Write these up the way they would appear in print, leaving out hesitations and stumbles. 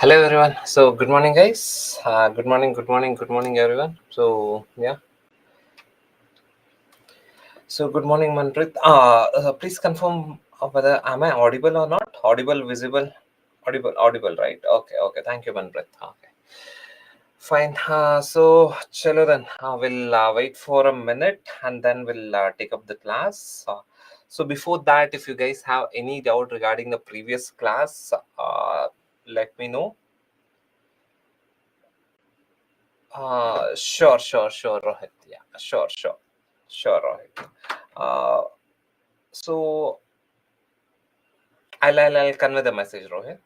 Hello everyone. So good morning, guys. Good morning, everyone. So yeah. So good morning, Manpreet. Please confirm whether am I audible or not? Audible, visible, audible. Right? Okay. Thank you, Manpreet. Okay. Fine. So chalo then. We'll wait for a minute and then we'll take up the class. So before that, if you guys have any doubt regarding the previous class, let me know. Sure, Rohit. Yeah, sure, Rohit. Uh, so I'll convey the message, Rohit.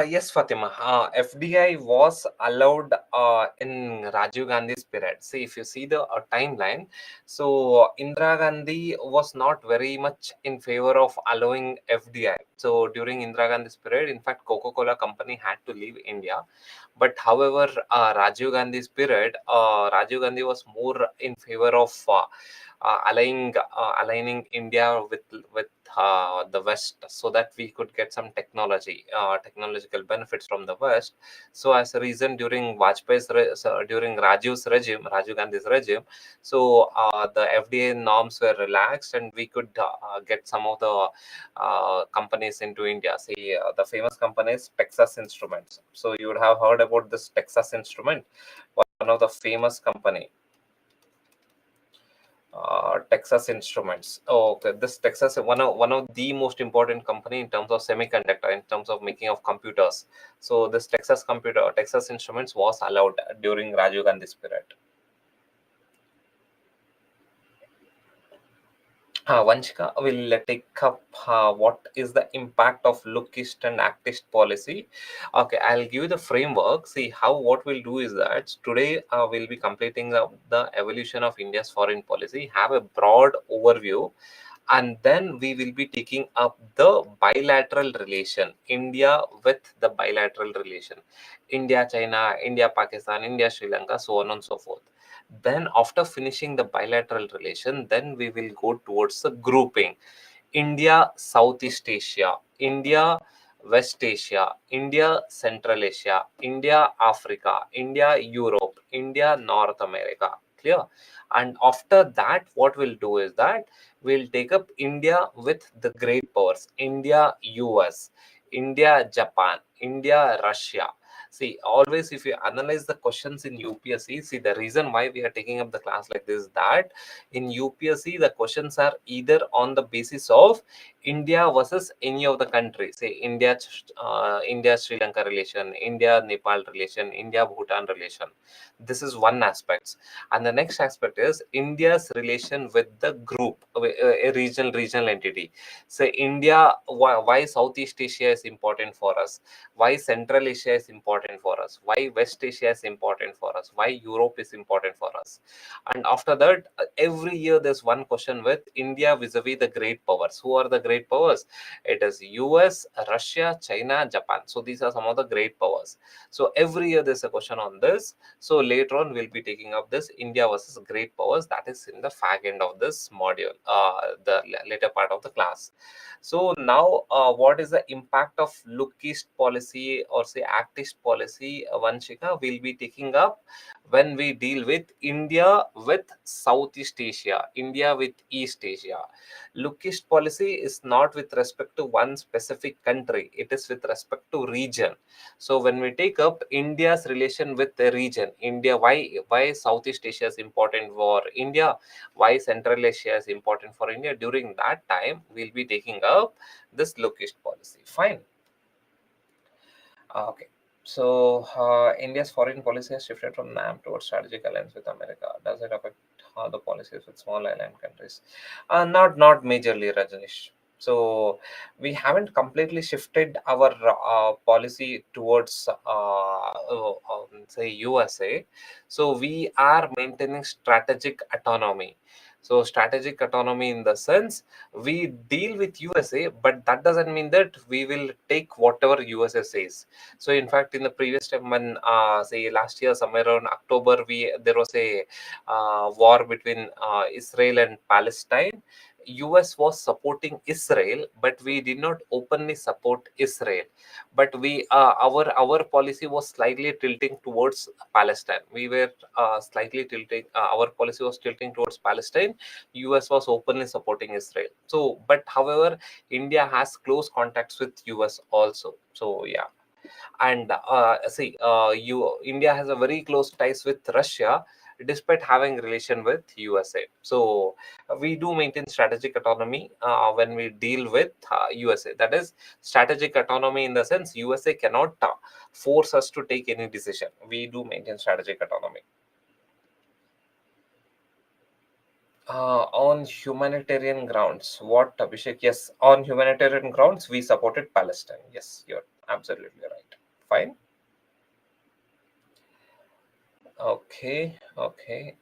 Yes, Fatima. FDI was allowed in Rajiv Gandhi's period. See, if you see the timeline, so Indira Gandhi was not very much in favor of allowing FDI. So during Indira Gandhi's period, in fact, Coca-Cola company had to leave India. But however, Rajiv Gandhi's period, Rajiv Gandhi was more in favor of aligning India with the West, so that we could get some technological benefits from the West. So as a reason, during during Rajiv Gandhi's regime, so the FDA norms were relaxed, and we could get some of the companies into India. See, the famous company is Texas Instruments. So you would have heard about this Texas Instrument, one of the famous company. Texas Instruments. Oh, okay. This Texas, one of the most important company in terms of semiconductor, in terms of making of computers. So this Texas Instruments was allowed during Rajiv Gandhi's period. Vanchika will take up what is the impact of lookist and actist policy. Okay, I'll give you the framework. See how what we'll do is that today we'll be completing the evolution of India's foreign policy, have a broad overview, and then we will be taking up the bilateral relation, India with the bilateral relation, India China, India Pakistan, India Sri Lanka, so on and so forth. Then after finishing the bilateral relation, then we will go towards the grouping, India Southeast Asia, India West Asia, India Central Asia, India Africa, India Europe, India North America. Clear? And after that, what we'll do is that we'll take up India with the great powers, India US, India Japan, India Russia. See, always if you analyze the questions in UPSC, see the reason why we are taking up the class like this, that in UPSC the questions are either on the basis of India versus any of the countries. Say India Sri Lanka relation, India Nepal relation, India Bhutan relation. This is one aspect, and the next aspect is India's relation with the group, a regional entity. Say India, why Southeast Asia is important for us, why Central Asia is important for us, why West Asia is important for us, why Europe is important for us. And after that, every year there's one question with India vis-a-vis the great powers. Who are the great powers? It is US, Russia, China, Japan. So these are some of the great powers. So every year there's a question on this. So later on we'll be taking up this India versus great powers. That is in the fag end of this module, the later part of the class. So now, what is the impact of lookist policy or say actist policy, Vanshika, will be taking up when we deal with India with Southeast Asia, India with East Asia. Lookist policy is not with respect to one specific country, it is with respect to region. So when we take up India's relation with the region, India, why Southeast Asia is important for India, why Central Asia is important for India, during that time we'll be taking up this lookist policy. Fine. Okay. So India's foreign policy has shifted from NAM towards strategic alliance with America. Does it affect the policies with small island countries? Not majorly, Rajanish. So we haven't completely shifted our policy towards say USA. So we are maintaining strategic autonomy. So strategic autonomy in the sense we deal with USA, but that doesn't mean that we will take whatever USA says. So in fact, in the previous time when say last year somewhere around October, we there was a war between Israel and Palestine. US was supporting Israel, but we did not openly support Israel. But we our policy was slightly tilting towards Palestine. We were slightly tilting. Our policy was tilting towards Palestine. US was openly supporting Israel. So, but however, India has close contacts with US also. So yeah, and see, you India has a very close ties with Russia, despite having relation with USA. So we do maintain strategic autonomy when we deal with USA. That is strategic autonomy in the sense USA cannot force us to take any decision. We do maintain strategic autonomy. On humanitarian grounds, what, Abhishek? Yes, on humanitarian grounds, we supported Palestine. Yes, you're absolutely right. Fine. Okay, okay.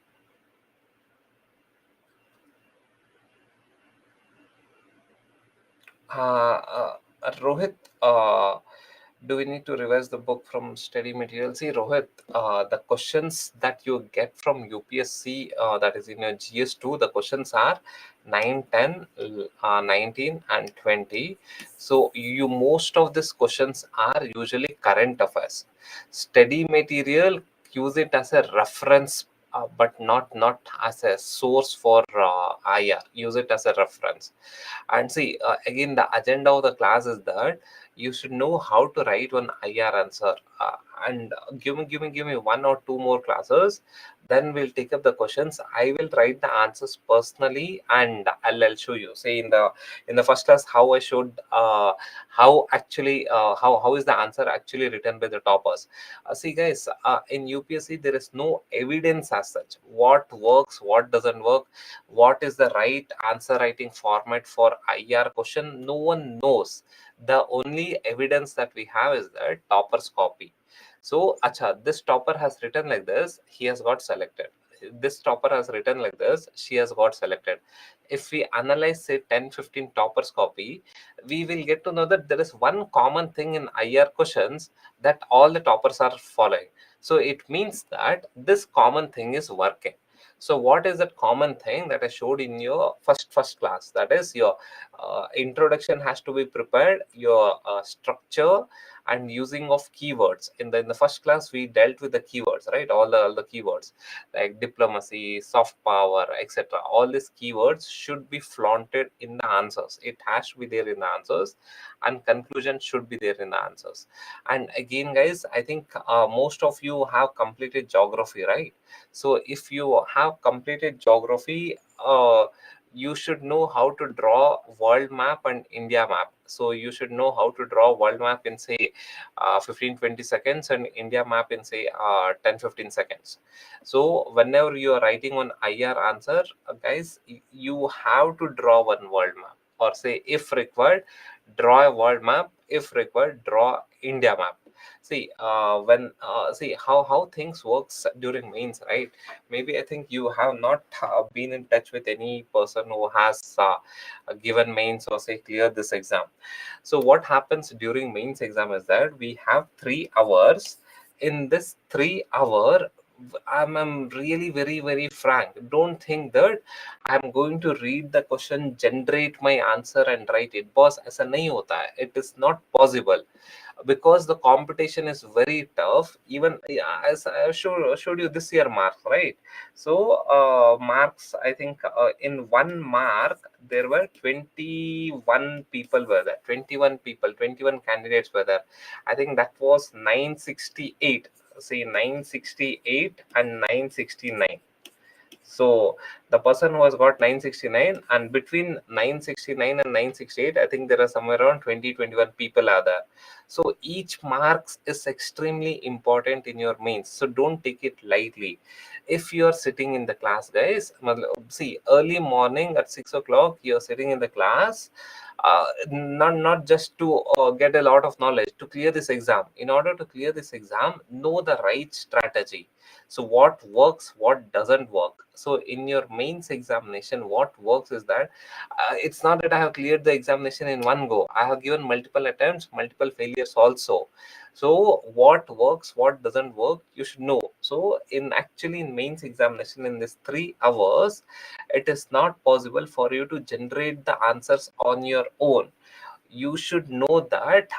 Rohit, do we need to revise the book from study material? See, Rohit, the questions that you get from UPSC, that is in your GS2, the questions are 9, 10, 19, and 20. So, you most of these questions are usually current affairs. Study material, use it as a reference, but not as a source for IR. Use it as a reference. And see, again, the agenda of the class is that you should know how to write one IR answer. And give me 1 or 2 more classes. Then we'll take up the questions. I will write the answers personally, and I'll show you. Say in the first class, how I showed how actually how is the answer actually written by the toppers. See, guys, in UPSC there is no evidence as such. What works, what doesn't work, what is the right answer writing format for IR question, no one knows. The only evidence that we have is that topper's copy. So acha, this topper has written like this, he has got selected. This topper has written like this, she has got selected. If we analyze say 10-15 toppers copy, we will get to know that there is one common thing in IR questions that all the toppers are following. So it means that this common thing is working. So what is that common thing that I showed in your first class? That is your introduction has to be prepared, your structure and using of keywords. In the first class we dealt with the keywords, right? All the keywords like diplomacy, soft power, etc. All these keywords should be flaunted in the answers. It has to be there in the answers, and conclusion should be there in the answers. And again, guys, I think most of you have completed geography, right? So if you have completed geography, you should know how to draw world map and India map. So you should know how to draw world map in say 15-20 seconds, and India map in say 10-15 seconds. So whenever you are writing on IR answer, guys, you have to draw one world map, or say if required, draw a world map. If required, draw India map. See, when see how things works during mains, right? Maybe I think you have not been in touch with any person who has given mains or say cleared this exam. So what happens during mains exam is that we have 3 hours. In this 3 hour, I'm really very frank. Don't think that I'm going to read the question, generate my answer, and write it. Boss, ऐसा नहीं होता है. It is not possible because the competition is very tough. Even yeah, as I showed you this year marks, right? So marks, I think in 1 mark there were 21 people were there. 21 people, 21 candidates were there. I think that was 968. See, 968 and 969. So the person who has got 969, and between 969 and 968, I think there are somewhere around 20-21 people are there. So each marks is extremely important in your mains. So don't take it lightly. If you are sitting in the class, guys, see, early morning at 6 o'clock, you're sitting in the class, not just to get a lot of knowledge to clear this exam. In order to clear this exam, know the right strategy. So what works, what doesn't work. So in your mains examination, what works is that it's not that I have cleared the examination in one go. I have given multiple attempts, multiple failures also. So what works, what doesn't work, you should know. So in mains examination, in this 3 hours, it is not possible for you to generate the answers on your own. You should know that,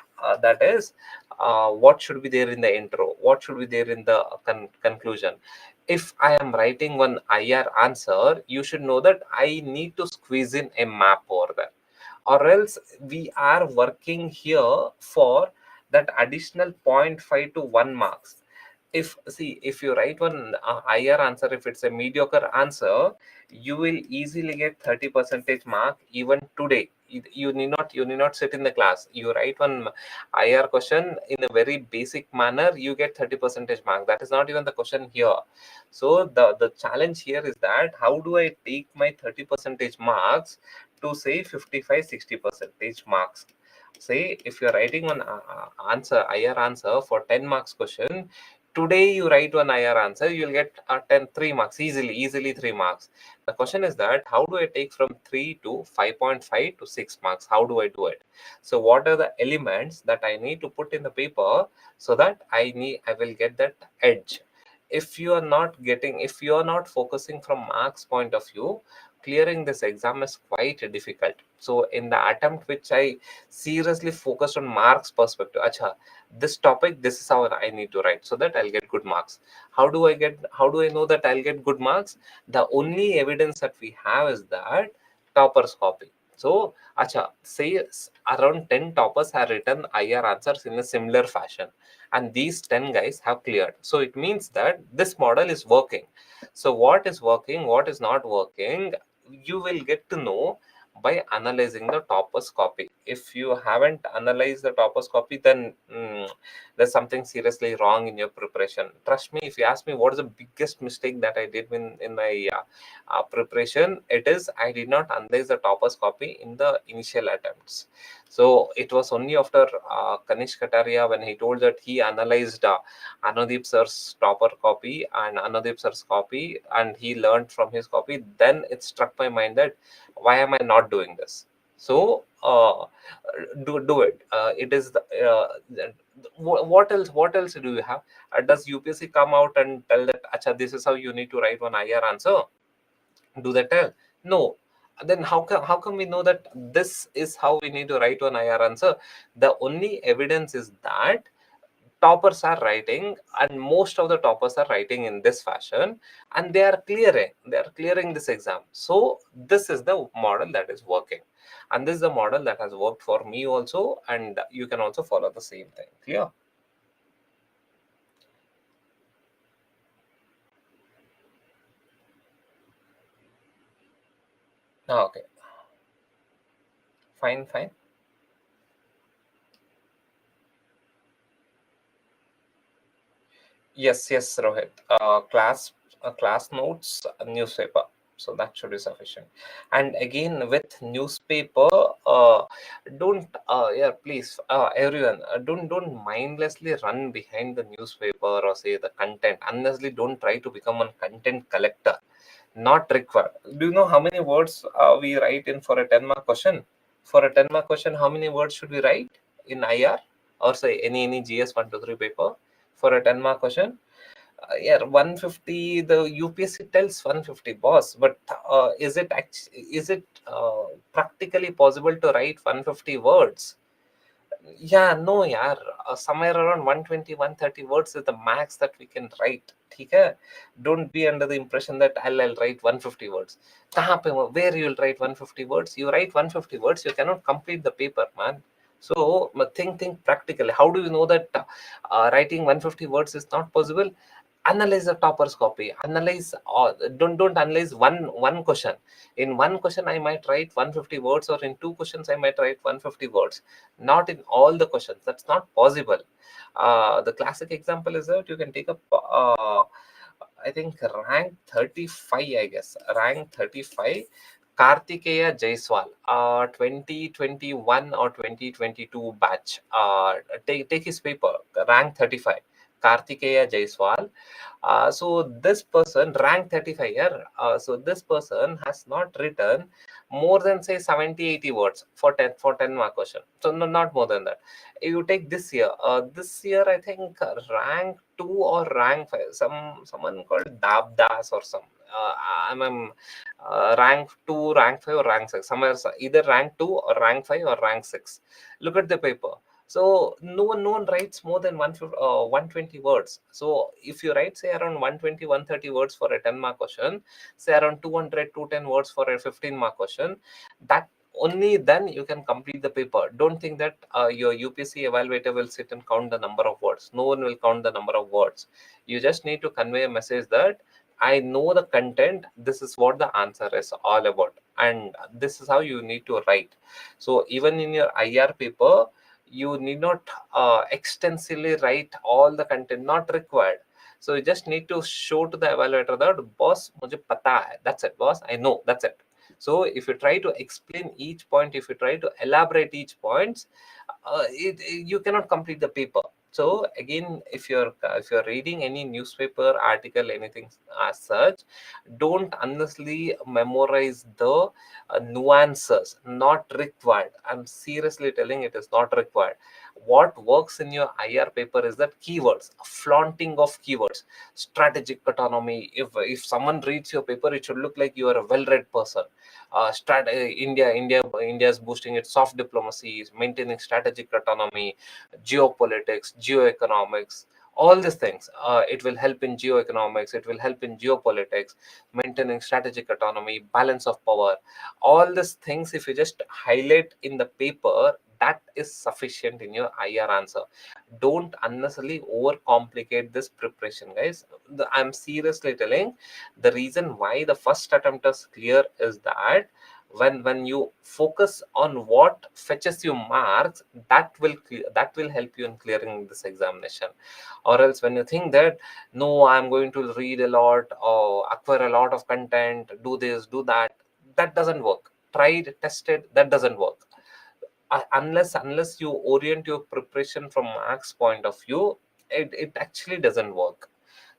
that is, what should be there in the intro, what should be there in the conclusion. If I am writing one IR answer, you should know that I need to squeeze in a map over there, or else we are working here for that additional zero point 0.5 to 1 marks. If you write one IR answer, if it's a mediocre answer, you will easily get 30 percentage mark even today. You need not sit in the class. You write one IR question in a very basic manner, you get 30 percentage mark. That is not even the question here. So the challenge here is that how do I take my 30 percentage marks to say 55 60 percentage marks. Say if you're writing one answer IR answer for 10 marks question, today you write one IR answer, you'll get 3 marks easily 3 marks. The question is that how do I take from 3 to 5.5 to 6 marks? How do I do it? So what are the elements that I need to put in the paper so that I will get that edge? If you are not focusing from marks point of view, clearing this exam is quite difficult. So in the attempt which I seriously focused on marks perspective, acha, this topic, this is how I need to write so that I'll get good marks. How do I know that I'll get good marks? The only evidence that we have is that toppers copy. So acha, say around 10 toppers have written IR answers in a similar fashion, and these 10 guys have cleared. So it means that this model is working. So what is working, what is not working, you will get to know by analyzing the toppers copy. If you haven't analyzed the toppers copy, then there's something seriously wrong in your preparation. Trust me, if you ask me what is the biggest mistake that I did in my preparation, it is I did not analyze the toppers copy in the initial attempts. So it was only after Kanish Kataria, when he told that he analyzed Anudeep sir's topper copy and Anudeep sir's copy, and he learned from his copy, then it struck my mind that why am I not doing this? So do it. It is the, what else do you have? Does UPSC come out and tell that, acha, this is how you need to write one IR answer? Do they tell? No. Then how come we know that this is how we need to write one IR answer? The only evidence is that toppers are writing, and most of the toppers are writing in this fashion, and they are clearing this exam. So this is the model that is working, and this is the model that has worked for me also, and you can also follow the same thing. Clear? Okay, fine. Yes, Rohit. Class notes, newspaper. So that should be sufficient. And again, with newspaper, don't yeah, please, everyone, don't mindlessly run behind the newspaper or say the content. Honestly, don't try to become a content collector. Not required. Do you know how many words we write in for a 10 mark question? For a 10 mark question, how many words should we write in IR, or say any GS 1 2 3 paper for a 10 mark question? Yeah, 150. The UPSC tells 150, boss. But is it practically possible to write 150 words? Yeah, no, yeah. Somewhere around 120, 130 words is the max that we can write. Okay? Don't be under the impression that I'll write 150 words. कहाँ पे where you will write 150 words? You write 150 words, you cannot complete the paper, man. So think practically. How do you know that writing 150 words is not possible? Analyze the topper's copy. Analyze, don't analyze one question. In one question I might write 150 words, or in two questions I might write 150 words. Not in all the questions, that's not possible. The classic example is that you can take up I think rank 35, I guess rank 35, Kartikeya Jaiswal, 2021 or 2022 batch. Take his paper, rank 35. Kartikeya Jaiswal. So this person rank 35 here. So this person has not written more than say 70 80 words for 10 mark question. So no, not more than that. You take this year. This year I think rank 2 or rank 5. Someone called Dabdas or some. I'm rank 2, rank 5 or rank 6. Somewhere either rank 2 or rank 5 or rank 6. Look at the paper. So no one writes more than 120 words. So if you write say around 120 130 words for a 10 mark question, say around 200 210 words for a 15 mark question, that only then you can complete the paper. Don't think that your UPSC evaluator will sit and count the number of words. No one will count the number of words. You just need to convey a message that I know the content, this is what the answer is all about, and this is how you need to write. So even in your IR paper, you need not extensively write all the content, not required. So you just need to show to the evaluator that boss mujhe pata hai, that's it boss, I know, that's it. So if you try to explain each point, if you try to elaborate each point, you cannot complete the paper. So again, if you're reading any newspaper article, anything as such, don't unnecessarily memorize the nuances. Not required. I'm seriously telling, it is not required. What works in your IR paper is that keywords, flaunting of keywords, strategic autonomy. If someone reads your paper, it should look like you are a well-read person. India is boosting its soft diplomacy, is maintaining strategic autonomy, geopolitics, geoeconomics, all these things. It will help in geoeconomics, it will help in geopolitics, maintaining strategic autonomy, balance of power. All these things, if you just highlight in the paper, that is sufficient in your IR answer. Don't unnecessarily overcomplicate this preparation, guys. I'm seriously telling, the reason why the first attempt is clear is that when you focus on what fetches you marks, that will help you in clearing this examination. Or else when you think that no, I'm going to read a lot or acquire a lot of content, do this, do that, that doesn't work. Tried, tested, that doesn't work. Unless you orient your preparation from marks point of view, it actually doesn't work.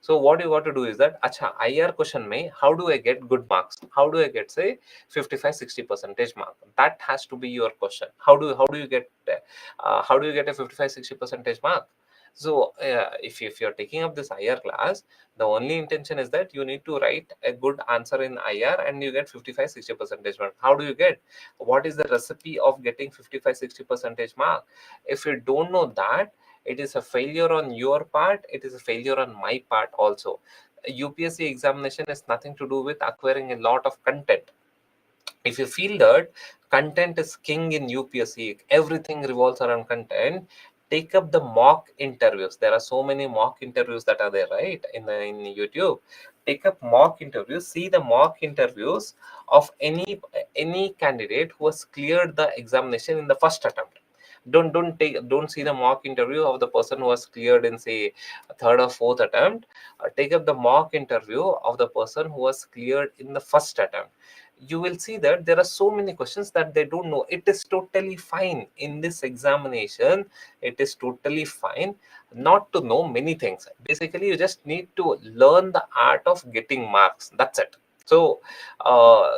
So what you got to do is that, acha, IR question may, how do I get good marks? How do I get say 55-60 percentage mark? That has to be your question. How do you get a 55-60 percentage mark? So if you're taking up this IR class, the only intention is that you need to write a good answer in IR and you get 55-60 percentage mark. How do you get? What is the recipe of getting 55-60 percentage mark? If you don't know that, it is a failure on your part, it is a failure on my part also. UPSC examination has nothing to do with acquiring a lot of content. If you feel that content is king in UPSC, everything revolves around content, take up the mock interviews. There are so many mock interviews that are there, right? In YouTube. Take up mock interviews, see the mock interviews of any candidate who has cleared the examination in the first attempt. Don't see the mock interview of the person who was cleared in say third or fourth attempt. Take up the mock interview of the person who was cleared in the first attempt. You will see that there are so many questions that they don't know. It is totally fine in this examination. It is totally fine not to know many things. Basically, you just need to learn the art of getting marks. That's it. So uh,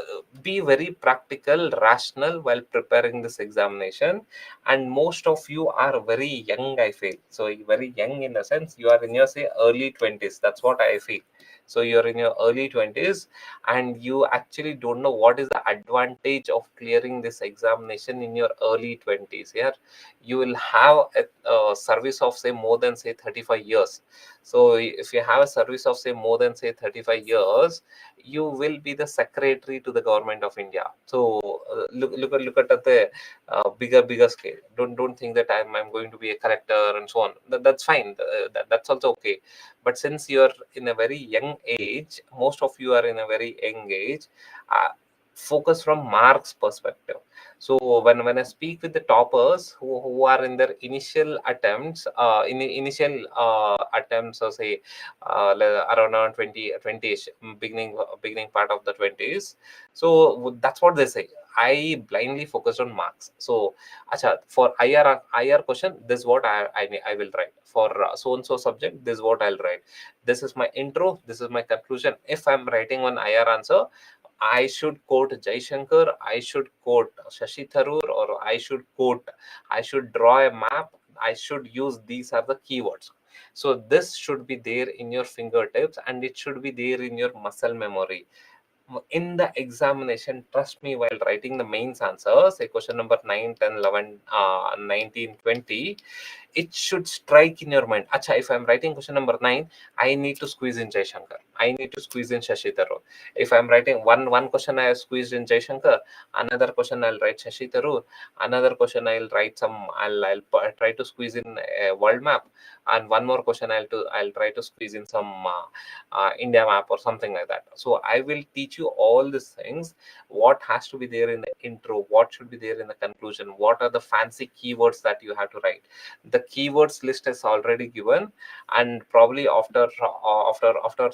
be very practical, rational while preparing this examination. And most of you are very young, I feel. So very young in a sense, you are in your say early 20s. That's what I feel. So you're in your early 20s and you actually don't know what is the advantage of clearing this examination in your early 20s. Yeah, you will have a service of say more than say 35 years. So if you have a service of say more than say 35 years, you will be the secretary to the government of India. So look at the bigger scale. Don't think that I'm going to be a collector and so on. That's fine. That's also okay. But since you're in a very young age, most of you are in a very young age, focus from marks perspective. So when I speak with the toppers who are in their initial attempts, attempts, or say around 20 20ish, beginning part of the 20s. So that's what they say. I blindly focused on marks. So, acha, for IR question, this is what I will write. For so and so subject, this is what I'll write. This is my intro. This is my conclusion. If I'm writing one IR answer, I should quote Jaishankar, I should quote Shashi Tharoor, or I should draw a map, I should use these are the keywords. So this should be there in your fingertips and it should be there in your muscle memory. In the examination, trust me, while writing the mains answers, say question number 9, 10, 11, 19, 20, it should strike in your mind. Acha, if I'm writing question number 9, I need to squeeze in Jaishankar. I need to squeeze in Shashi Tharoor. If I'm writing one question, I have squeezed in Jaishankar. Another question, I'll write Shashi Tharoor. Another question, I'll write try to squeeze in a world map. And one more question, I'll try to squeeze in some India map or something like that. So I will teach you all these things. What has to be there in the intro? What should be there in the conclusion? What are the fancy keywords that you have to write? The keywords list is already given, and probably after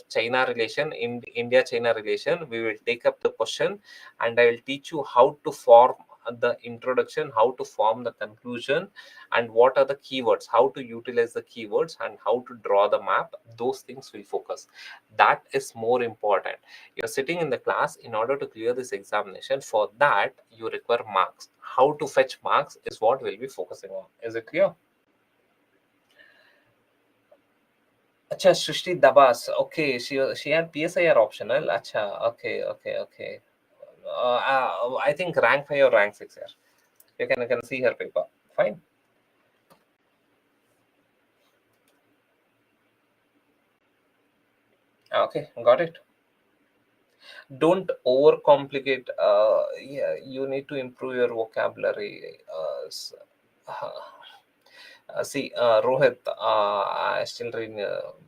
China relation, in India China relation, we will take up the question, and I will teach you how to form the introduction, how to form the conclusion, and what are the keywords, how to utilize the keywords, and how to draw the map. Those things will focus. That is more important. You're sitting in the class. In order to clear this examination, for that you require marks. How to fetch marks is what we'll be focusing on. Is it clear? Acha, Srishti Dabas. Okay, she had PSIR optional. Acha, okay. I think rank 5 or rank 6 here. You can see her paper. Fine. Okay, got it. Don't overcomplicate. Yeah, you need to improve your vocabulary. Rohit, I still read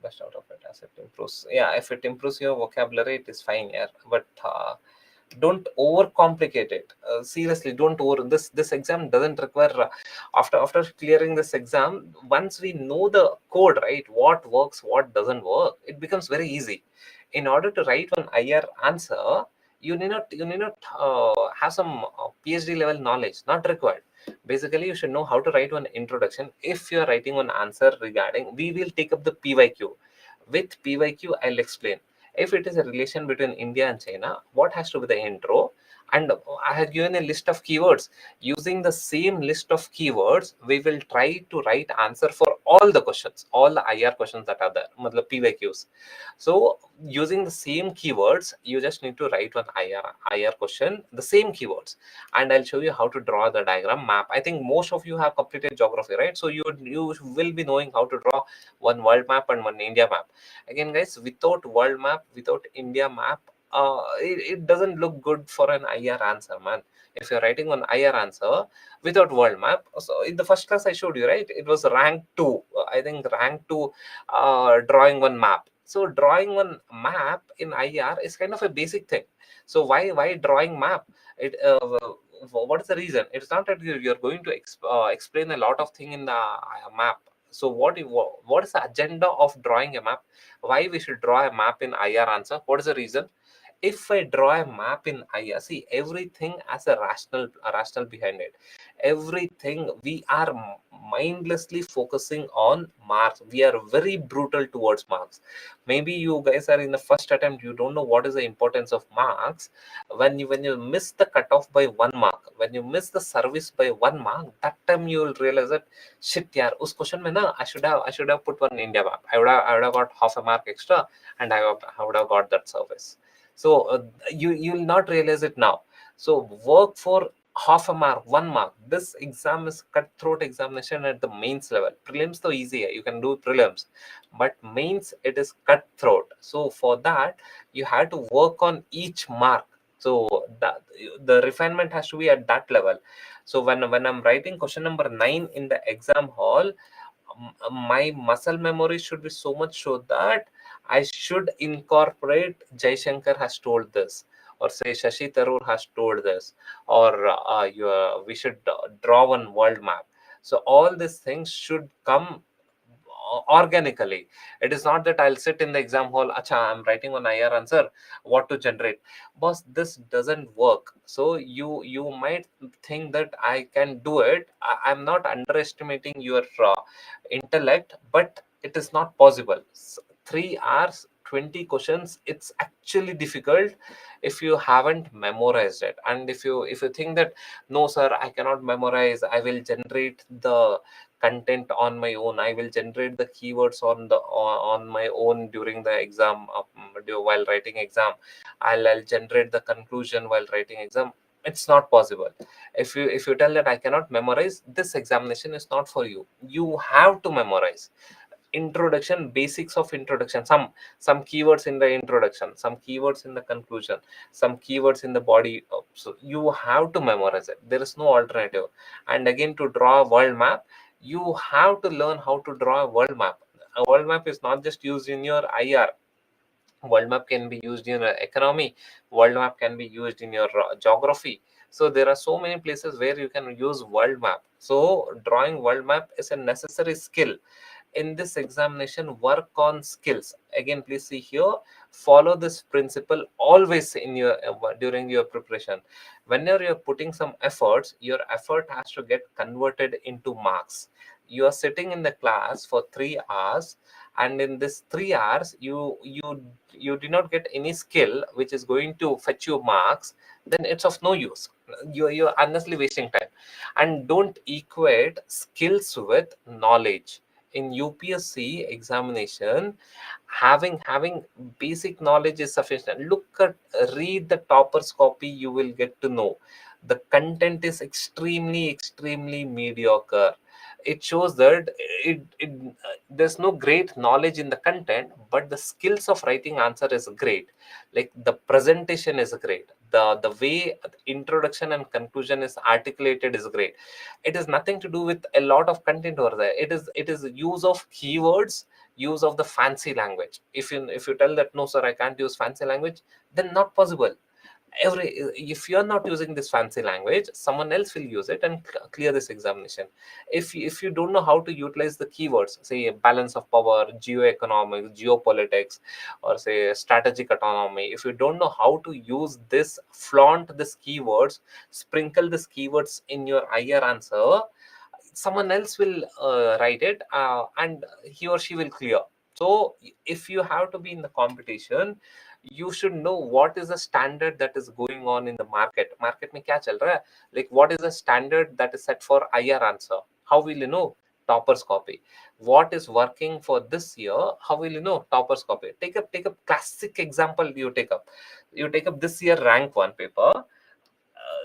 best out of it as it improves. Yeah, if it improves your vocabulary, it is fine. Yeah, but don't overcomplicate it. Seriously, don't over. This exam doesn't require. After clearing this exam, once we know the code, right, what works, what doesn't work, it becomes very easy. In order to write one IR answer, you need not have some PhD level knowledge. Not required. Basically, you should know how to write one introduction. If you are writing one answer regarding, we will take up the PYQ. With PYQ, I'll explain. If it is a relation between India and China, what has to be the intro? And I have given a list of keywords. Using the same list of keywords, we will try to write answer for all the questions, all the IR questions that are there, matlab PYQs. So using the same keywords, you just need to write one IR question, the same keywords, and I'll show you how to draw the diagram map. I think most of you have completed geography, right? So you will be knowing how to draw one world map and one India map. Again, guys, without world map, without India map, it doesn't look good for an IR answer, man. If you're writing one IR answer without world map, so in the first class I showed you, right? It was rank 2. I think rank 2 drawing one map. So drawing one map in IR is kind of a basic thing. So why drawing map? It what is the reason? It's not that you're going to explain a lot of thing in the map. So what is the agenda of drawing a map? Why we should draw a map in IR answer? What is the reason? If I draw a map in IR, see, everything has a rational behind it. Everything, we are mindlessly focusing on marks. We are very brutal towards marks. Maybe you guys are in the first attempt, you don't know what is the importance of marks. When you miss the cutoff by 1 mark, when you miss the service by 1 mark, that time you will realize that shit, yeah, us question mein na, I should have put one India map. I would have got half a mark extra, and I would have got that service. So you'll not realize it now. So work for half a mark, 1 mark. This exam is cutthroat examination at the mains level. Prelims though easy, you can do prelims, but mains it is cutthroat. So for that, you have to work on each mark. So the refinement has to be at that level. So when I'm writing question number 9 in the exam hall, my muscle memory should be so much so that I should incorporate Jaishankar has told this, or say Shashi Tharoor has told this, or we should draw one world map. So all these things should come organically. It is not that I'll sit in the exam hall, acha, I'm writing on IR answer, what to generate. Boss, this doesn't work. So you might think that I can do it. I'm not underestimating your intellect, but it is not possible. 3 hours, 20 questions, it's actually difficult if you haven't memorized it. And if you think that, no sir, I cannot memorize, I will generate the content on my own, I will generate the keywords on my own during the exam, while writing exam, I'll generate the conclusion while writing exam. It's not possible. If you tell that I cannot memorize, this examination is not for you. You have to memorize introduction, basics of introduction, some keywords in the introduction, some keywords in the conclusion, some keywords in the body. So you have to memorize it. There is no alternative. And again, to draw a world map, you have to learn how to draw a world map. A world map is not just used in your IR. World map can be used in economy. World map can be used in your geography. So there are so many places where you can use world map. So drawing world map is a necessary skill in this examination. Work on skills. Again, please see here, follow this principle always in your during your preparation. Whenever you're putting some efforts, your effort has to get converted into marks. You are sitting in the class for 3 hours, and in this 3 hours you did not get any skill which is going to fetch you marks. Then it's of no use. You're honestly wasting time. And don't equate skills with knowledge. In UPSC examination, having basic knowledge is sufficient. Read the topper's copy, you will get to know the content is extremely mediocre. It shows that there's no great knowledge in the content, but the skills of writing answer is great. Like the presentation is great, the way introduction and conclusion is articulated is great. It is nothing to do with a lot of content over there. It is use of keywords, use of the fancy language. If you tell that, no sir, I can't use fancy language, then not possible. If you're not using this fancy language, someone else will use it and clear this examination. If you don't know how to utilize the keywords, say balance of power, geoeconomics, geopolitics, or say strategic autonomy, if you don't know how to use this, flaunt this keywords, sprinkle this keywords in your IR answer, someone else will write it, and he or she will clear. So if you have to be in the competition, you should know what is the standard that is going on in the market mein kya chal raha hai. Like what is the standard that is set for IR answer? How will you know? Toppers copy. What is working for this year? How will you know? Toppers copy. Take a classic example. You take up this year rank 1 paper.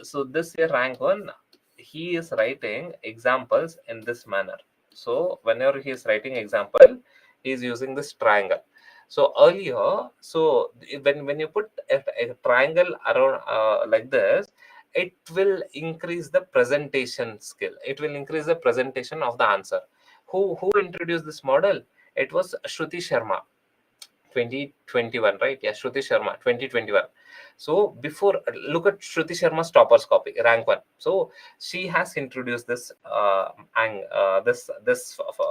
So this year rank 1, he is writing examples in this manner. So whenever he is writing example, he is using this triangle. So earlier, so when you put a triangle around like this, it will increase the presentation skill. It will increase the presentation of the answer. Who introduced this model? It was Shruti Sharma. 2021, right? Yeah, Shruti Sharma, 2021. So before, look at Shruti Sharma's toppers copy, rank 1. So she has introduced this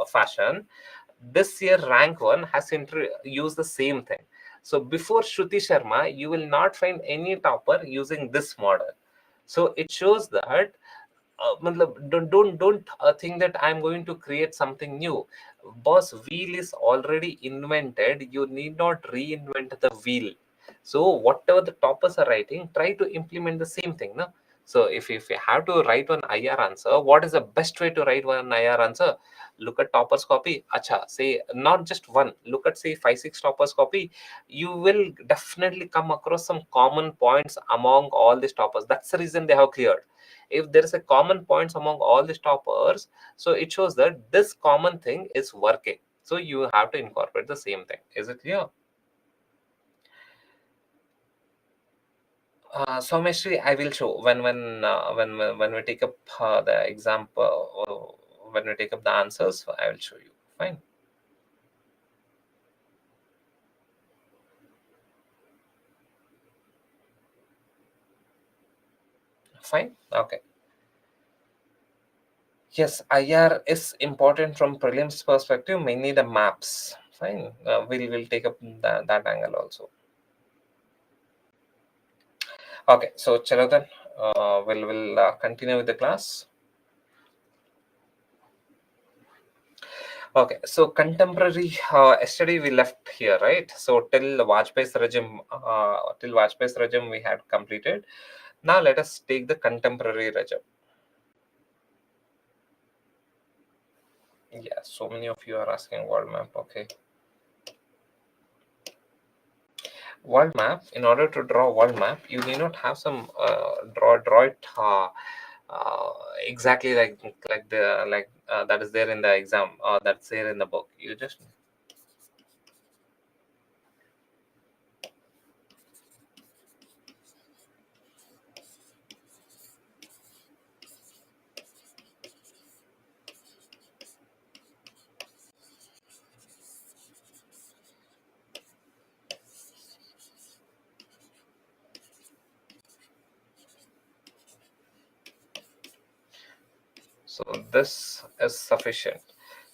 fashion. This year rank 1 has used the same thing. So before Shruti Sharma, you will not find any topper using this model. So it shows that don't think that I'm going to create something new. Boss, wheel is already invented. You need not reinvent the wheel. So whatever the toppers are writing, try to implement the same thing, no? So if you have to write one IR answer, what is the best way to write one IR answer? Look at toppers copy. Acha, say not just one, look at say 5 6 toppers copy. You will definitely come across some common points among all these toppers. That's the reason they have cleared. If there is a common points among all the stoppers, so it shows that this common thing is working. So you have to incorporate the same thing. Is it clear? So Meshri, I will show when we take up the example, when we take up the answers, I will show you. Fine. Fine. Okay. Yes, IR is important from prelims perspective, mainly the maps. Fine, we'll take up that angle also. Okay, so chalo then, we'll continue with the class. Okay, so contemporary. Yesterday we left here, right? So till Vajpayee's regime we had completed. Now let us take the contemporary regime. Yeah, so many of you are asking world map. Okay, world map. In order to draw world map, you need not have some draw it uh, exactly like that is there in the exam, that's there in the book. You just so this is sufficient.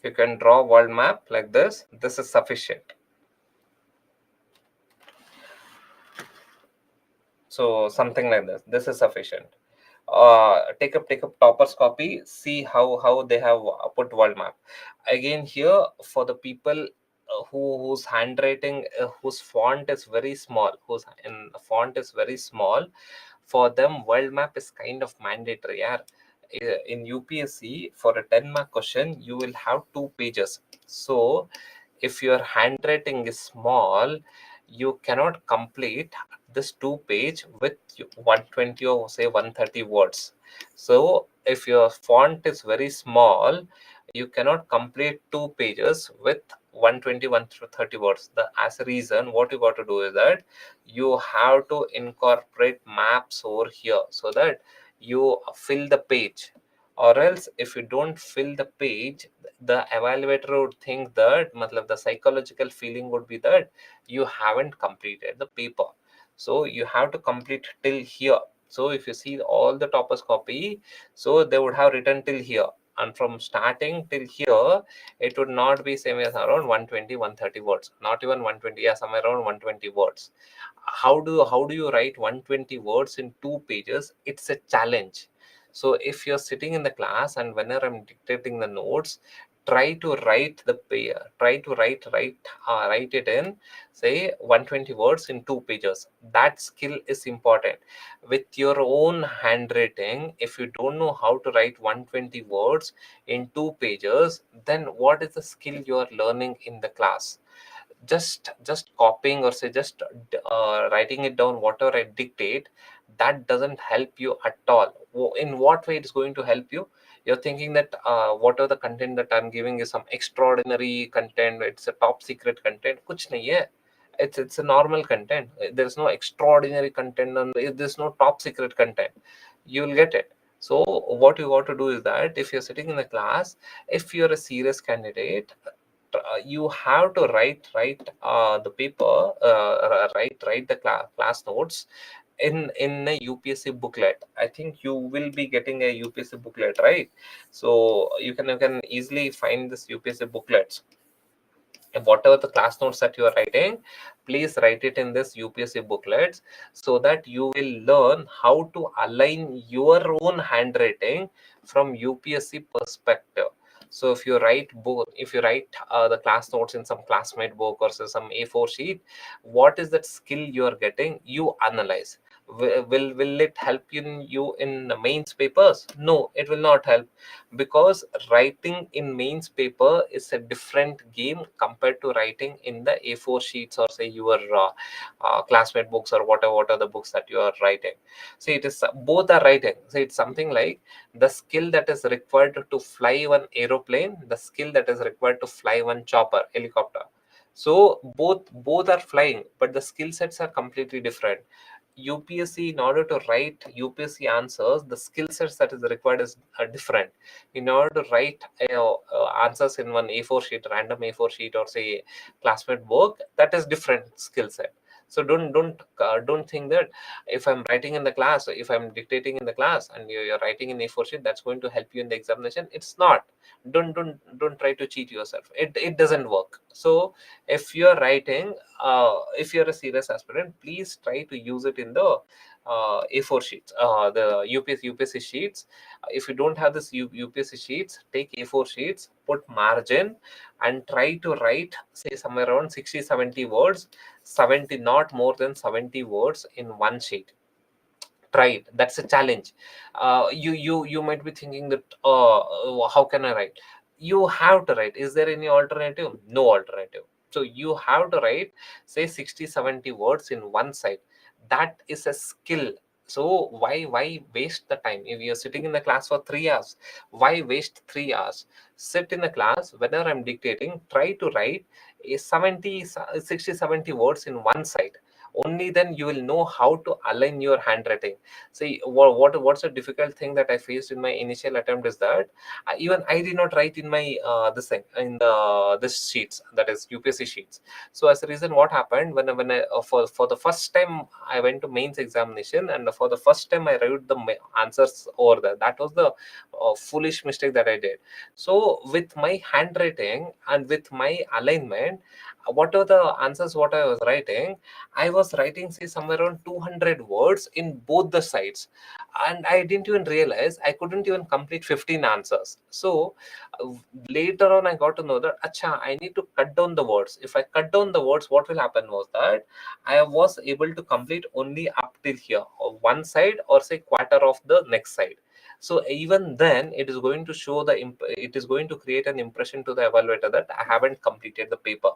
You can draw world map like this. This is sufficient. So something like this. This is sufficient. Take up topper's copy. See how they have put world map. Again here for the people whose handwriting, whose font is very small, whose in font is very small, for them world map is kind of mandatory. Yeah. In UPSC for a 10-mark question, you will have 2 pages. So if your handwriting is small, you cannot complete this 2 page with 120 or say 130 words. So if your font is very small, you cannot complete 2 pages with 120 130 words. The as a reason, what you got to do is that you have to incorporate maps over here so that you fill the page. Or else if you don't fill the page, the evaluator would think that matlab, the psychological feeling would be that you haven't completed the paper. So you have to complete till here. So if you see all the toppers copy, so they would have written till here, and from starting till here it would not be same as around 120 130 words, not even 120, yeah, somewhere around 120 words. How do you write 120 words in 2 pages? It's a challenge. So if you're sitting in the class and whenever I'm dictating the notes, try to write try to write it in say 120 words in 2 pages. That skill is important. With your own handwriting, if you don't know how to write 120 words in 2 pages, then what is the skill you are learning in the class? Just copying or say just writing it down whatever I dictate, that doesn't help you at all. In what way it's going to help you? You're thinking that whatever the content that I'm giving is some extraordinary content, it's a top secret content. Kuch nahi hai. It's a normal content. There's no extraordinary content and there's no top secret content. You'll get it. So what you got to do is that if you're sitting in the class, if you're a serious candidate, you have to write the paper, write the class notes in a UPSC booklet. I think you will be getting a UPSC booklet, right? So you can easily find this UPSC booklets. And whatever the class notes that you are writing, please write it in this UPSC booklets so that you will learn how to align your own handwriting from UPSC perspective. So if you write the class notes in some classmate book or say some A4 sheet, what is that skill you are getting? You analyze. Will it help you in the mains papers? No, it will not help, because writing in mains paper is a different game compared to writing in the A4 sheets or say your classmate books or whatever what are the books that you are writing. See, it is both are writing. So it's something like the skill that is required to fly one aeroplane, the skill that is required to fly one chopper, helicopter. So both are flying, but the skill sets are completely different. UPSC, in order to write UPSC answers, the skill sets that is required is different. In order to write answers in one A4 sheet, random A4 sheet, or say classmate book, that is different skill set. So don't think that if I'm writing in the class, if I'm dictating in the class and you're writing in A4 sheet, that's going to help you in the examination. It's not. Don't try to cheat yourself. It doesn't work. So if you're writing, if you're a serious aspirant, please try to use it in the A4 sheets, the UPSC sheets. If you don't have this UPSC sheets, take A4 sheets, put margin, and try to write, say, somewhere around 60-70 words, 70, not more than 70 words in one sheet. Try it. That's a challenge. You might be thinking that, how can I write? You have to write. Is there any alternative? No alternative. So you have to write, say, 60-70 words in one side. That is a skill. So why waste the time? If you're sitting in the class for 3 hours, why waste 3 hours? Sit in the class. Whenever I'm dictating, try to write a 60-70 words in one side. Only then you will know how to align your handwriting. See, what's a difficult thing that I faced in my initial attempt is that even I did not write in my this thing in the this sheets, that is UPSC sheets. So as a reason, what happened when I for the first time I went to mains examination, and for the first time I wrote the answers over there. That was the foolish mistake that I did. So with my handwriting and with my alignment, what are the answers what I was writing? I was writing, say, somewhere around 200 words in both the sides, and I didn't even realize I couldn't even complete 15 answers. So uh, later on, I got to know that, acha, I need to cut down the words. If I cut down the words, what will happen was that I was able to complete only up till here, or one side, or say quarter of the next side. So even then, it is going to show it is going to create an impression to the evaluator that I haven't completed the paper.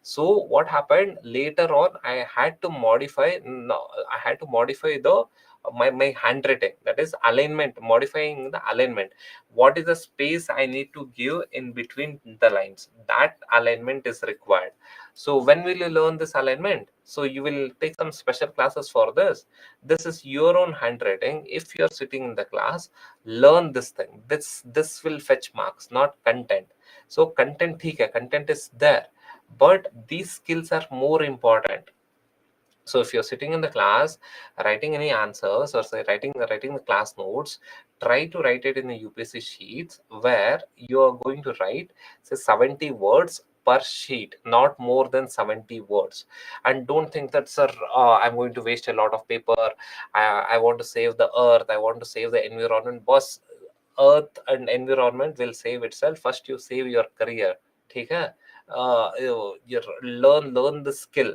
So what happened later on, I had to modify, no, I had to modify the my handwriting, that is alignment, modifying the alignment. What is the space I need to give in between the lines? That alignment is required. So when will you learn this alignment? So you will take some special classes for this. This is your own handwriting. If you're sitting in the class, learn this thing. This will fetch marks, not content. So content, theek hai, content is there, but these skills are more important. So if you're sitting in the class writing any answers, or say writing the class notes, try to write it in the UPSC sheets where you are going to write, say, 70 words per sheet, not more than 70 words. And don't think that, sir, I'm going to waste a lot of paper. I want to save the earth, I want to save the environment. Boss, earth and environment will save itself. First you save your career. ठीक है? You learn the skill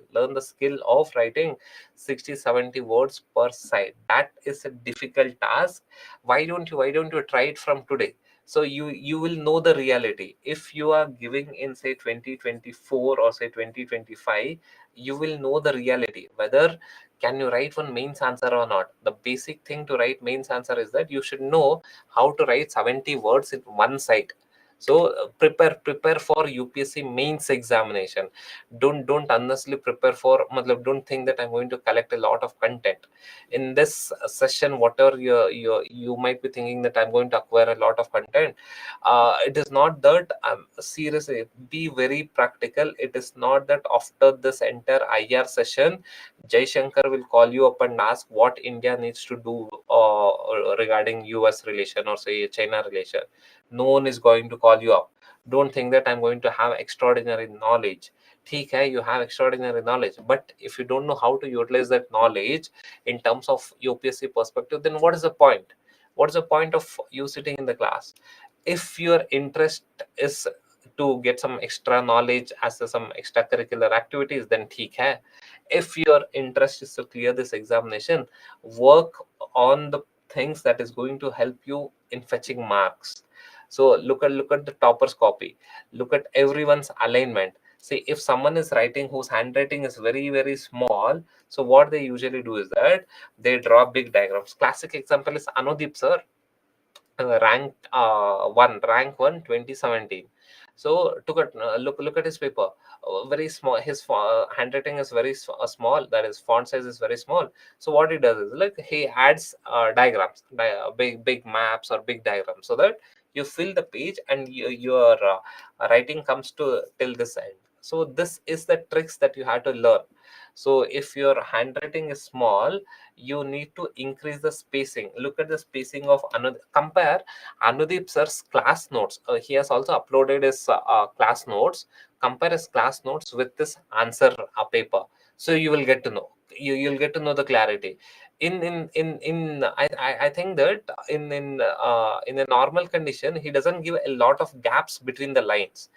of writing 60-70 words per side. That is a difficult task. Why don't you try it from today? So you will know the reality. If you are giving in, say, 2024 or say 2025, you will know the reality whether can you write one mains answer or not. The basic thing to write mains answer is that you should know how to write 70 words in one side. So prepare for UPSC mains examination. Don't unnecessarily prepare for, matlab, don't think that I'm going to collect a lot of content in this session. Whatever you might be thinking that I'm going to acquire a lot of content, it is not that. Seriously, be very practical. It is not that after this entire IR session, Jai Shankar will call you up and ask what India needs to do regarding US relation or say China relation. No one is going to call you up. Don't think that I'm going to have extraordinary knowledge. ठीक है, you have extraordinary knowledge, but if you don't know how to utilize that knowledge in terms of UPSC perspective, then what is the point? What's the point of you sitting in the class? If your interest is to get some extra knowledge as some extracurricular activities, then ठीक है. If your interest is to clear this examination, work on the things that is going to help you in fetching marks. So look at the topper's copy. Look at everyone's alignment. See, if someone is writing whose handwriting is very small, so what they usually do is that they draw big diagrams. Classic example is Anudeep sir, rank 1 2017. So look at his paper. Very small. His handwriting is very small, that is font size is very small. So what he does is, like, he adds diagrams, big maps or big diagrams, so that you fill the page and your writing comes to till this end. So this is the tricks that you have to learn. So if your handwriting is small, you need to increase the spacing. Look at the spacing of compare Anudeep sir's class notes. He has also uploaded his class notes. Compare his class notes with this answer paper, so you will get to know. You'll get to know the clarity. I think that in a normal condition, he doesn't give a lot of gaps between the lines,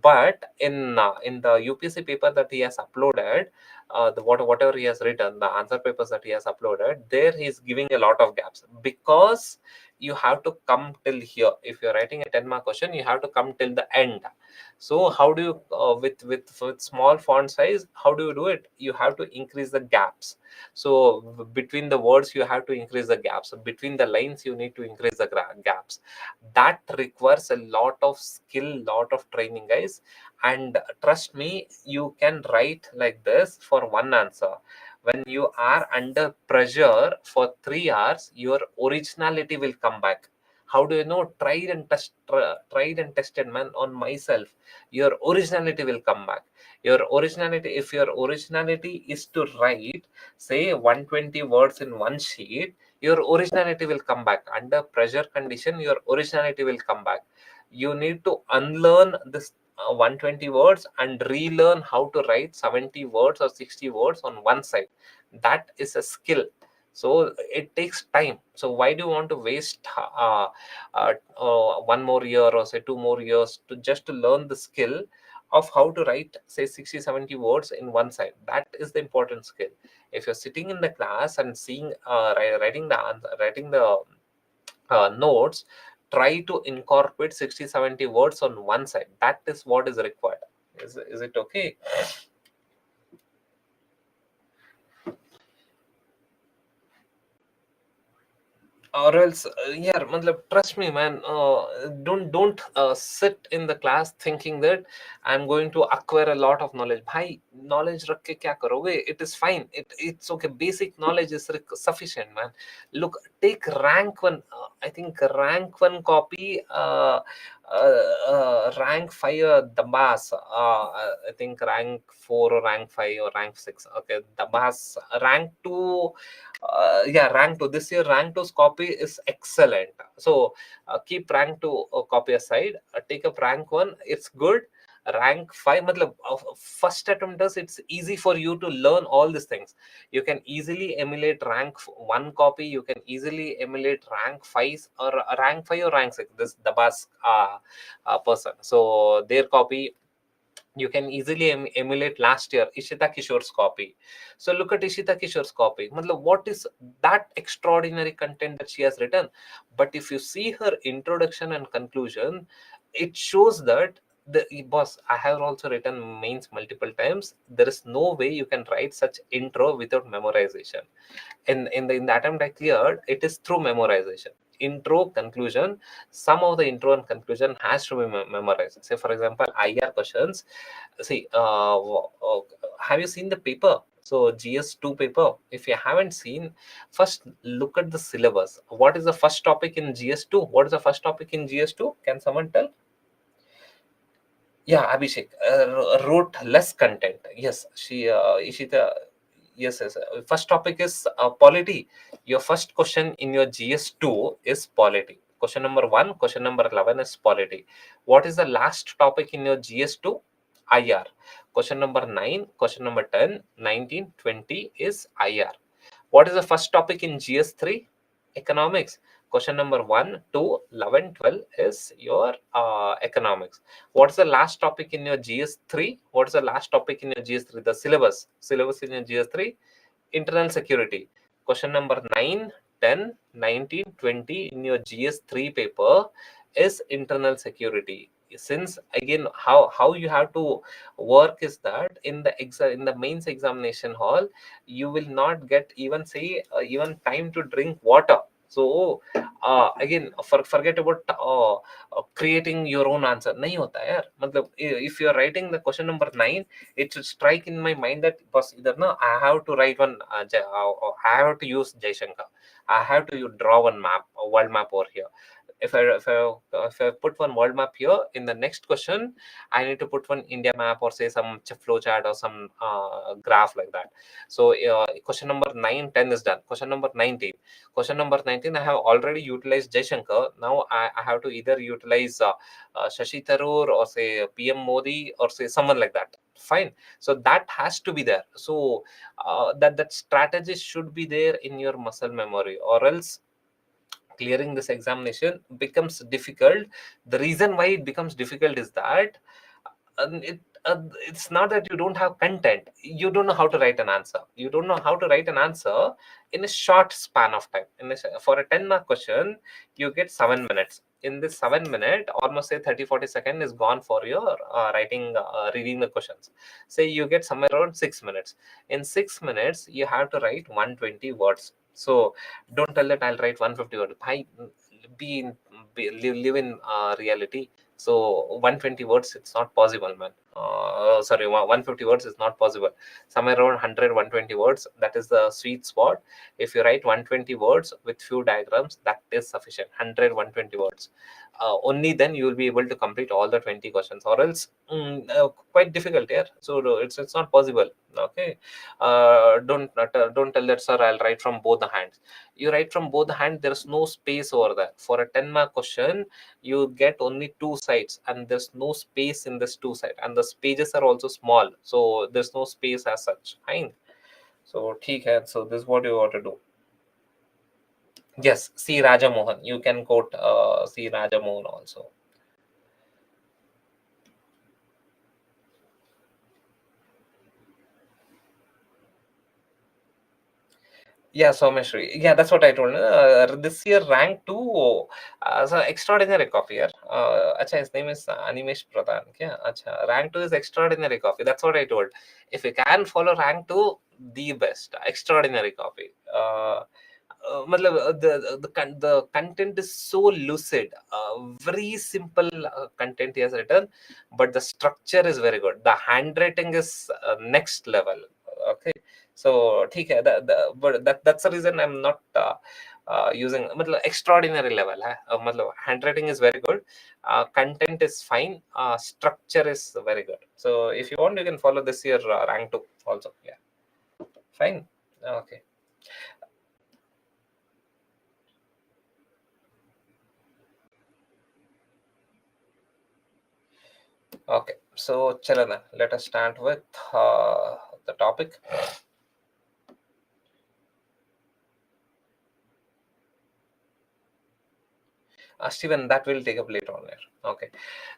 but in the UPSC paper that he has uploaded, whatever he has written, the answer papers that he has uploaded, there he is giving a lot of gaps, because you have to come till here. If you're writing a 10-mark question, you have to come till the end. So how do you with small font size, how do you do it? You have to increase the gaps. So between the words, you have to increase the gaps. Between the lines, you need to increase the gaps. That requires a lot of skill, lot of training, guys. And trust me, you can write like this for one answer. When you are under pressure for 3 hours, your originality will come back. How do you know? Tried and tested, man, on myself. Your originality will come back. Your originality, if your originality is to write, say 120 words in one sheet, your originality will come back. Under pressure condition, your originality will come back. You need to unlearn this 120 words and relearn how to write 70 words or 60 words on one side. That is a skill. So it takes time. So why do you want to waste 1 more year, or say 2 more years, to just to learn the skill of how to write, say, 60 70 words in one side? That is the important skill. If you're sitting in the class and seeing writing the notes, try to incorporate 60 70 words on one side. That is what is required. Is it okay? Or else, yeah, matlab, trust me, man, don't sit in the class thinking that I'm going to acquire a lot of knowledge. Bhai, knowledge rakh ke kya karoge? It is fine. It's okay. Basic knowledge is sufficient, man. Look, take rank one. I think rank one copy, rank 5, Dabas. I think rank 4 or rank 5 or rank 6. Okay, Dabas. Rank 2, yeah, rank 2. This year, rank 2's copy is excellent. So keep rank 2 copy aside. Take up rank 1. It's good. Rank 5, matlab, first attempt does, it's easy for you to learn all these things. You can easily emulate rank 1 copy. You can easily emulate rank 5 or rank 5 or rank 6. This Dabas person. So their copy, you can easily emulate last year Ishita Kishore's copy. So look at Ishita Kishore's copy. Matlab, what is that extraordinary content that she has written? But if you see her introduction and conclusion, it shows that the boss, I have also written mains multiple times. There is no way you can write such intro without memorization. In the attempt I cleared, it is through memorization. Intro, conclusion, some of the intro and conclusion has to be memorized. Say for example, IR questions. See, have you seen the paper? So GS2 paper. If you haven't seen, first look at the syllabus. What is the first topic in GS2? What is the first topic in GS2? Can someone tell? Yeah, Abhishek wrote less content. Yes, Ishita. Yes, yes. First topic is polity. Your first question in your GS2 is polity. Question number 1, question number 11 is polity. What is the last topic in your GS2? IR. Question number 9, question number 10, 19, 20 is IR. What is the first topic in GS3? Economics. Question number 1, 2, 11, 12 is your economics. What's the last topic in your GS3? What is the last topic in your GS3? The syllabus. Syllabus in your GS3? Internal security. Question number 9, 10, 19, 20 in your GS3 paper is internal security. Since again, how you have to work is that in the mains examination hall, you will not get even say even time to drink water. So again, forget about creating your own answer. नहीं होता है यार. मतलब if you are writing the question number 9, it should strike in my mind that बस इधर ना I have to write one I have to use Jaishankar. I have to draw one map, a world map over here. If I put one world map here, in the next question I need to put one India map, or say some flow chart, or some graph like that. So question number 9, 10 is done. Question number 19. Question number 19, I have already utilized Jaishankar. Now I have to either utilize Shashi Tharoor, or say PM Modi, or say someone like that. Fine. So that has to be there. So that strategy should be there in your muscle memory, or else clearing this examination becomes difficult. The reason why it becomes difficult is that it's not that you don't have content, you don't know how to write an answer. You don't know how to write an answer in a short span of time. For a 10 mark question, you get 7 minutes. In this 7 minute, almost say 30-40 seconds is gone for your reading the questions. Say you get somewhere around 6 minutes. In 6 minutes you have to write 120 words. So don't tell that I'll write 150 words. Live in reality. So 120 words, it's not possible, man. Sorry, 150 words is not possible. Somewhere around 100-120 words, that is the sweet spot. If you write 120 words with few diagrams, that is sufficient. 100-120 words. Only then you will be able to complete all the 20 questions, or else quite difficult here. So it's not possible. Okay. Don't tell that, sir, I'll write from both the hands. You write from both the hands, there's no space over there. For a 10 mark question, you get only two sides, and there's no space in this two side, and the pages are also small, so there's no space as such. Fine. So ठीक है. So this is what you want to do. Yes, C Rajamohan, you can quote C Rajamohan also. Yeah, Someshri. Yeah, that's what I told. This year rank 2, so extraordinary coffee here. Acha, his name is Animesh Pradhan. Yeah, acha, rank 2 is extraordinary coffee. That's what I told. If you can follow rank 2, the best. Extraordinary coffee. Matlab, the content is so lucid, very simple content he has written, but the structure is very good. The handwriting is next level. Okay, so ठीक है, but that's the reason I'm not using मतलब extraordinary level है. मतलब handwriting is very good, content is fine, structure is very good. So if you want, you can follow this year rank 2 also. Yeah, fine. Okay. Okay, so Chalana, let us start with the topic. Steven, that will take up later on there. Okay,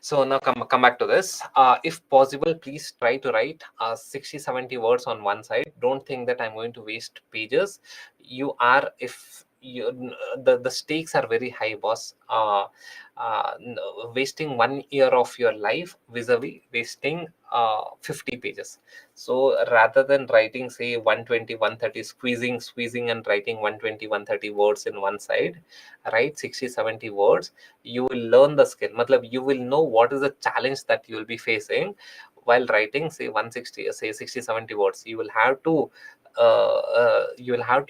so now come back to this. If possible, please try to write 60-70 words on one side. Don't think that I'm going to waste pages. You are, if you, the stakes are very high, boss. Wasting 1 year of your life vis-a-vis wasting 50 pages. So rather than writing, say, 120, 130, squeezing and writing 120, 130 words in one side, write 60-70 words. You will learn the skill. Matlab, you will know what is the challenge that you will be facing while writing, say, 160, say 60-70 words. You will have to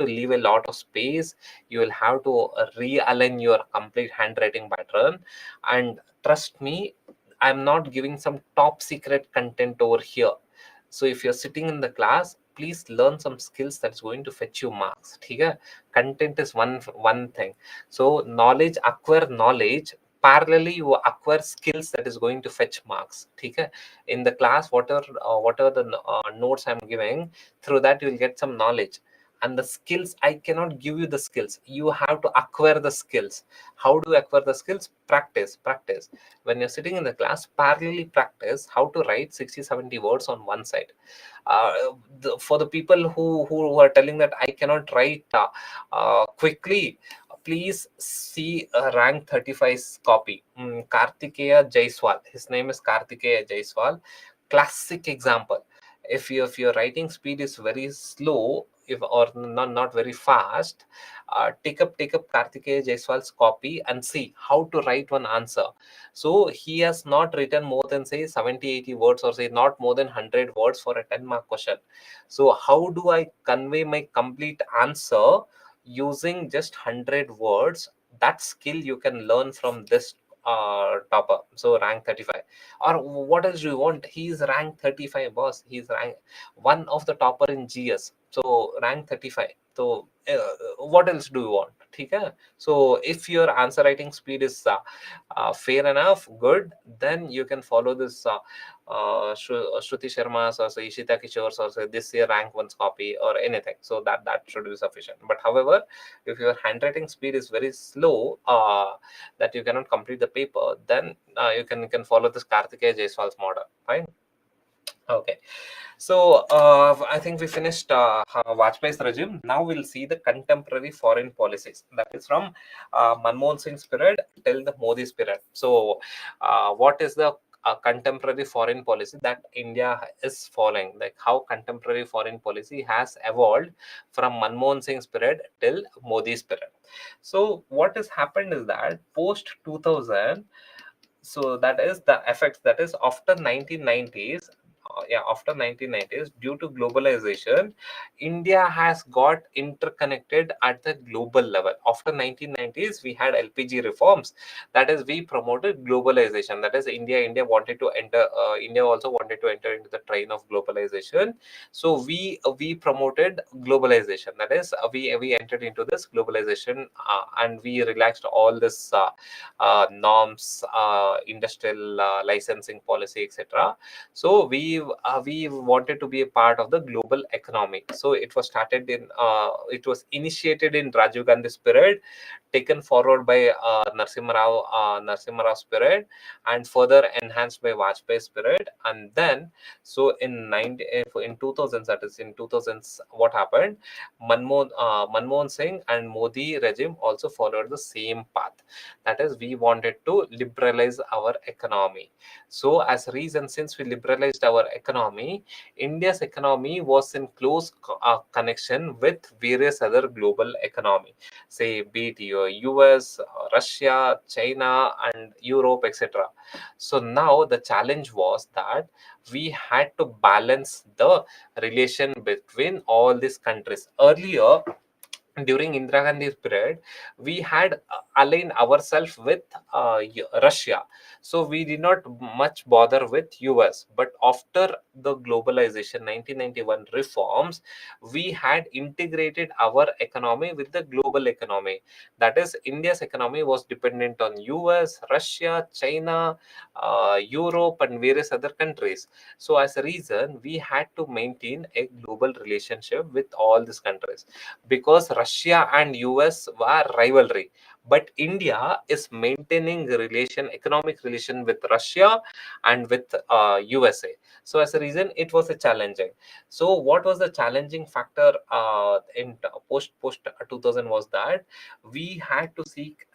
leave a lot of space. You will have to realign your complete handwriting pattern. And trust me, I'm not giving some top secret content over here. So if you're sitting in the class, please learn some skills that's going to fetch you marks. Okay? Content is one thing. So acquire knowledge. Parallelly, you acquire skills that is going to fetch marks. Okay? In the class, whatever the notes I'm giving, through that you will get some knowledge. And the skills, I cannot give you the skills. You have to acquire the skills. How do you acquire the skills? Practice. When you're sitting in the class, parallelly practice how to write 60-70 words on one side. uh, for the people who are telling that I cannot write quickly, please see rank 35's copy. Kartikeya Jaiswal, his name is Kartikeya Jaiswal. Classic example. If your writing speed is very slow, if or not very fast, take up Kartikeya Jaiswal's copy and see how to write one answer. So he has not written more than, say, 70-80 words, or say not more than 100 words for a 10 mark question. So how do I convey my complete answer using just 100 words? that skill you can learn from this topper, so rank 35. Or what else do you want? He's rank 35, boss. He's rank one of the topper in GS, so rank 35. So what else do you want? Okay. So if your answer writing speed is fair enough, good, then you can follow this Shruti Sharma's or say Ishita Kishore's or say this year rank one's copy or anything. So that should be sufficient. But however, if your handwriting speed is very slow, that you cannot complete the paper, then you can follow this Kartikeya Jaiswal's model. Fine. Okay. So I think we finished Vajpayee's regime. Now we'll see the contemporary foreign policies. That is from Manmohan Singh's period till the Modi's period. So what is the contemporary foreign policy that India is following? Like how contemporary foreign policy has evolved from Manmohan Singh's period till Modi's period. So what has happened is that post 2000, so that is the effects, that is after 1990s, after 1990s, due to globalization, India has got interconnected at the global level. After 1990s, we had LPG reforms, that is we promoted globalization, that is India wanted to enter, India also wanted to enter into the train of globalization. So we promoted globalization, that is we entered into this globalization, and we relaxed all this norms, industrial licensing policy, etc. So we wanted to be a part of the global economy. So it was initiated in Rajiv Gandhi's period, taken forward by Narsimha Rao's period, and further enhanced by Vajpayee's period. And then, so in 2000s, that is in 2000s, what happened? Manmohan Singh and Modi regime also followed the same path. That is, we wanted to liberalize our economy. So, as a reason, since we liberalized our economy, India's economy was in close connection with various other global economy, say be it your US, Russia, China, and Europe, etc. So now the challenge was that we had to balance the relation between all these countries. Earlier, during Indira Gandhi's period, we had aligned ourselves with Russia, so we did not much bother with US. But after the globalization 1991 reforms, we had integrated our economy with the global economy. That is, India's economy was dependent on US, Russia, China, Europe, and various other countries. So as a reason, we had to maintain a global relationship with all these countries, because Russia and US were rivalry. But India is maintaining economic relation with Russia and with USA. So as a reason, it was a challenging. So what was the challenging factor in post 2000 was that we had to seek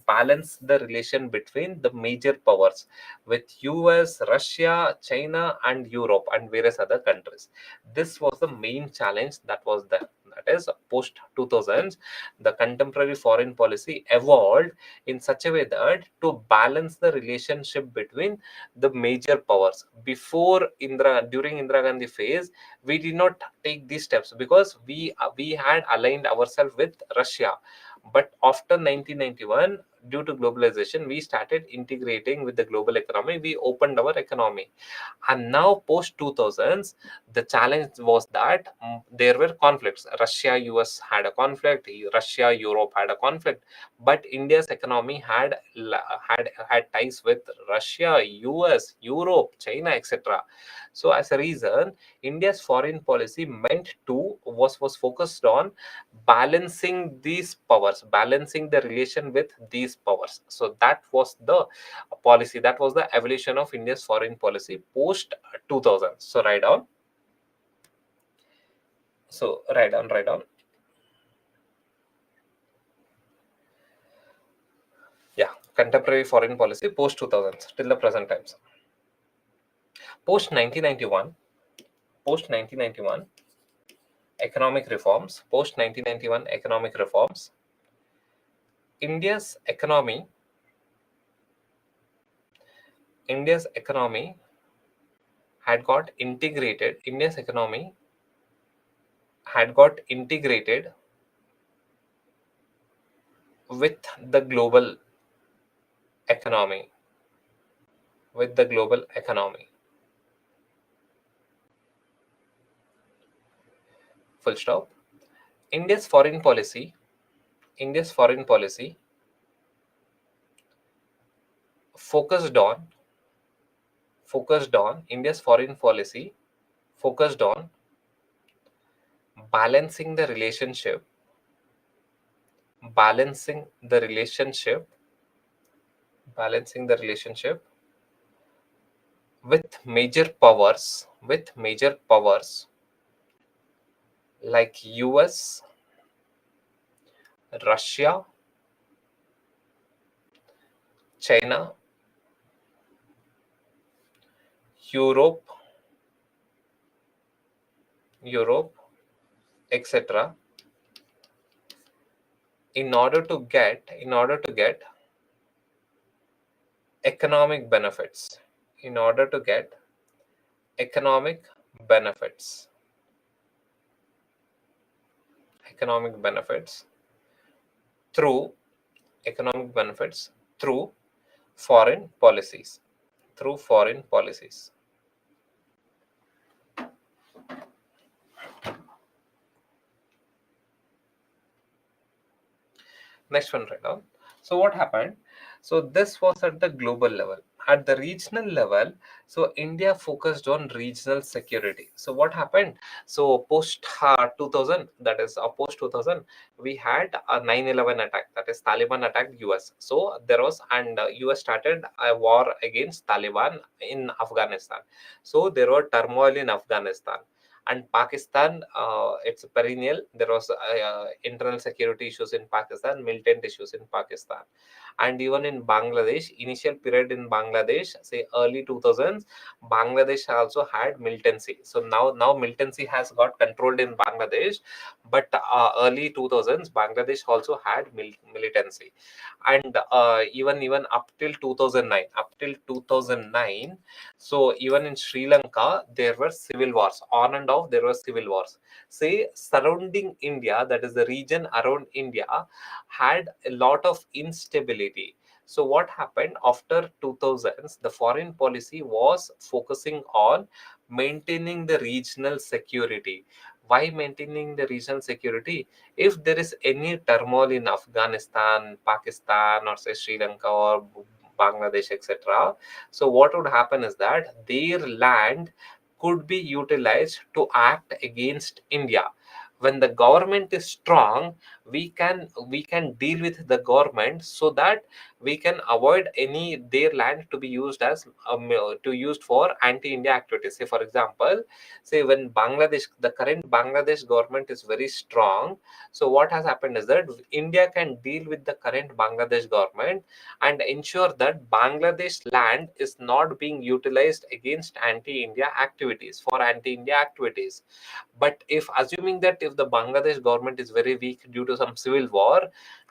balance the relation between the major powers with US, Russia, China, and Europe, and various other countries. This was the main challenge that was there. That is, post 2000s, the contemporary foreign policy evolved in such a way that to balance the relationship between the major powers. During Indira Gandhi phase, we did not take these steps because we had aligned ourselves with Russia. But after 1991, due to globalization, we started integrating with the global economy. We opened our economy, and now post 2000s, the challenge was that there were conflicts. Russia, US had a conflict. Russia, Europe had a conflict. But India's economy had ties with Russia, US, Europe, China, etc. So as a reason, India's foreign policy was focused on balancing these powers, balancing the relation with these powers. So that was the policy, that was the evolution of India's foreign policy post 2000. So write down. Yeah, contemporary foreign policy post 2000s till the present times. Post 1991, post 1991 economic reforms, post 1991 economic reforms, India's economy, India's economy had got integrated. India's economy had got integrated with the global economy. With the global economy. Full stop. India's foreign policy. India's foreign policy focused on India's foreign policy focused on balancing the relationship balancing the relationship balancing the relationship with major powers like US, Russia, China, Europe, Europe, etc. In order to get economic benefits. In order to get economic benefits. Economic benefits through economic benefits through foreign policies. Through foreign policies. Next one, right now. So what happened? So this was at the global level. At the regional level, so India focused on regional security. So what happened? So post 2000, that is post 2000, we had a 9/11 attack. That is Taliban attacked US. So there was, and US started a war against Taliban in Afghanistan. So there were turmoil in Afghanistan. And Pakistan, it's perennial. There was internal security issues in Pakistan, militant issues in Pakistan, and even in Bangladesh. Initial period in Bangladesh, say early 2000s, Bangladesh also had militancy. So now militancy has got controlled in Bangladesh, but early 2000s, Bangladesh also had militancy, and even up till 2009, so even in Sri Lanka, there were civil wars. On and off, there were civil wars. Say, surrounding India, that is the region around India, had a lot of instability. So what happened after 2000s? The foreign policy was focusing on maintaining the regional security. Why maintaining the regional security? If there is any turmoil in Afghanistan, Pakistan, or say Sri Lanka or Bangladesh, etc., so what would happen is that their land could be utilized to act against India. When the government is strong, we can deal with the government so that we can avoid any their land to be used as to used for anti-India activities. Say for example, say when the current Bangladesh government is very strong, so what has happened is that India can deal with the current Bangladesh government and ensure that Bangladesh land is not being utilized against anti-India activities for anti-India activities. But if assuming that if the Bangladesh government is very weak due to some civil war,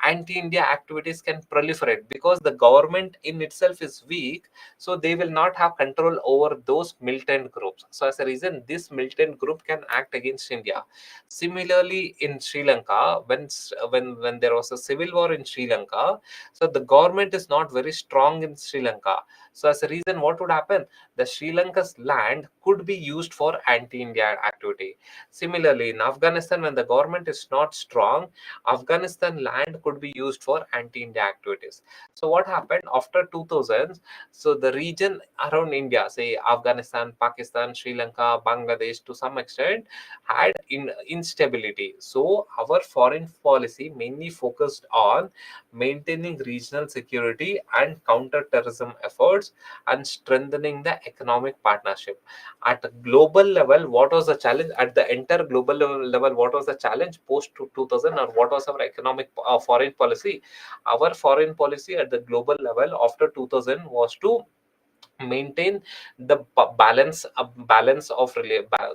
anti-India activities can proliferate because the government in itself is weak, so they will not have control over those militant groups. So as a reason, this militant group can act against India. Similarly, in Sri Lanka, when there was a civil war in Sri Lanka, so the government is not very strong in Sri Lanka. So as a reason, what would happen? The Sri Lanka's land could be used for anti-India activity. Similarly, in Afghanistan, when the government is not strong, Afghanistan land could be used for anti-India activities. So what happened after 2000s? So the region around India, say Afghanistan, Pakistan, Sri Lanka, Bangladesh, to some extent, had instability. So our foreign policy mainly focused on maintaining regional security and counter-terrorism efforts and strengthening the economic partnership. At a global level, what was the challenge? At the entire global level, what was the challenge post 2000, or what was our economic foreign policy? Our foreign policy at the global level after 2000 was to maintain the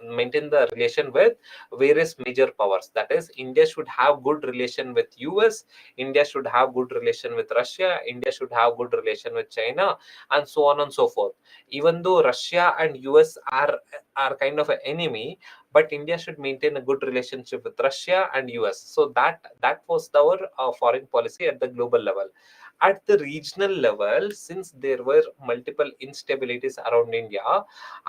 maintain the relation with various major powers. That is, India should have good relation with US, India should have good relation with Russia, India should have good relation with China, and so on and so forth. Even though Russia and US are kind of an enemy, but India should maintain a good relationship with Russia and US. So that was our foreign policy at the global level. At the regional level, since there were multiple instabilities around India,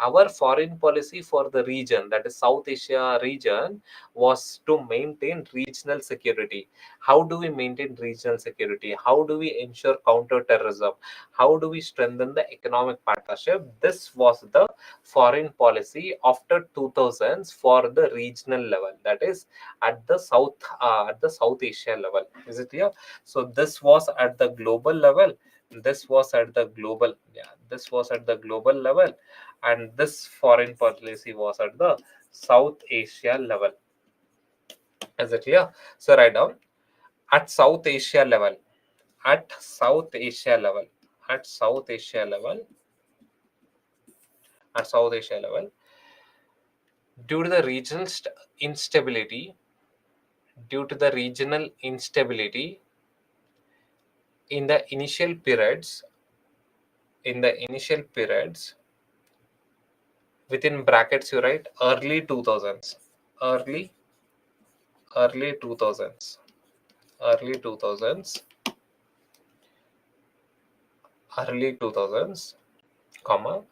our foreign policy for the region, that is South Asia region, was to maintain regional security. How do we maintain regional security? How do we ensure counter terrorism? How do we strengthen the economic partnership? This was the foreign policy after 2000s for the regional level, that is at the South Asia level. Is it clear? So this was at the global level. This was at the global, yeah, this was at the global level, and this foreign policy was at the South Asia level. Is it clear? So write down at South Asia level, at South Asia level, at South Asia level, at South Asia level, due to the instability, due to the regional instability in the initial periods, in the initial periods within brackets you write early 2000s, early early 2000s, early 2000s, early 2000s, comma,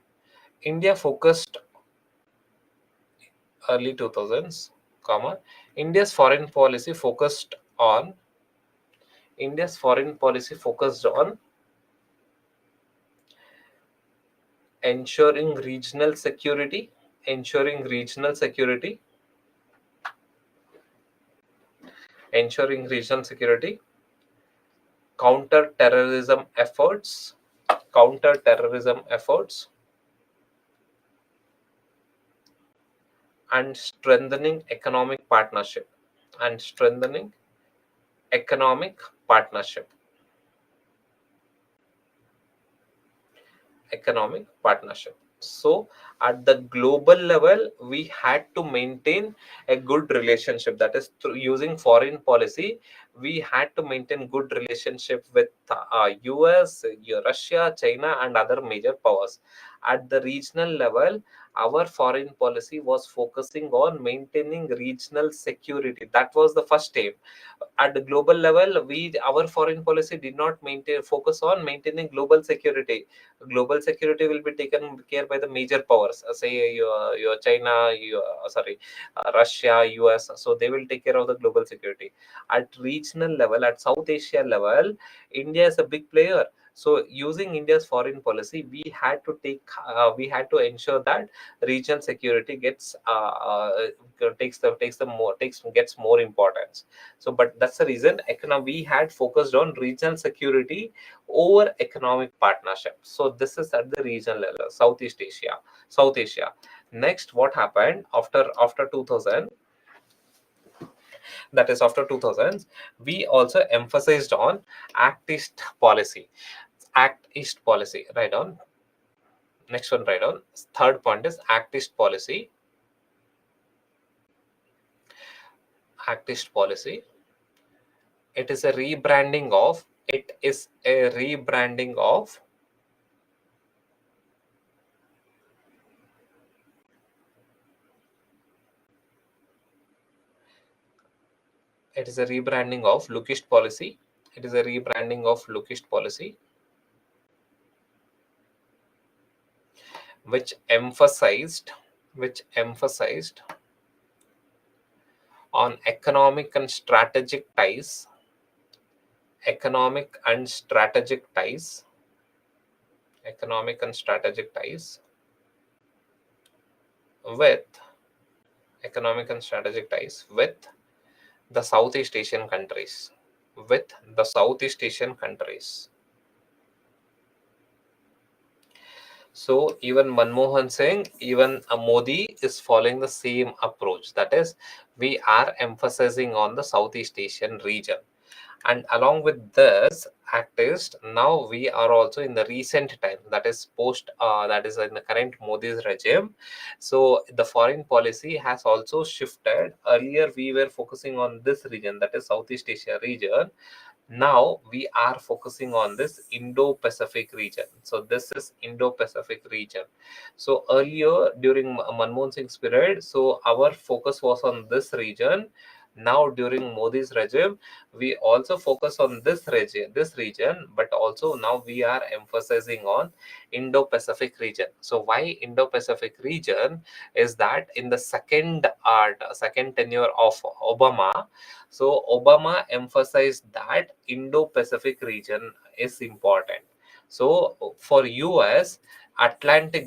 India focused, early 2000s, comma, India's foreign policy focused on, India's foreign policy focused on ensuring regional security, ensuring regional security, ensuring regional security, counter terrorism efforts, counter terrorism efforts, and strengthening economic partnership, and strengthening economic partnership, economic partnership. So at the global level, we had to maintain a good relationship. That is, through using foreign policy, we had to maintain good relationship with US, Russia, China, and other major powers. At the regional level, our foreign policy was focusing on maintaining regional security. That was the first aim. At the global level, we our foreign policy did not maintain focus on maintaining global security. Global security will be taken care by the major powers, say your China, Russia, US. So they will take care of the global security. At regional level, at South Asia level, India is a big player. So using India's foreign policy, we had to ensure that regional security gets more importance. So but that's the reason we had focused on regional security over economic partnership. So this is at the regional level, Southeast Asia, South Asia. Next, what happened after 2000? That is after 2000s, we also emphasized on Act East policy. Act East policy. Write down. Next one, write down. Third point is Act East policy. Act East policy. It is a rebranding of. It is a rebranding of. It is a rebranding of Lookist policy. It is a rebranding of Lookist policy, which emphasized, which emphasized on economic and strategic ties, economic and strategic ties, economic and strategic ties with economic and strategic ties with the Southeast Asian countries, with the Southeast Asian countries. So even Manmohan Singh, even Modi is following the same approach. That is, we are emphasizing on the Southeast Asian region. And along with this actist, now we are also in the recent time, that is post that is in the current Modi's regime. So the foreign policy has also shifted. Earlier we were focusing on this region, that is Southeast Asia region. Now we are focusing on this Indo-Pacific region. So this is Indo-Pacific region. So earlier during Manmohan Singh's period, so our focus was on this region. Now during Modi's regime, we also focus on this region, but also now we are emphasizing on Indo-Pacific region. So why Indo-Pacific region is that in the second tenure of Obama, so Obama emphasized that Indo-Pacific region is important. So for US,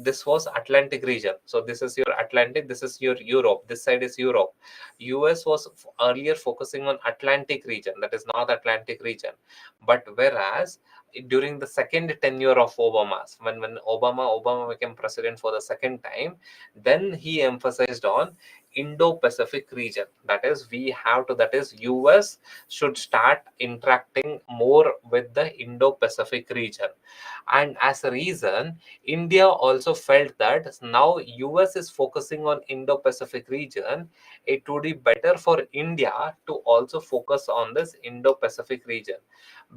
this was Atlantic region. So this is your Atlantic, this is your Europe, this side is Europe. US was earlier focusing on Atlantic region, that is North Atlantic region. But whereas during the second tenure of Obama's, when Obama became president for the second time, then he emphasized on Indo-Pacific region. That is, US should start interacting more with the Indo-Pacific region. And as a reason, India also felt that now US is focusing on Indo-Pacific region. It would be better for India to also focus on this Indo-Pacific region,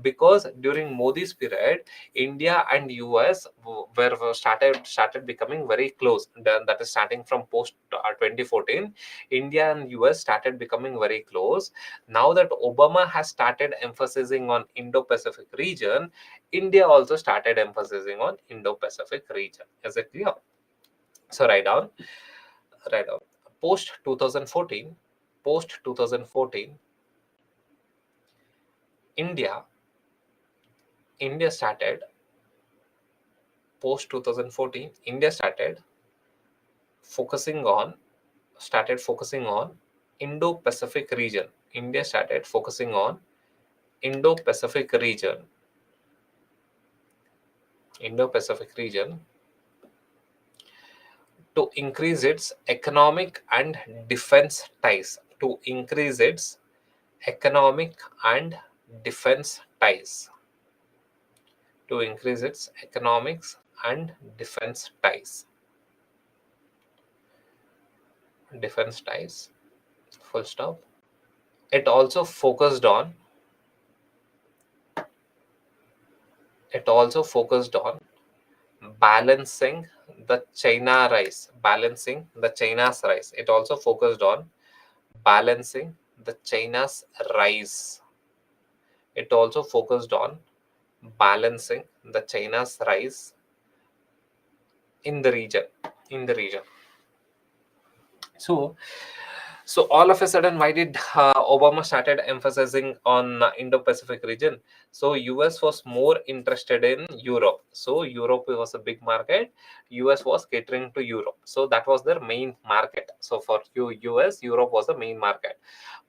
because during Modi's period, India and US were started becoming very close. That is starting from post 2014, India and US started becoming very close. Now that Obama has started emphasizing on Indo-Pacific region, India also started emphasizing on Indo-Pacific region. Is it clear? So write down. Post 2014, India India started post 2014. India focusing on started focusing on Indo-Pacific region. India started focusing on Indo-Pacific region. Indo-Pacific region to increase its economic and defense ties. To increase its economic and defense ties. To increase its economics and defense ties. Defense ties. Full stop. It also focused on balancing the China's rise. It also focused on balancing the China's rise. It also focused on balancing the China's rise in the region. In the region. So all of a sudden, why did Obama started emphasizing on Indo-Pacific region? So US was more interested in Europe. So Europe was a big market. US was catering to Europe. So that was their main market. So for US, Europe was the main market.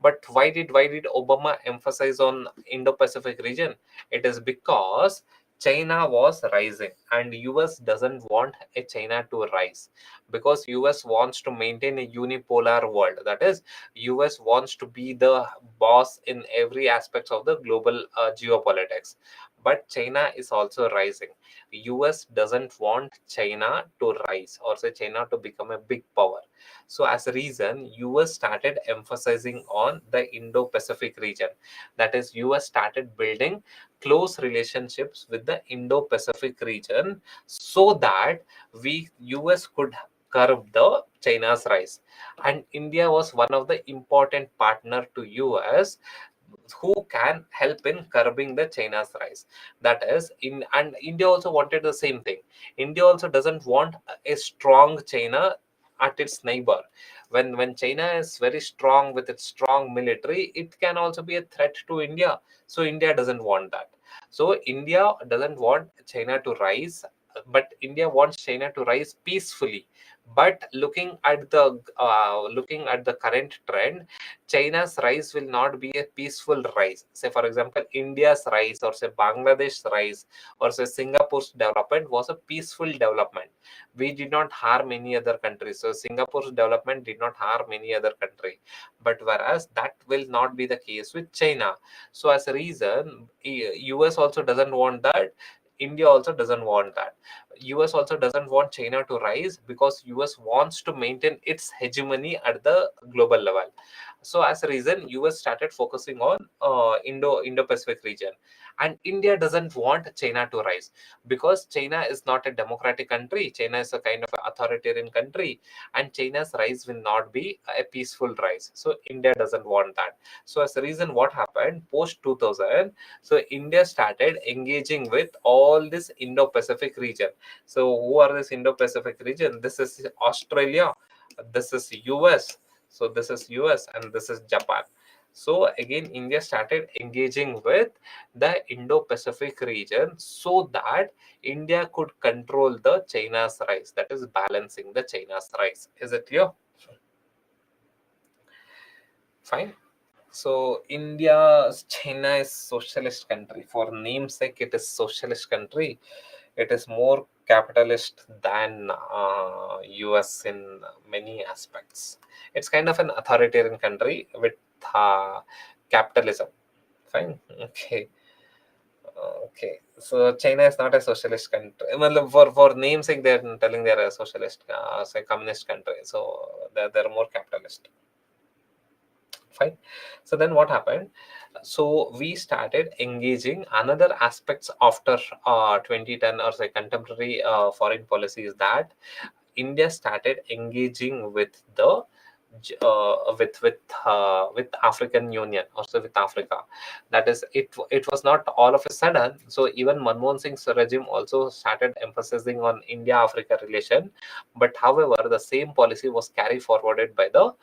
But why did Obama emphasize on Indo-Pacific region? It is because China was rising, and US doesn't want a China to rise, because US wants to maintain a unipolar world. That is, US wants to be the boss in every aspect of the global geopolitics. But China is also rising. US doesn't want China to rise, or say China to become a big power. So as a reason, US started emphasizing on the Indo-Pacific region. That is, US started building close relationships with the Indo-Pacific region, so that US could curb the China's rise. And India was one of the important partner to US, who can help in curbing the China's rise. That is, and India also wanted the same thing. India also doesn't want a strong China at its neighbor. When China is very strong with its strong military, it can also be a threat to India. So India doesn't want that. So India doesn't want China to rise, but India wants China to rise peacefully. But looking at the current trend, China's rise will not be a peaceful rise. Say for example, India's rise, or say Bangladesh's rise, or say Singapore's development was a peaceful development. We did not harm any other country. So Singapore's development did not harm any other country. But whereas that will not be the case with China. So as a reason, US also doesn't want that. India also doesn't want that. US also doesn't want China to rise, because US wants to maintain its hegemony at the global level. So as a reason, US started focusing on Indo-Pacific region, and India doesn't want China to rise, because China is not a democratic country. China is a kind of authoritarian country, and China's rise will not be a peaceful rise. So India doesn't want that. So as a reason, what happened post 2000? So India started engaging with all this Indo-Pacific region. So who are this Indo-Pacific region? This is Australia, this is US, so this is US, and this is Japan. So again, India started engaging with the Indo-Pacific region, so that India could control the China's rise, that is balancing the China's rise. Is it clear? Fine. So China is socialist country. For namesake, it is socialist country. It is more capitalist than US in many aspects. It's kind of an authoritarian country with capitalism. Fine. Okay. Okay. So China is not a socialist country. Well, for namesake, they're telling they're a socialist, say communist country. So they're more capitalist. Fine. So then what happened? So we started engaging another aspects after 2010, or say contemporary foreign policy, is that India started engaging with the with African Union, also with Africa. That is, it was not all of a sudden. So even Manmohan Singh's regime also started emphasizing on India-Africa relation. But however, the same policy was carried forwarded by the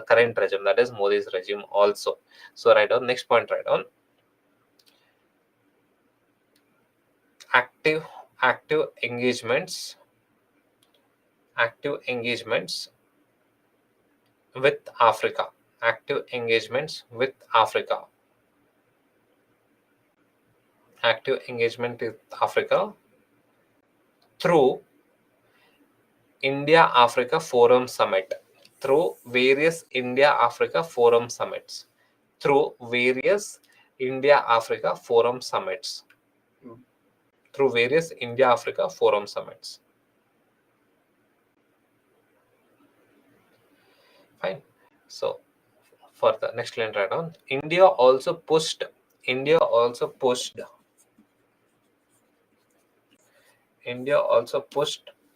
current regime, that is Modi's regime also. So write on next point. Write on active active engagements active engagements with Africa. Active engagements with Africa. Active engagement with Africa through India Africa Forum Summit. Through various India Africa Forum Summits. Through various India Africa Forum Summits. Through various India Africa Forum Summits. Fine. So for the next line, right on. India also pushed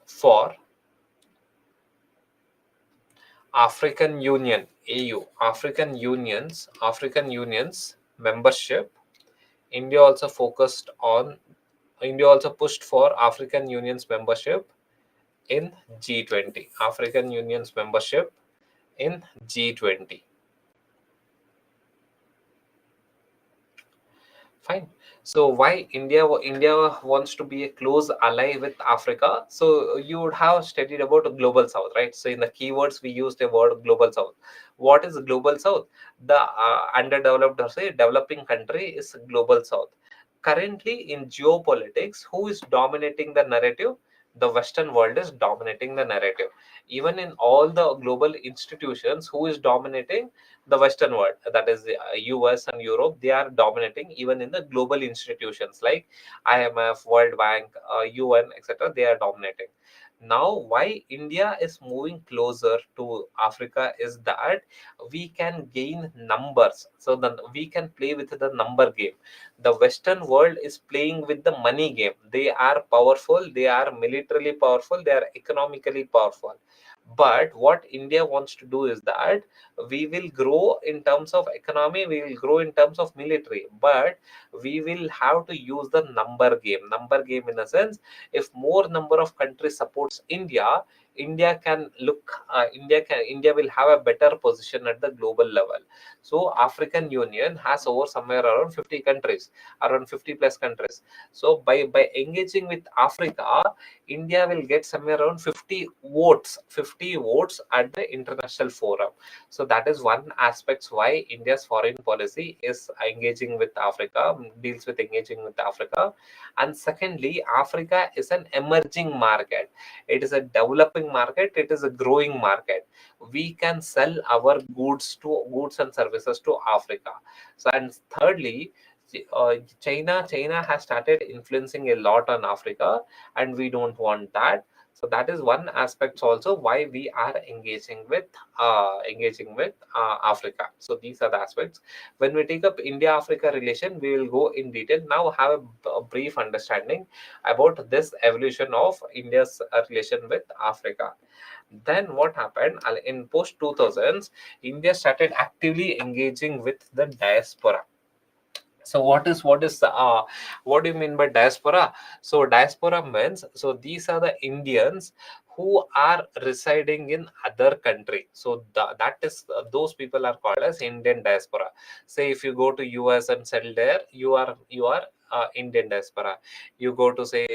for African Union AU African Union's membership. India also focused on India also pushed for African Union's membership in G20. African Union's membership in G20. Fine. So why India wants to be a close ally with Africa? So you would have studied about global south, right? So in the keywords we used a word global south. What is global south? The underdeveloped, or say developing country, is global south. Currently in geopolitics, who is dominating the narrative? The Western world is dominating the narrative. Even in all the global institutions, who is dominating? The Western world, that is the US and Europe. They are dominating even in the global institutions like IMF, World Bank, UN, etc. They are dominating. Now why India is moving closer to Africa is that we can gain numbers. So then we can play with the number game. The Western world is playing with the money game. They are powerful, they are militarily powerful, they are economically powerful. But what India wants to do is that we will grow in terms of economy, we will grow in terms of military, but we will have to use the number game. Number game in a sense, if more number of countries supports India, India can look, India will have a better position at the global level. So African Union has over somewhere around 50 countries, around 50 plus countries. So by engaging with Africa, India will get somewhere around 50 votes at the international forum. So that is one aspect why India's foreign policy is engaging with Africa, deals with engaging with Africa. And secondly, Africa is an emerging market. It is a developing market. It is a growing market. We can sell our goods and services to Africa. So, and thirdly, China has started influencing a lot on Africa, and we don't want that. So that is one aspect also why we are engaging with Africa. So these are the aspects. When we take up India Africa relation, we will go in detail. Now have a brief understanding about this evolution of India's relation with Africa. Then what happened in post 2000s, India started actively engaging with the diaspora. So what do you mean by diaspora? So diaspora means, so these are the Indians who are residing in other country. So that is those people are called as Indian diaspora. Say if you go to US and settle there, you are Indian diaspora. You go to say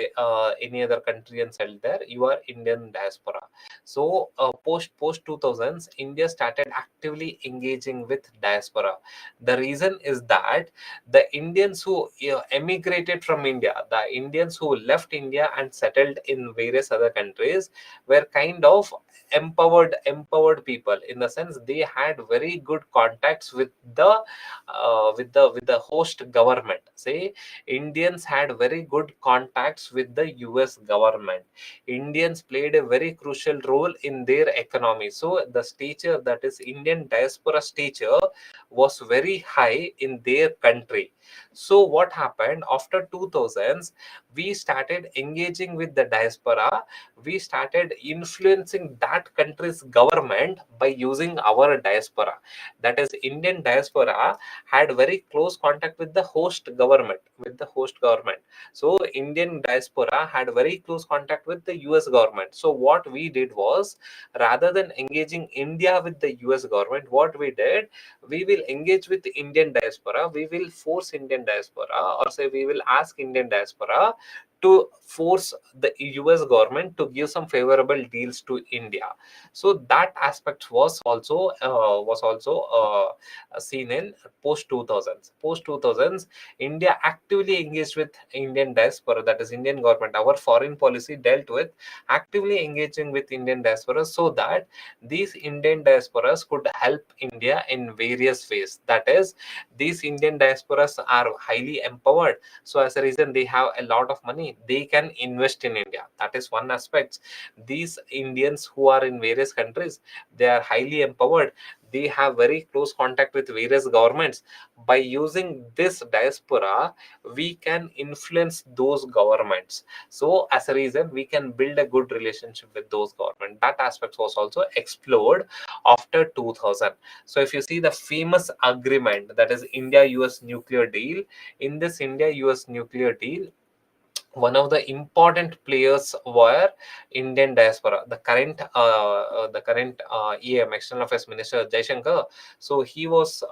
any other country and settle there, you are Indian diaspora. So post 2000s, India started actively engaging with diaspora. The reason is that the Indians who emigrated from India, the Indians who left India and settled in various other countries, were kind of empowered people, in the sense they had very good contacts with the host government. Say Indians had very good contacts with the US government. Indians played a very crucial role in their economy. So the stature, that is Indian diaspora stature, was very high in their country. So what happened after 2000s, we started engaging with the diaspora. We started influencing that country's government by using our diaspora. That is, Indian diaspora had very close contact with the host government, so Indian diaspora had very close contact with the US government. So what we did was, rather than engaging India with the US government, what we did, we will engage with the Indian diaspora. We will force Indian diaspora, or say we will ask Indian diaspora to force the US government to give some favorable deals to India. So that aspect was also seen in post 2000s. Post 2000s, India actively engaged with Indian diaspora, that is Indian government. Our foreign policy dealt with actively engaging with Indian diaspora, so that these Indian diasporas could help India in various ways. That is, these Indian diasporas are highly empowered. So as a reason, they have a lot of money. They can invest in India. That is one aspect. These Indians who are in various countries, they are highly empowered. They have very close contact with various governments. By using this diaspora, we can influence those governments. So as a reason, we can build a good relationship with those government. That aspect was also explored after 2000. So if you see the famous agreement, that is India US nuclear deal, in this India US nuclear deal, one of the important players were Indian diaspora. The current EM, External Affairs Minister Jaishankar. So he was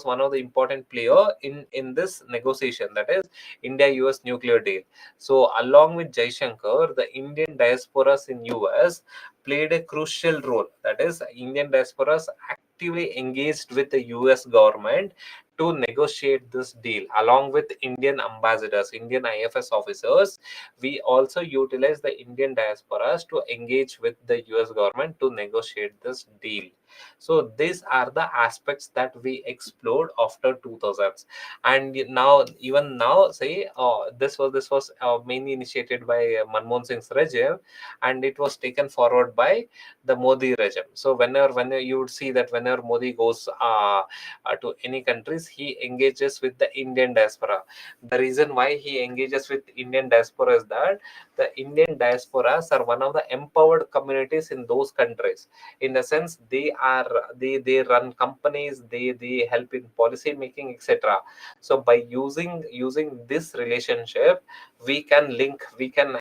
one of the important player in this negotiation. That is India US nuclear deal. So along with Jaishankar, the Indian diasporas in US played a crucial role. That is, Indian diasporas actively engaged with the US government to negotiate this deal. Along with Indian ambassadors, Indian IFS officers, we also utilize the Indian diasporas to engage with the US government to negotiate this deal. So these are the aspects that we explored after 2000s. And now, even now, say this was mainly initiated by Manmohan Singh's regime, and it was taken forward by the Modi regime. So whenever you would see that whenever Modi goes to any countries, he engages with the Indian diaspora. The reason why he engages with Indian diaspora is that the Indian diasporas are one of the empowered communities in those countries. In the sense, they are they run companies, they help in policy making, etc. So by using this relationship, we can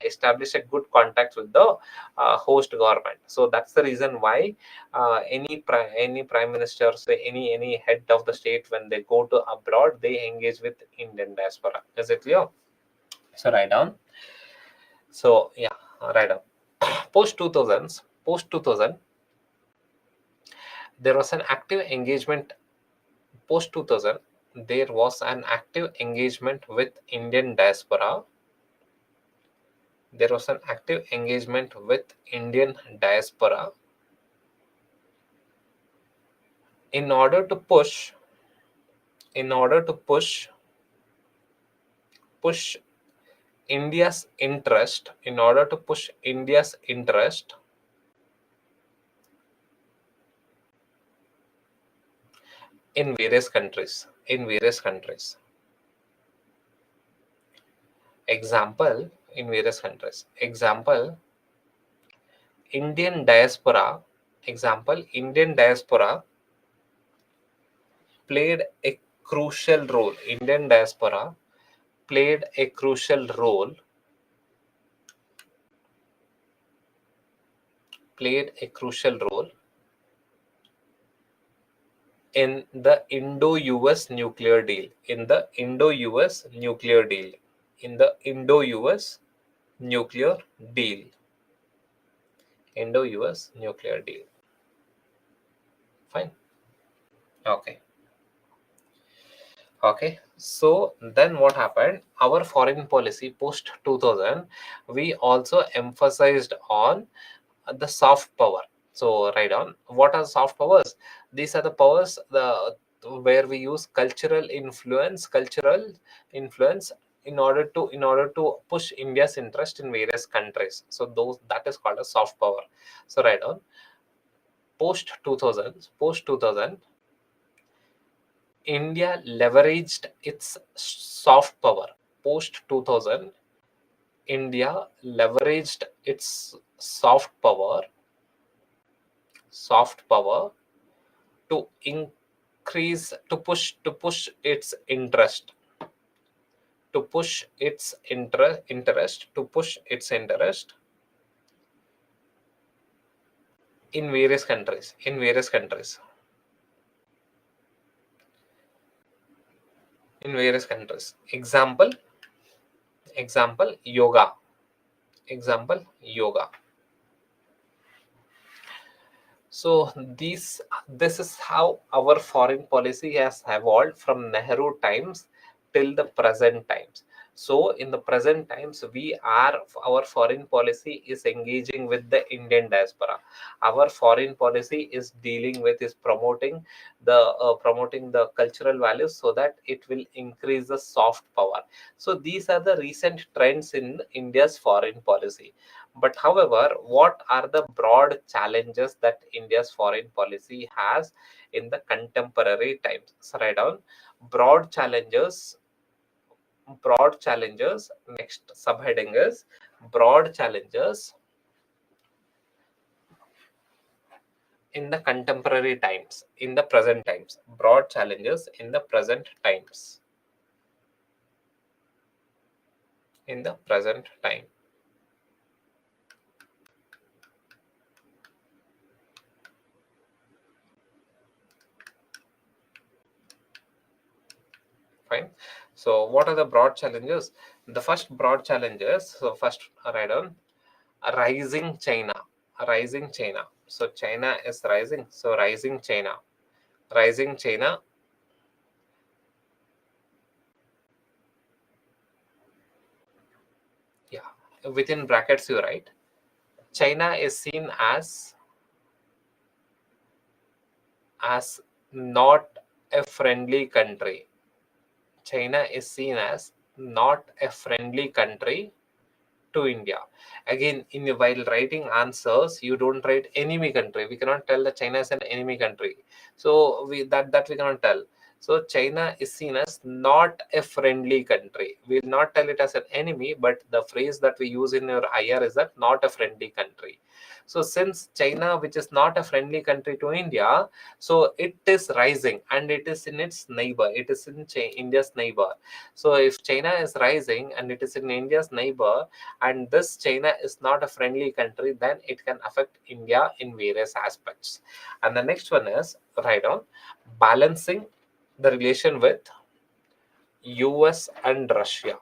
establish a good contact with the host government. So that's the reason why any prime minister, say any head of the state, when they go to abroad, they engage with Indian diaspora. Is it clear? So write down. So yeah, write down. Post 2000, there was an active engagement. Post 2000, there was an active engagement with Indian diaspora. There was an active engagement with Indian diaspora in order to in order to push India's interest, in order to push India's interest in various countries. In various countries. Example, in various countries. Example, Indian diaspora. Example, Indian diaspora played a crucial role. Indian diaspora played a crucial role. Played a crucial role in the Indo-US nuclear deal. In the Indo-US nuclear deal. In the Indo-US nuclear deal. Indo-US nuclear deal. Fine. Okay. Okay. So then what happened? Our foreign policy post 2000, we also emphasized on the soft power. So write down, what are soft powers? These are the powers where we use cultural influence in order to push India's interest in various countries. So those, that is called a soft power. So write down, post 2000, India leveraged its soft power. Post 2000, India leveraged its soft power to increase, to push its interest, to push its interest in various countries, example, yoga. Example, yoga. So this is how our foreign policy has evolved from Nehru times till the present times. So in the present times, our foreign policy is engaging with the Indian diaspora. Our foreign policy is dealing with, is promoting the cultural values, so that it will increase the soft power. So these are the recent trends in India's foreign policy. But however, what are the broad challenges that India's foreign policy has in the contemporary times? So write down, broad challenges, next subheading is broad challenges in the contemporary times, in the present times. Broad challenges in the present times. In the present time. Fine. So what are the broad challenges? The first broad challenges, so first write down, rising China. Rising China. So China is rising. So rising China. Rising China. Yeah. Within brackets you write, China is seen as not a friendly country. China is seen as not a friendly country to India. Again, while writing answers, you don't write enemy country. We cannot tell that China is an enemy country. So we cannot tell. So China is seen as not a friendly country. We'll not tell it as an enemy, but the phrase that we use in your IR is that not a friendly country. So since China, which is not a friendly country to India, so it is rising and it is in its neighbor. It is in India's neighbor. So if China is rising and it is in India's neighbor, and this China is not a friendly country, then it can affect India in various aspects. And the next one is, right on, balancing the relation with US and Russia.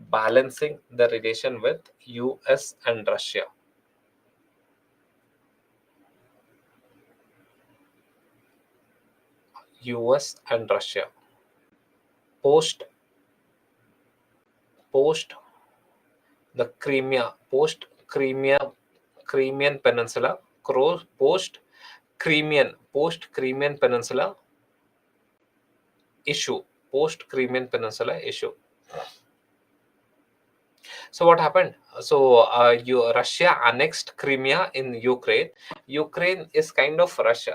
Balancing the relation with US and Russia. US and Russia. Post post the Crimea, post Crimean Peninsula, post Crimean Peninsula issue, post Crimean Peninsula issue. So what happened? So Russia annexed Crimea in Ukraine. Ukraine is kind of Russia,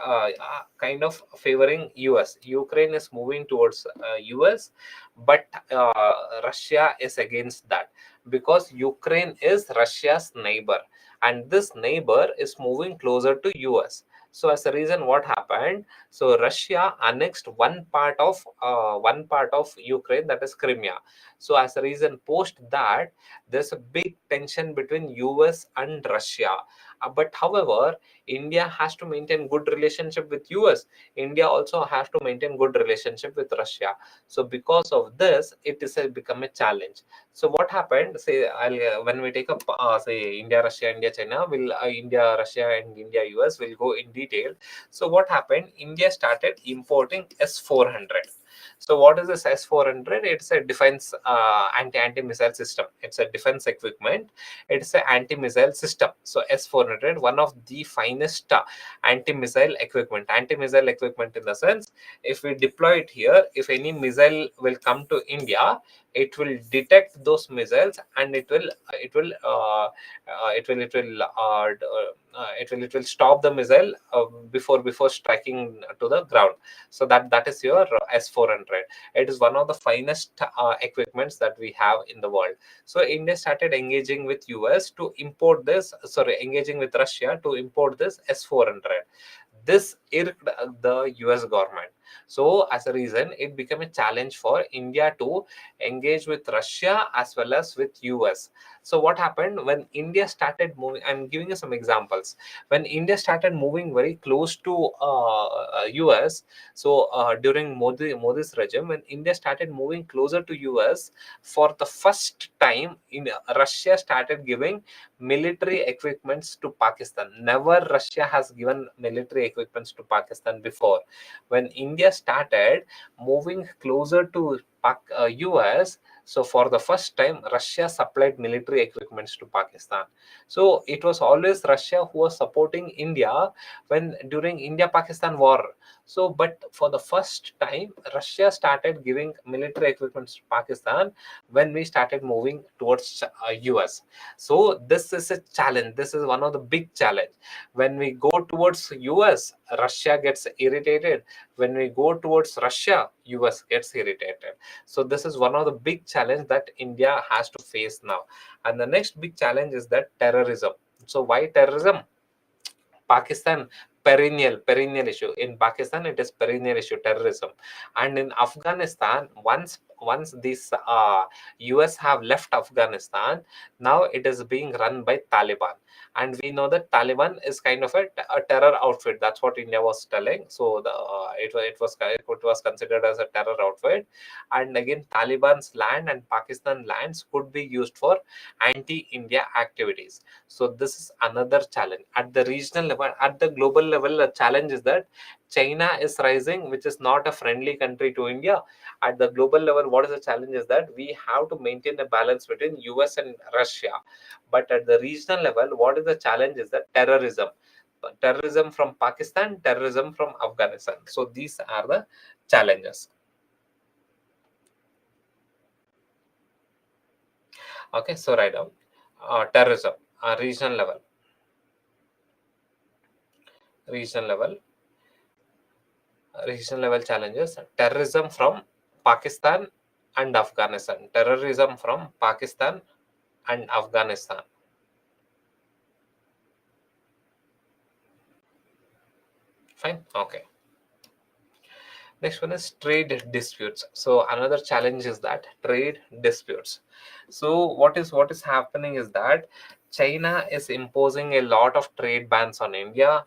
kind of favoring US. Ukraine is moving towards US, but Russia is against that because Ukraine is Russia's neighbor, and this neighbor is moving closer to US. So as a reason, what happened? So Russia annexed one part of Ukraine, that is Crimea. So as a reason, post that, there's a big tension between US and Russia. But however, India has to maintain good relationship with US. India also has to maintain good relationship with Russia. So because of this, it is become a challenge. So what happened? Say when we take up say India, Russia, India, China, will India, Russia, and India, US will go in detail. So what happened? India started importing S-400. So what is this S-400? It's a defense anti-missile system. It's a defense equipment. It's an anti-missile system. So S-400, one of the finest anti-missile equipment. Anti-missile equipment in the sense, if we deploy it here, if any missile will come to India, it will detect those missiles and it will stop the missile before striking to the ground. So that is your S-400. It is one of the finest equipments that we have in the world. So India started engaging with US to import this, sorry, engaging with Russia to import this S-400. This irked the US government. So as a reason, it became a challenge for India to engage with Russia as well as with US. So what happened when India started moving? I'm giving you some examples. When India started moving very close to US, so during Modi's regime, when India started moving closer to US, for the first time, in Russia started giving military equipments to Pakistan. Never Russia has given military equipments to Pakistan before. When India started moving closer to US, so for the first time, Russia supplied military equipments to Pakistan. So it was always Russia who was supporting India when during India-Pakistan war. So, but for the first time, Russia started giving military equipment to Pakistan when we started moving towards US. So this is a challenge. This is one of the big challenge. When we go towards US, Russia gets irritated. When we go towards Russia, US gets irritated. So this is one of the big challenge that India has to face now. And the next big challenge is that terrorism. So why terrorism? Pakistan, perennial issue. In Pakistan, it is perennial issue, terrorism. And in Afghanistan, once these US have left Afghanistan, now it is being run by Taliban. And we know that Taliban is kind of a terror outfit. That's what India was telling. So it was considered as a terror outfit. And again, Taliban's land and Pakistan lands could be used for anti-India activities. So this is another challenge at the regional level. At the global level, the challenge is that China is rising, which is not a friendly country to India. At the global level, what is the challenge is that we have to maintain a balance between US and Russia. But at the regional level, what is the challenge is that terrorism from Pakistan, terrorism from Afghanistan. So these are the challenges. Okay, so right now, terrorism, regional level, regional level, regional level challenges. Terrorism from Pakistan and Afghanistan. Terrorism from Pakistan and Afghanistan. Fine. Okay. Next one is trade disputes. So another challenge is that trade disputes. So what is happening is that China is imposing a lot of trade bans on India.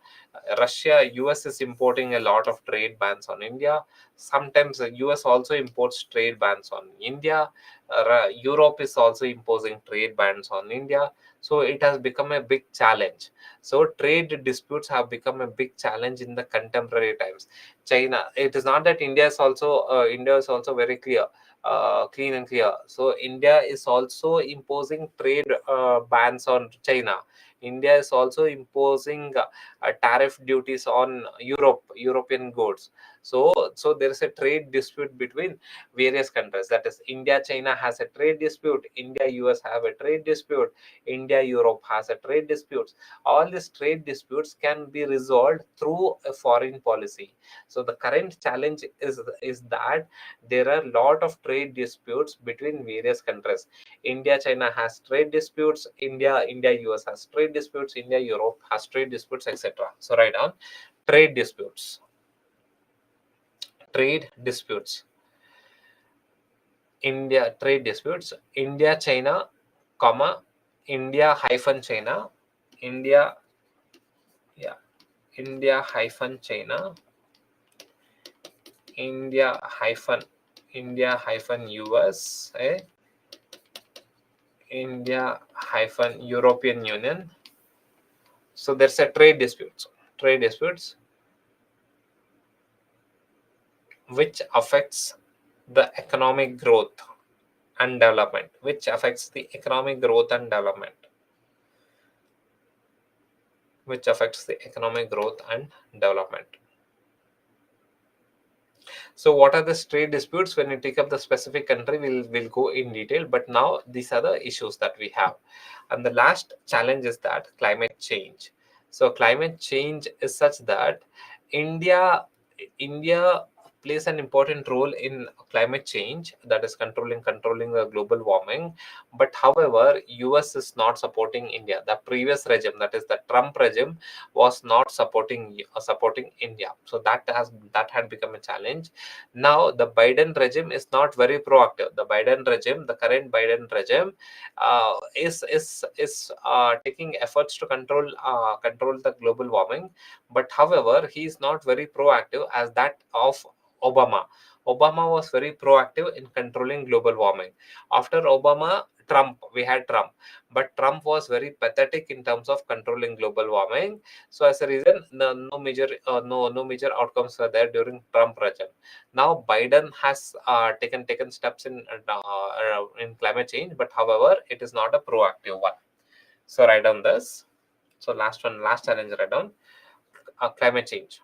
Russia, US is importing a lot of trade bans on India. Sometimes the US also imports trade bans on India. Europe is also imposing trade bans on India. So it has become a big challenge. So trade disputes have become a big challenge in the contemporary times. China. It is not that India is also very clear, clean and clear. So India is also imposing trade bans on China. India is also imposing tariff duties on European goods. So there is a trade dispute between various countries. That is, India China has a trade dispute. India US have a trade dispute. India Europe has a trade disputes. All these trade disputes can be resolved through a foreign policy. So the current challenge is that there are a lot of trade disputes between various countries. India China has trade disputes. India US has trade disputes. India Europe has trade disputes, etc. So write down trade disputes. Trade disputes. India trade disputes. India China, comma India hyphen China. India, yeah, India hyphen China. India hyphen USA, India hyphen European Union. So there's a trade disputes which affects the economic growth and development, which affects the economic growth and development, which affects the economic growth and development. So what are the trade disputes? When we take up the specific country, we'll go in detail. But now these are the issues that we have. And the last challenge is that climate change. So climate change is such that India plays an important role in climate change, that is controlling the global warming. But however, US is not supporting India. The previous regime, that is the Trump regime, was not supporting India. So that had become a challenge. Now the Biden regime is not very proactive. The current Biden regime is taking efforts to control the global warming, but however he is not very proactive as that of Obama. Obama was very proactive in controlling global warming. After Obama, we had Trump, but Trump was very pathetic in terms of controlling global warming. So as a reason, no major outcomes were there during Trump regime. Now Biden has taken steps in climate change, but however, it is not a proactive one. So write down this. So last challenge, write down climate change.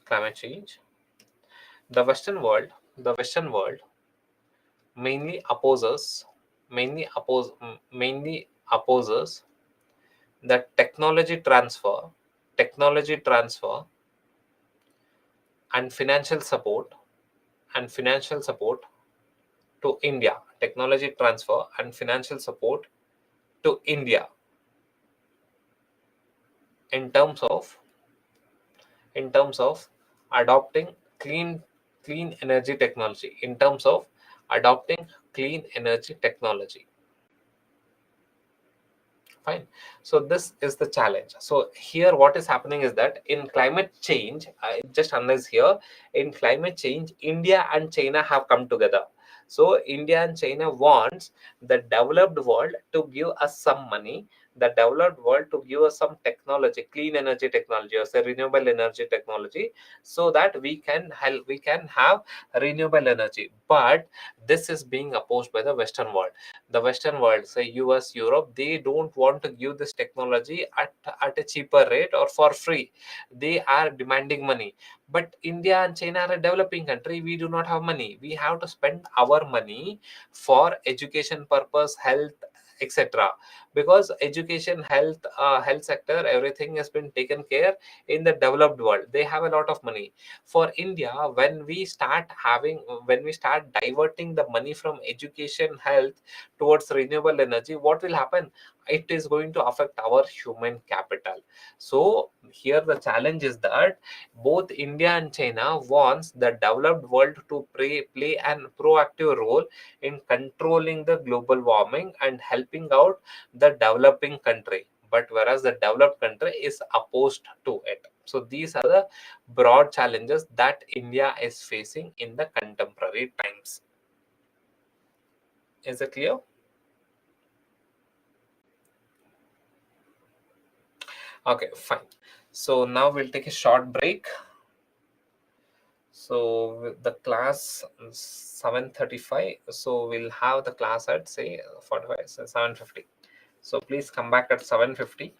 Climate change. The Western world mainly opposes the technology transfer and financial support to India. Technology transfer and financial support to India in terms of adopting clean clean energy technology. In terms of adopting clean energy technology. Fine. So this is the challenge. So here what is happening is that in climate change, I just analyze here, in climate change, India and China have come together. So India and China wants the developed world to give us some money, the developed world to give us some technology, clean energy technology, or say renewable energy technology, so that we can have renewable energy. But this is being opposed by the Western world. The Western world, say US, Europe, they don't want to give this technology at a cheaper rate or for free. They are demanding money. But India and China are a developing country. We do not have money. We have to spend our money for education purpose, health, etc. because education, health sector, everything has been taken care in the developed world. They have a lot of money. For India, when we start diverting the money from education, health towards renewable energy, what will happen? It is going to affect our human capital. So here the challenge is that both India and China wants the developed world to play an proactive role in controlling the global warming and helping out the developing country, but whereas the developed country is opposed to it. So these are the broad challenges that India is facing in the contemporary times. Is it clear? Okay, fine. So now we'll take a short break. So with the class 7:35. So we'll have the class at say 45, so 7:50. So please come back at 7:50.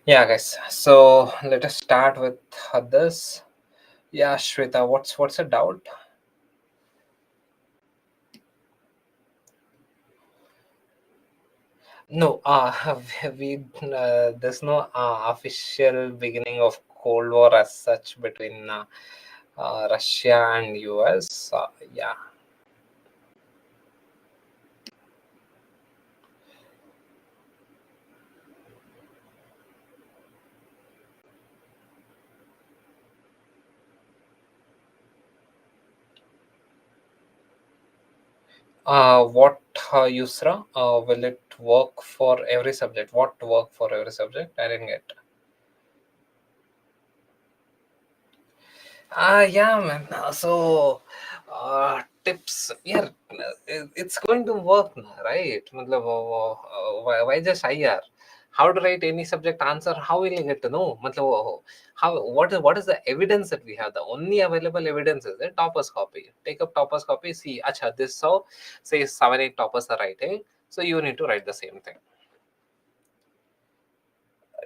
Yeah, guys. So let us start with this. Yeah, Shweta, what's a doubt? No, we there's no official beginning of Cold War as such between Russia and US. Yeah. What Yusra? Will it work for every subject? What work for every subject? I didn't get. Yeah, man. Tips. Yeah, it's going to work now, right? मतलब, why just IR? How to write any subject answer? How will you get to know? मतलब, how? What is the evidence that we have? The only available evidence is a topper's copy. Take up topper's copy. See, acha, this so say 7 8 toppers are writing. So you need to write the same thing.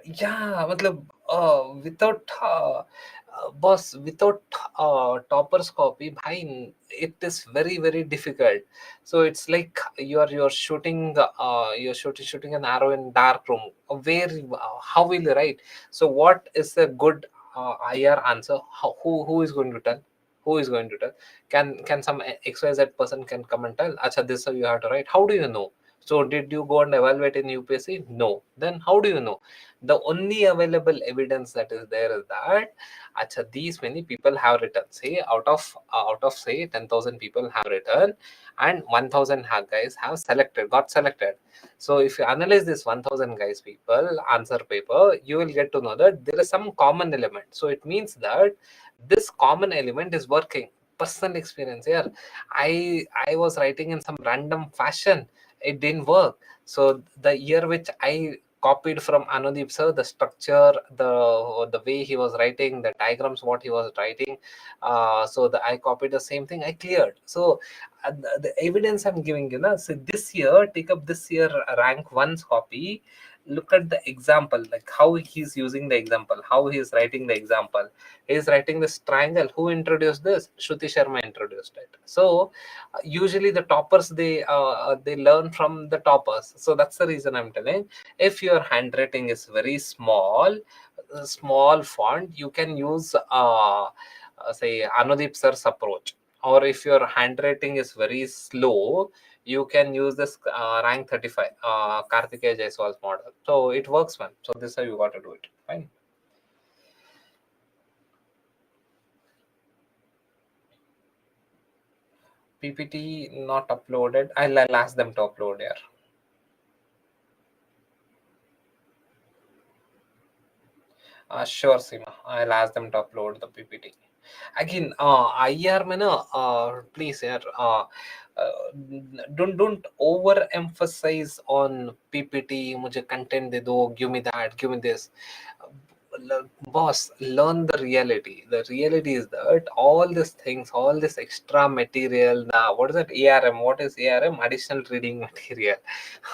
Yeah, मतलब without boss without topper's copy bhai, it is very very difficult. So it's like you're shooting an arrow in dark room. Where how will you write? So what is the good IR answer? Who is going to tell? Who is going to tell? Can some XYZ person can come and tell? Acha, this is how you have to write. How do you know? So did you go and evaluate in UPSC? No. Then how do you know? The only available evidence that is there is that acha, these many people have written, say out of say 10,000 people have written, and 1,000 guys have got selected. So if you analyze this 1,000 guys people answer paper, you will get to know that there is some common element. So it means that this common element is working. Personal experience here. I was writing in some random fashion, it didn't work. So the year which I copied from Anudeep sir, the structure, the way he was writing, the diagrams, what he was writing. I copied the same thing. I cleared. So the evidence I'm giving you, na, so this year, take up this year rank one's copy. Look at the example, like how he's using the example, how he's writing the example. He's writing this triangle. Who introduced this? Shruti Sharma introduced it. So usually the toppers they learn from the toppers. So that's the reason I'm telling, if your handwriting is very small, small font, you can use say Anudeep sir's approach. Or if your handwriting is very slow, you can use this rank 35 Kartikeya Jaiswal's model. So it works, man. So this is how you got to do it. Fine. PPT not uploaded. I'll ask them to upload here. Sure, Seema. I'll ask them to upload the PPT. Again, IR में ना, please यार, don't overemphasize on PPT. मुझे content दे दो, give me that, give me this. Boss, learn the reality. The reality is that all these things, all this extra material. Now, what is that? ARM. What is ARM? Additional reading material.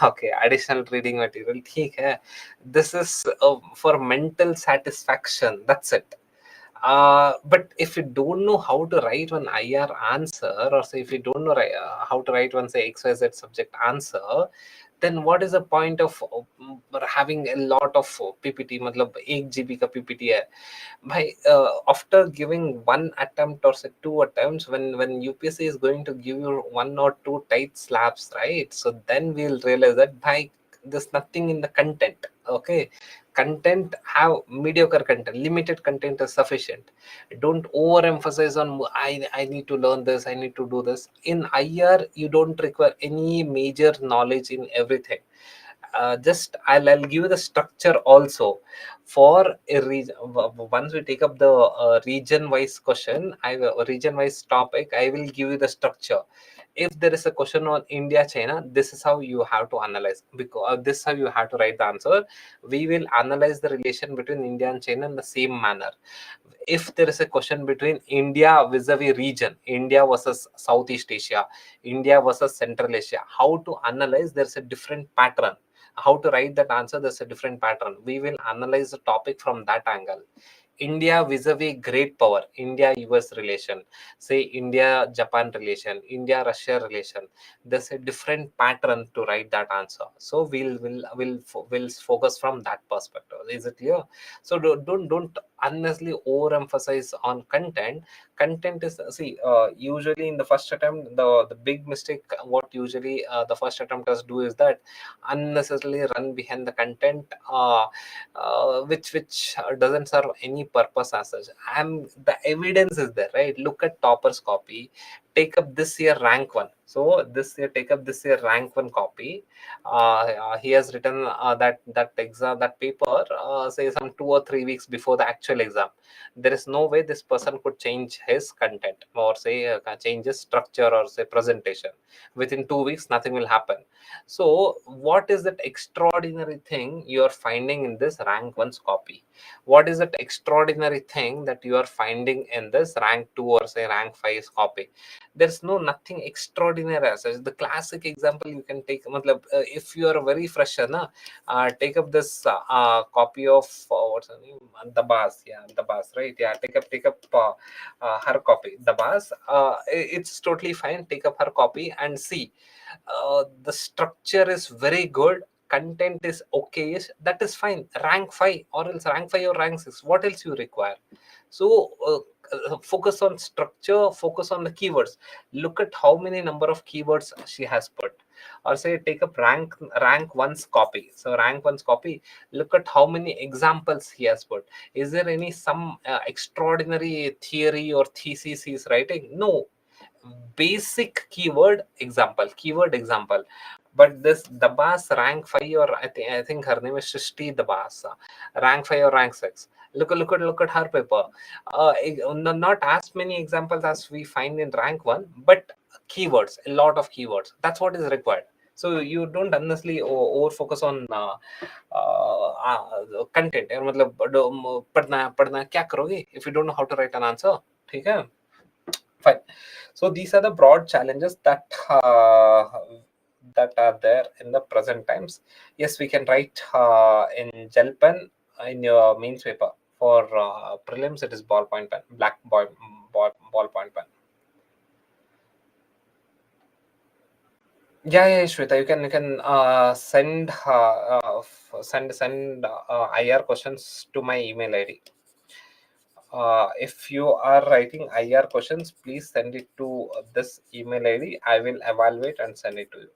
Okay, additional reading material. ठीक है. This is for mental satisfaction. That's it. But if you don't know how to write one IR answer, or say if you don't know how to write one say XYZ subject answer, then what is the point of having a lot of PPT? मतलब 1 GB का PPT है भाई. After giving one attempt or say two attempts, when UPSC is going to give you one or two tight slaps, right? So then we'll realize that bhai, there's nothing in the content. Okay, content have mediocre content, limited content is sufficient. Don't overemphasize on I need to learn this, I need to do this. In IR you don't require any major knowledge in everything. Just I'll give you the structure also for a region. Once we take up the region wise question, region wise topic, I will give you the structure. If there is a question on India China, this is how you have to analyze, because this is how you have to write the answer. We will analyze the relation between India and China in the same manner. If there is a question between India vis-a-vis region, India versus Southeast Asia, India versus Central Asia, how to analyze, there's a different pattern. How to write that answer, there's a different pattern. We will analyze the topic from that angle. India vis-a-vis great power, India US relation, say India Japan relation, India Russia relation. There's a different pattern to write that answer. So we'll focus from that perspective. Is it clear? So don't unnecessarily overemphasize on content. Content is, see, usually in the first attempt, the big mistake what usually the first attempters do is that unnecessarily run behind the content, which doesn't serve any purpose as such. And the evidence is there, right? Look at toppers copy. Take up this year rank one. So this year, take up this year rank one copy. He has written that exam, that paper, say some 2 or 3 weeks before the actual exam. There is no way this person could change his content, or say change his structure, or say presentation. Within 2 weeks, nothing will happen. So, what is that extraordinary thing you are finding in this rank one's copy? What is that extraordinary thing that you are finding in this rank two, or say rank five's copy? There's nothing extraordinary as such. The classic example you can take, matlab, if you are very fresher, na, take up this copy of what's her name, Dabas, yeah, Dabas, right? Yeah, take up her copy, Dabas. It's totally fine. Take up her copy and see, the structure is very good, content is okay, that is fine. Rank 5, or else rank 5 or rank 6, what else you require? So focus on structure, focus on the keywords. Look at how many number of keywords she has put. Or say take up rank one's copy. So rank one's copy, look at how many examples he has put. Is there any some extraordinary theory or thesis he is writing? No. Basic keyword example. But this Dabas rank 5, or I think her name is Shrishti Dabas, rank 5 or rank 6. Look at her paper. Not as many examples as we find in rank 1, but keywords, a lot of keywords. That's what is required. So you don't unnecessarily over focus on content. मतलब पढ़ना क्या करोगे if you don't know how to write an answer? ठीक है? Fine. So these are the broad challenges that are there in the present times. Yes, we can write in gel pen in your mains paper. For prelims, it is ballpoint pen, ballpoint pen. Yeah, Shweta, you can send IR questions to my email ID. If you are writing IR questions, please send it to this email ID. I will evaluate and send it to you.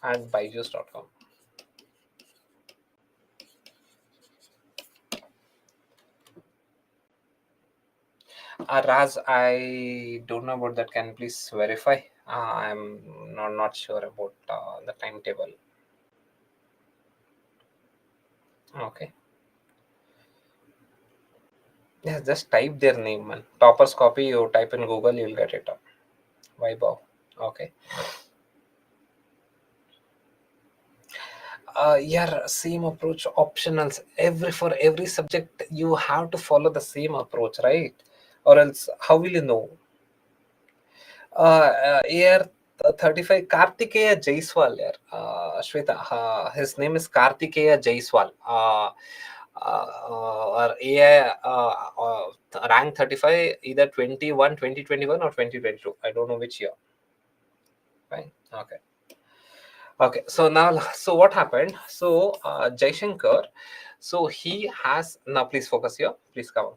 At byju's.com. Raz, I don't know about that. Can you please verify? I'm not sure about the timetable. Okay. Yeah, just type their name, man. Toppers copy, you type in Google, you'll get it up. Vaibhav. Okay. Yeah, same approach, optionals. For every subject, you have to follow the same approach, right? Or else, how will you know? AR35 Kartikeya Jaiswal, yeah. Shweta, his name is Kartikeya Jaiswal. Or AI rank 35, either 2021 or 2022. I don't know which year. Fine. Okay. Okay, so now, so what happened? So Jaishankar, so he has, now please focus here. Please come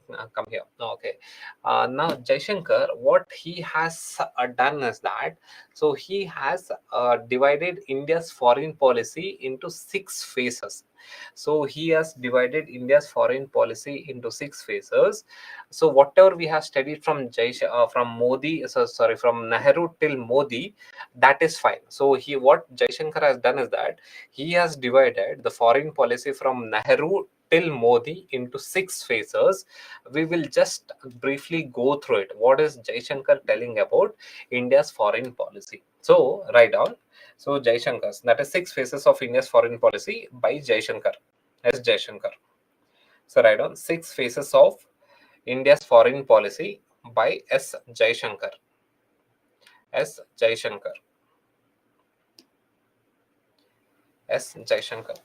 here. Okay, now Jaishankar, what he has done is that, so he has divided India's foreign policy into 6 phases. So he has divided India's foreign policy into 6 phases. So whatever we have studied from from Modi, so sorry, from Nehru till Modi, that is fine. So what Jaishankar has done is that he has divided the foreign policy from Nehru till Modi into 6 phases. We will just briefly go through it. What is Jaishankar telling about India's foreign policy? So, write down. So, Jaishankar's, that is 6 phases of India's foreign policy by Jaishankar, S. Jaishankar. So, write down 6 phases of India's foreign policy by S. Jaishankar. S. Jaishankar. S. Jaishankar.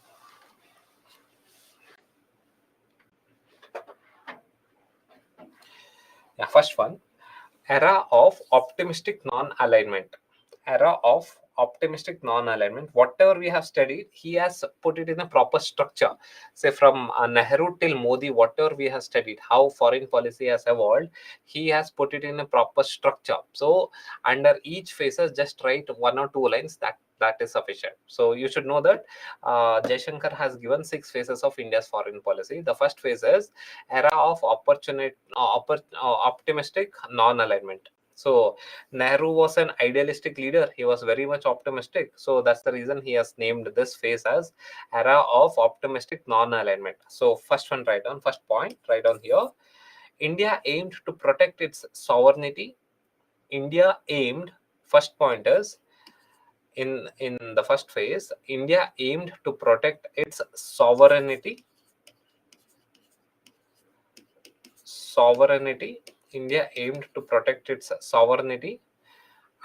Yeah, first one, era of optimistic non-alignment. Era of optimistic non-alignment. Whatever we have studied, he has put it in a proper structure. Say from Nehru till Modi, whatever we have studied, how foreign policy has evolved, he has put it in a proper structure. So under each phases, just write 1 or 2 lines. That is sufficient. So you should know that Jaishankar has given 6 phases of India's foreign policy. The first phase is era of optimistic non-alignment. So Nehru was an idealistic leader. He was very much optimistic. So that's the reason he has named this phase as era of optimistic non-alignment. So first one, write down. First point, write down here. India aimed to protect its sovereignty. India aimed. First point is in the first phase. India aimed to protect its sovereignty. Sovereignty. India aimed to protect its sovereignty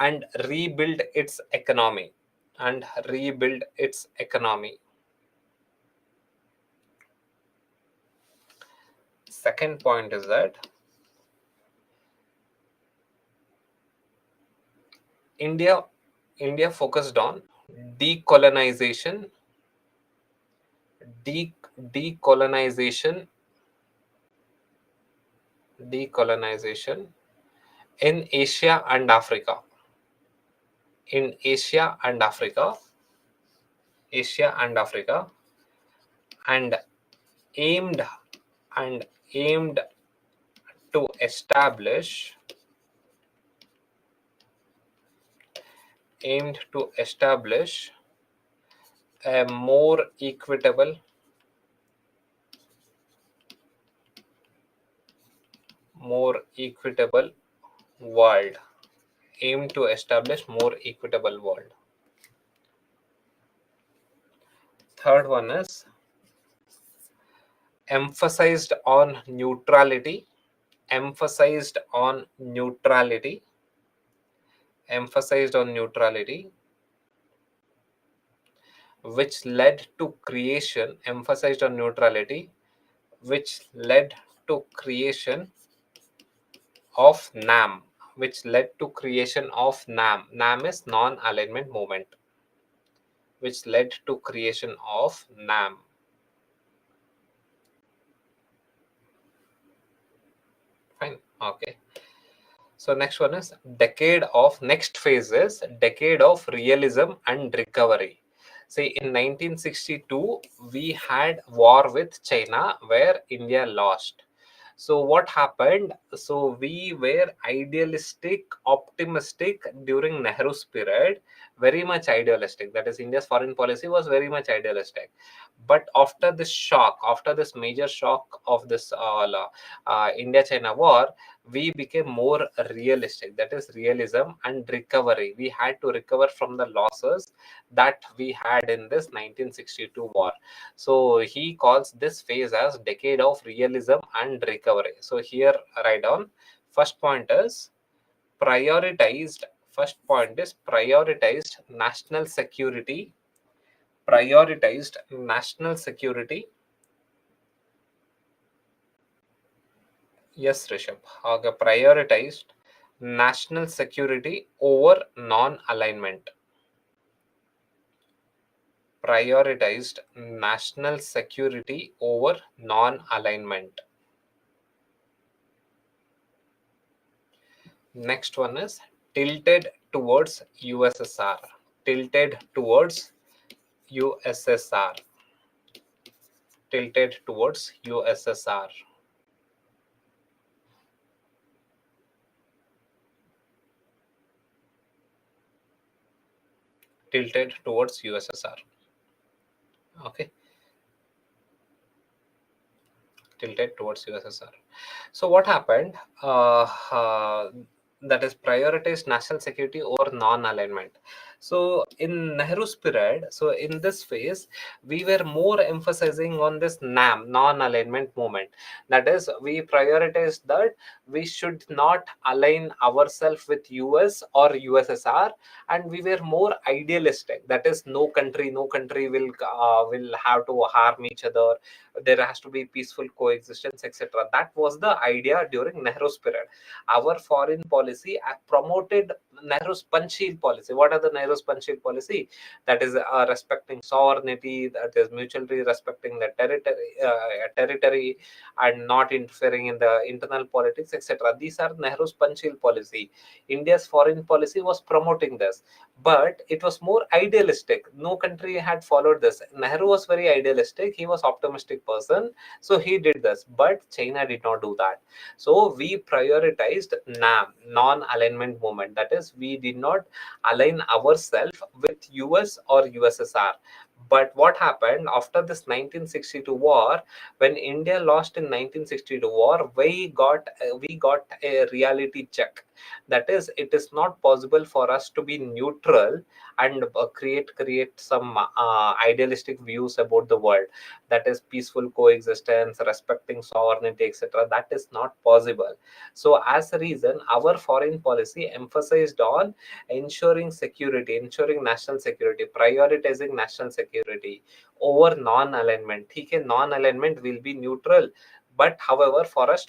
and rebuild its economy. And rebuild its economy. Second point is that India focused on decolonization, decolonization, decolonization in Asia and Africa. In Asia and Africa, Asia and Africa, and aimed and aimed to establish aimed to establish a more equitable world. Aim to establish more equitable world. Third one is emphasized on neutrality. Emphasized on neutrality. Emphasized on neutrality, which led to creation. Emphasized on neutrality, which led to creation of NAM. Which led to creation of NAM. NAM is non-alignment movement. Which led to creation of NAM. Fine. Okay. So next one is next phase is decade of realism and recovery. See, in 1962, we had war with China where India lost. So what happened? So we were idealistic, optimistic during Nehru's period, very much idealistic. That is, India's foreign policy was very much idealistic. But after this shock, after this major shock of this India-China war, we became more realistic. That is realism and recovery. We had to recover from the losses that we had in this 1962 war. So he calls this phase as decade of realism and recovery. So here write down first point is prioritized. First point is prioritized national security. Prioritized national security. Yes, Rishabh. Okay, prioritized national security over non-alignment. Prioritized national security over non-alignment. Next one is tilted towards USSR. Tilted towards USSR. Tilted towards USSR. Tilted towards USSR. Okay. tilted towards USSR. So what happened? That is prioritized national security over non-alignment. So in Nehru's period, so in this phase, we were more emphasizing on this NAM, non-alignment movement. That is, we prioritized that we should not align ourselves with US or USSR, and we were more idealistic. That is, no country will have to harm each other. There has to be peaceful coexistence, etc. That was the idea during Nehru's period. Our foreign policy promoted Nehru's Panchsheel policy. What are the Nehru's Panchsheel policy? That is respecting sovereignty, that is mutually respecting the territory and not interfering in the internal politics, etc. These are Nehru's Panchsheel policy. India's foreign policy was promoting this, but it was more idealistic. No country had followed this. Nehru was very idealistic. He was optimistic person, so he did this. But China did not do that. So we prioritized NAM, non-alignment movement. That is, we did not align ourselves with US or USSR. But what happened after this 1962 war? When India lost in 1962 war, we got a reality check. That is, it is not possible for us to be neutral and create some idealistic views about the world. That is peaceful coexistence, respecting sovereignty, etc. That is not possible. So as a reason, our foreign policy emphasized on ensuring national security, prioritizing national security over non-alignment. Okay, non-alignment will be neutral, but however, for us,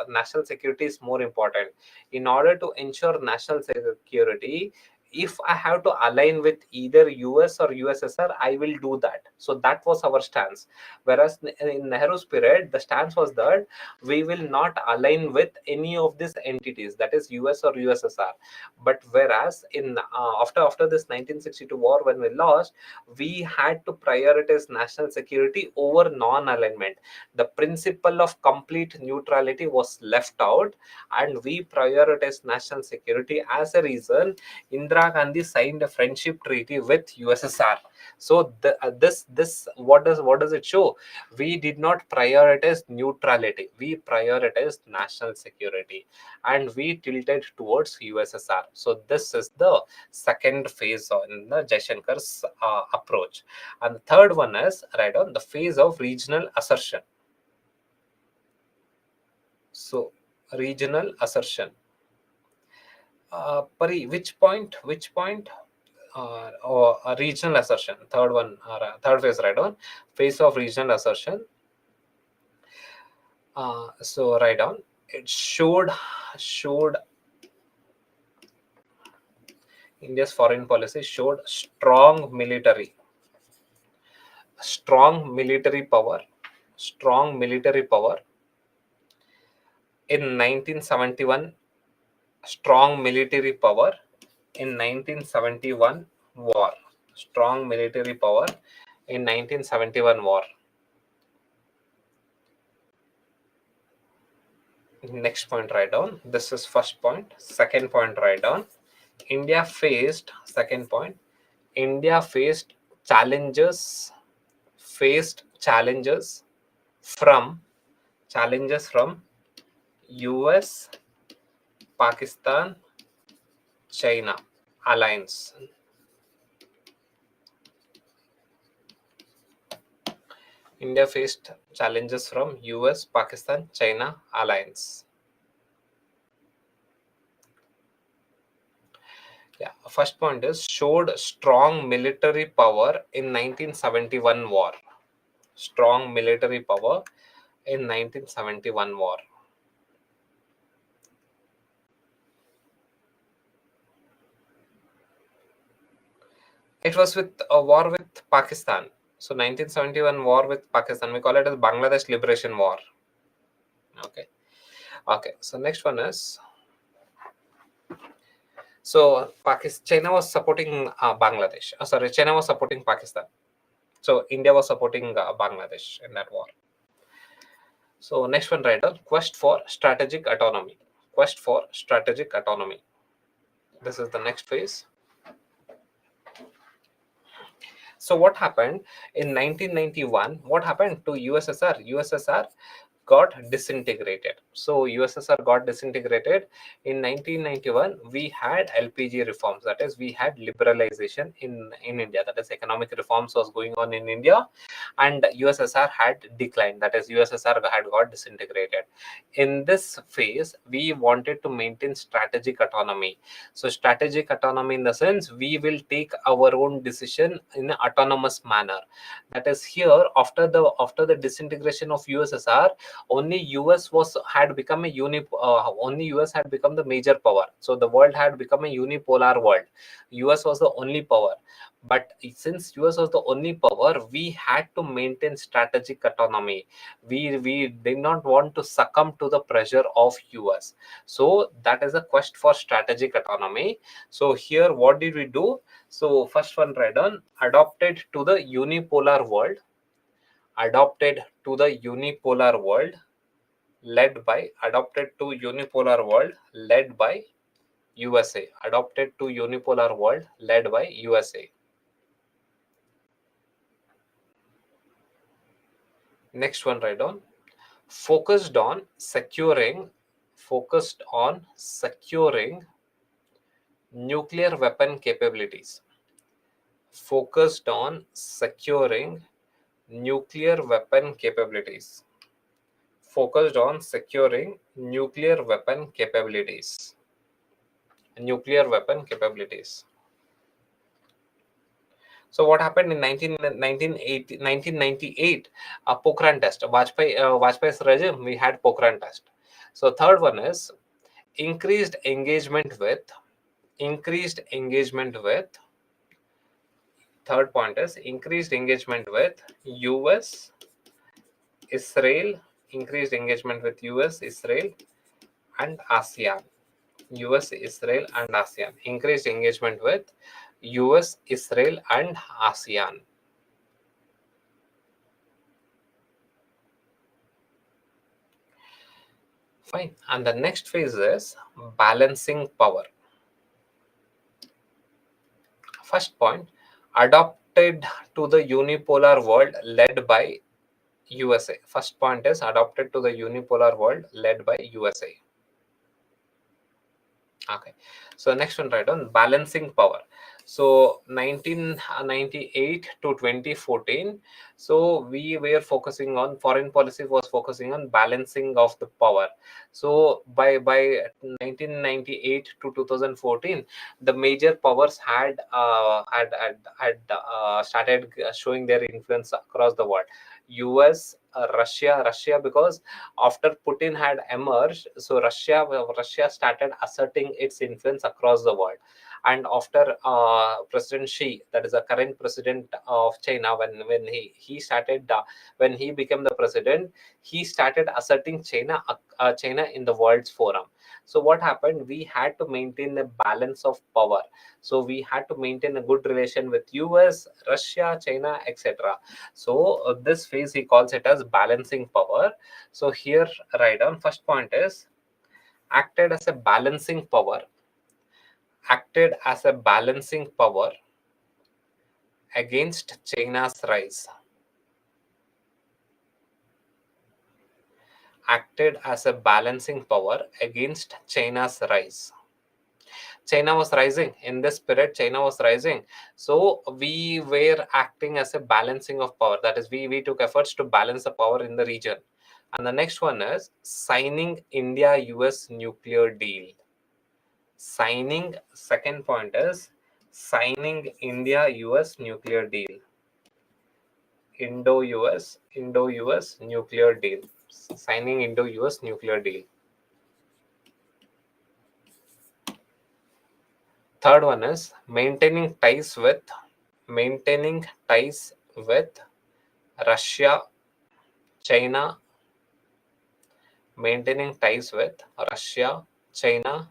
national security is more important. In order to ensure national security, if I have to align with either US or USSR, I will do that. So that was our stance. Whereas in Nehru's period, the stance was that we will not align with any of these entities, that is US or USSR. But whereas in after this 1962 war, when we lost, we had to prioritize national security over non-alignment. The principle of complete neutrality was left out, and we prioritized national security. As a reason, Indira Gandhi signed a friendship treaty with USSR. So this what does it show? We did not prioritize neutrality. We prioritized national security, and we tilted towards USSR. So this is the second phase on the Jaishankar's approach, and the third one is right on the phase of regional assertion. So regional assertion. Pari, which point? Which point? Or a regional assertion. Third one, third phase, right on. Phase of regional assertion. So right on. It showed India's foreign policy showed strong military power, strong military power in 1971. Strong military power in 1971 war. Strong military power in 1971 war. Next point, write down. This is first point. Second point, write down. India faced, second point, India challenges, faced from challenges from US, Pakistan, China alliance. India faced challenges from US, Pakistan, China alliance. Yeah, first point is showed strong military power in 1971 war. Strong military power in 1971 war. It was with a war with Pakistan. So 1971 war with Pakistan. We call it as Bangladesh Liberation War. Okay. Okay. So next one is, so Pakistan, China was supporting Bangladesh. Sorry, China was supporting Pakistan. So India was supporting Bangladesh in that war. So next one, right? Quest for strategic autonomy. Quest for strategic autonomy. This is the next phase. So what happened in 1991? What happened to USSR? USSR got disintegrated. So USSR got disintegrated. In 1991, we had LPG reforms. That is, we had liberalization in India. That is, economic reforms was going on in India, and USSR had declined. That is, USSR had got disintegrated. In this phase, we wanted to maintain strategic autonomy. So strategic autonomy in the sense we will take our own decision in an autonomous manner. That is, here after the disintegration of USSR, only US was had become a only US had become the major power. So the world had become a unipolar world. US was the only power. But since US was the only power, we had to maintain strategic autonomy. We did not want to succumb to the pressure of US. So that is a quest for strategic autonomy. So here, what did we do? So first one, write down, adopted to the unipolar world, adopted to the unipolar world, adopted to unipolar world led by USA, adopted to unipolar world led by USA. Next one, write down, focused on securing nuclear weapon capabilities, focused on securing nuclear weapon capabilities, focused on securing nuclear weapon capabilities. So what happened in 1998? Pokhran test, Vajpayee's regime, we had Pokhran test. So third one is increased engagement with third point is increased engagement with US, Israel, increased engagement with US, Israel, and ASEAN. US, Israel, and ASEAN. Increased engagement with US, Israel, and ASEAN. Fine. And the next phase is balancing power. First point, adopted to the unipolar world led by USA. First point is adopted to the unipolar world led by USA. Okay. So next one, right on balancing power. So 1998 to 2014. So we were focusing on foreign policy was focusing on balancing of the power. So by 1998 to 2014, the major powers had started showing their influence across the world. US, Russia, because after Putin had emerged, so Russia started asserting its influence across the world. And after President Xi, that is the current president of China, when he became the president, he started asserting China in the world's forum. So what happened? We had to maintain a balance of power. So we had to maintain a good relation with US, Russia, China, etc. So this phase he calls it as balancing power. So here, write down, first point is acted as a balancing power, acted as a balancing power against China's rise, acted as a balancing power against China's rise. China was rising in this period. China was rising, so we were acting as a balancing of power. That is, we took efforts to balance the power in the region. And the next one is signing India-US nuclear deal. Signing, second point is signing India-US nuclear deal. Indo-US nuclear deal. Signing Indo-US nuclear deal. Third one is maintaining ties with Russia, China, maintaining ties with Russia, China,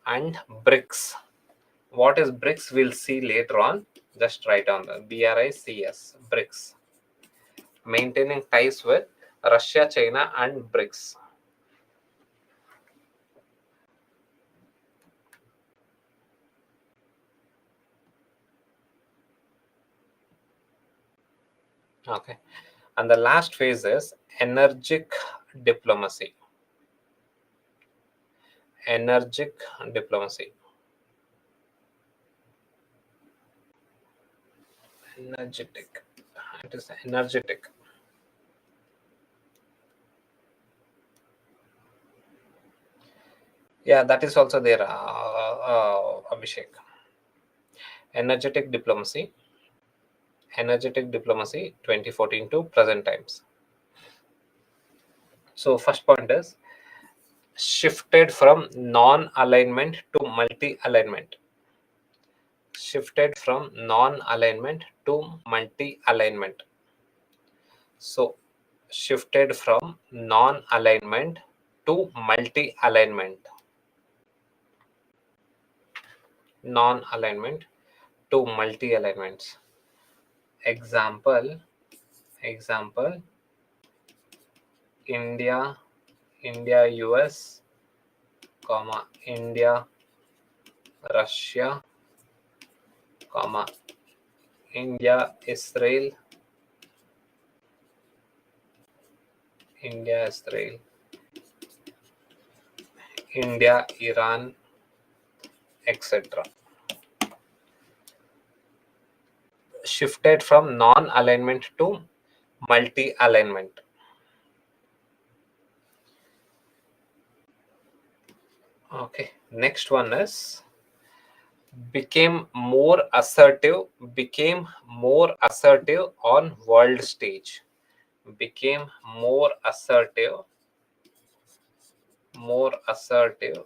and BRICS. What is BRICS? We'll see later on. Just write on the BRICS, BRICS. Maintaining ties with Russia, China, and BRICS. Okay. And the last phase is energetic diplomacy. Energetic diplomacy. Energetic. It is energetic. Yeah, that is also there, Abhishek. Energetic diplomacy. Energetic diplomacy 2014 to present times. So first point is shifted from non-alignment to multi-alignment. Shifted from non-alignment to multi-alignment. So shifted from non-alignment to multi-alignment. Non-alignment to multi-alignments. Example, India, US, India, Russia, India, Israel, India, Israel, India, Iran, etc. Shifted from non-alignment to multi-alignment. Okay, next one is became more assertive on world stage. Became more assertive more assertive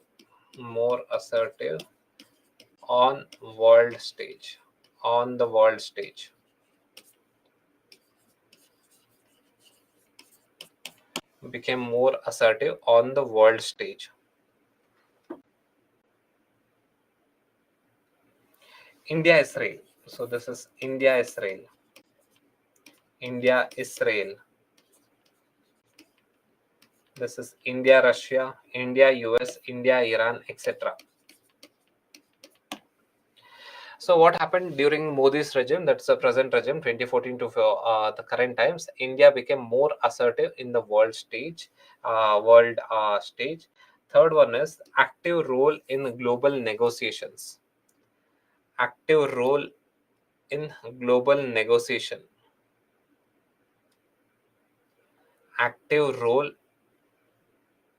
on world stage. On the world stage. Became more assertive on the world stage. India, Israel. So this is India, Israel. India, Israel. This is India, Russia, India, US, India, Iran, etc. So what happened during Modi's regime, that's the present regime, 2014 to the current times, India became more assertive in the world stage. Third one is active role in global negotiations. Active role in global negotiation. Active role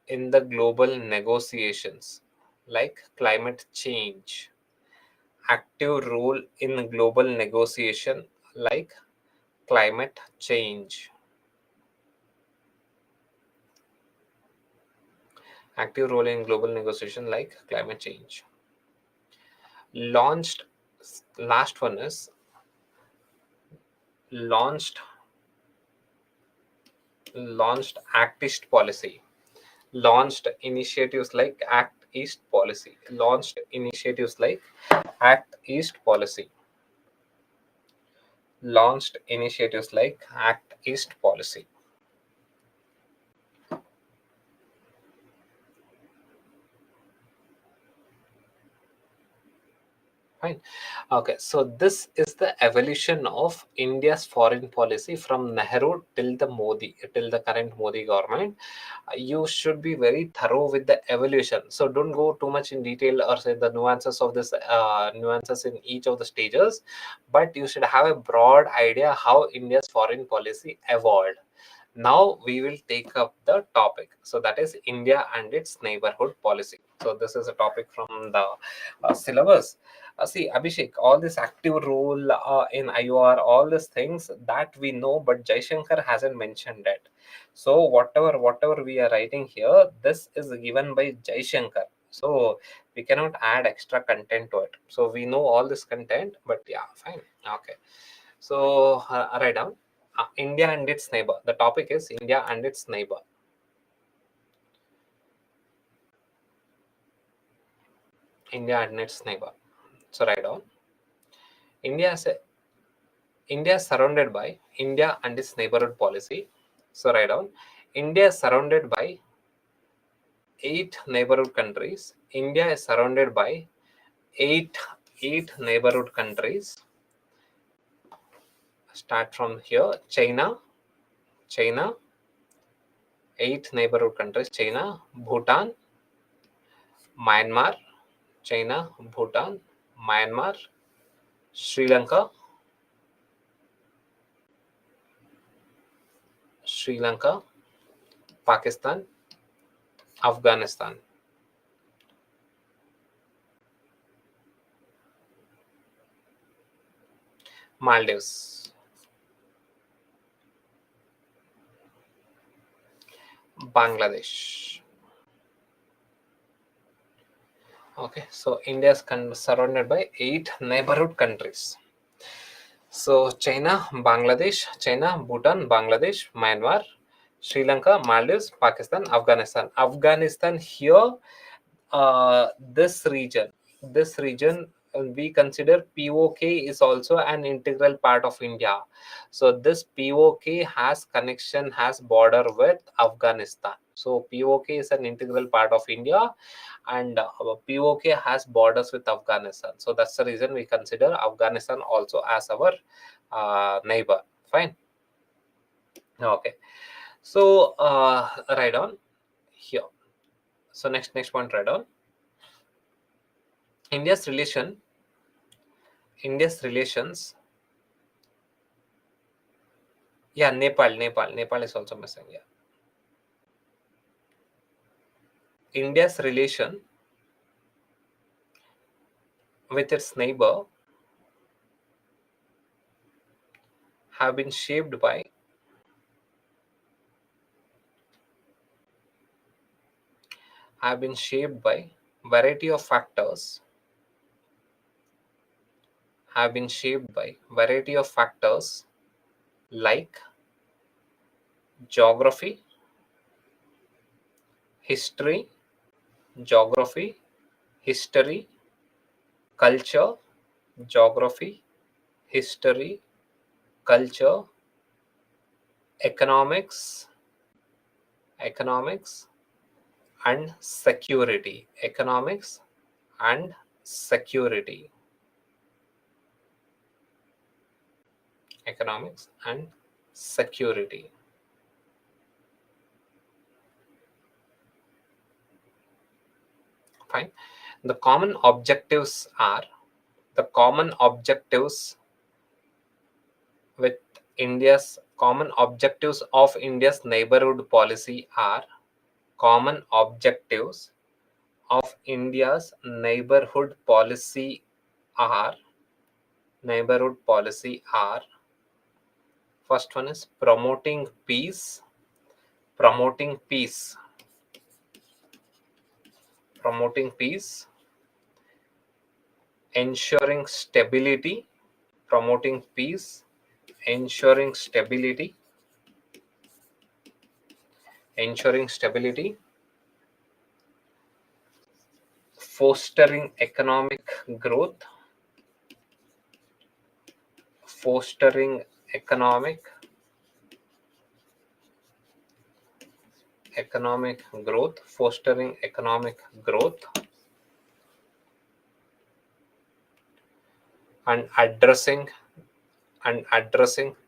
in the global negotiations, like climate change. Active role in global negotiation, like climate change. Active role in global negotiation, like climate change. Launched, last one is launched Act East policy. Launched initiatives like Act East policy. Launched initiatives like Act East policy. Launched initiatives like Act East policy. Fine. Okay, so this is the evolution of India's foreign policy from Nehru till the current Modi government. You should be very thorough with the evolution. So don't go too much in detail or say the nuances of this nuances in each of the stages, but you should have a broad idea how India's foreign policy evolved. Now we will take up the topic. So that is India and its neighborhood policy. So this is a topic from the syllabus. See, Abhishek, all this active role in IOR, all these things that we know, but Jaishankar hasn't mentioned it. So whatever we are writing here, this is given by Jaishankar. So we cannot add extra content to it. So we know all this content, but yeah, fine. Okay. So write down India and its neighbor. The topic is India and its neighbor. India and its neighbor. So write down India is India is surrounded by India and its neighborhood policy. So write down India is surrounded by 8 neighborhood countries. India is surrounded by eight eight neighborhood countries. Start from here: China, 8 neighborhood countries: China, Bhutan, Myanmar, China, Bhutan, Myanmar, Sri Lanka, Pakistan, Afghanistan. Maldives, Bangladesh. Okay, so India is surrounded by 8 neighborhood countries. So China, Bhutan, Bangladesh, Myanmar, Sri Lanka, Maldives, Pakistan, Afghanistan. Afghanistan here, this region, we consider POK is also an integral part of India. So this POK has border with Afghanistan. So POK is an integral part of India, and POK has borders with Afghanistan. So that's the reason we consider Afghanistan also as our neighbor. Fine. Okay. So right on here. So next point, right on. India's relation India's relations. Yeah, Nepal is also missing. Yeah, India's relation with its neighbor have been shaped by variety of factors. Have been shaped by variety of factors like geography, history, geography, history, culture, geography, history, culture, economics, economics, and security. Economics and security. Economics and security. Fine. The common objectives with common objectives of India's neighborhood policy are common objectives of India's are neighborhood policy are first one is promoting peace, promoting peace, ensuring stability, promoting peace, ensuring stability, ensuring stability, fostering growth, fostering fostering economic growth, and addressing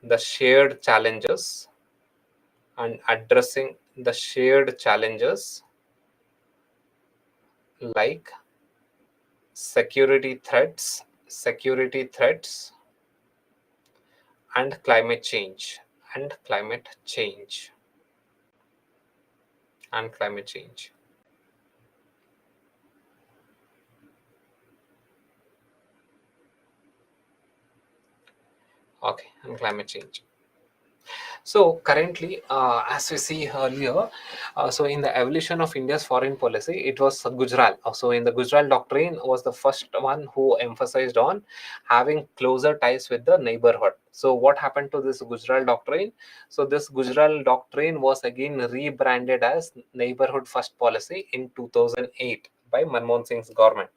the shared challenges, like security threats and climate change and climate change and climate change. Okay, and climate change. So currently, as we see earlier, so in the evolution of India's foreign policy, it was Gujarat. So in the Gujarat doctrine was the first one who emphasized on having closer ties with the neighborhood. So what happened to this Gujarat doctrine? So this Gujarat doctrine was again rebranded as neighborhood first policy in 2008. by Manmohan Singh's government.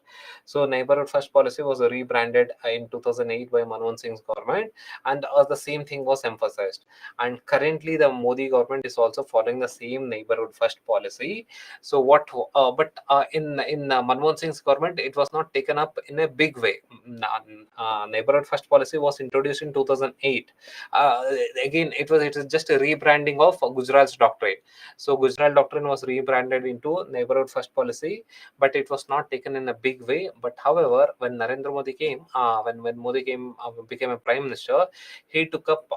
So neighborhood first policy was rebranded in 2008 by Manmohan Singh's government, and the same thing was emphasized. And currently, the Modi government is also following the same neighborhood first policy. So what? But in Manmohan Singh's government, it was not taken up in a big way. Neighborhood first policy was introduced in 2008. Uh, Again, it is just a rebranding of Gujarat's doctrine. So Gujarat doctrine was rebranded into neighborhood first policy, but it was not taken in a big way. But however, when Narendra Modi came, when Modi came became a prime minister, he took up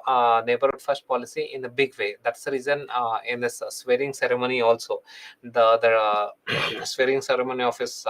neighborhood first policy in a big way. That's the reason in this swearing ceremony also, the swearing ceremony of his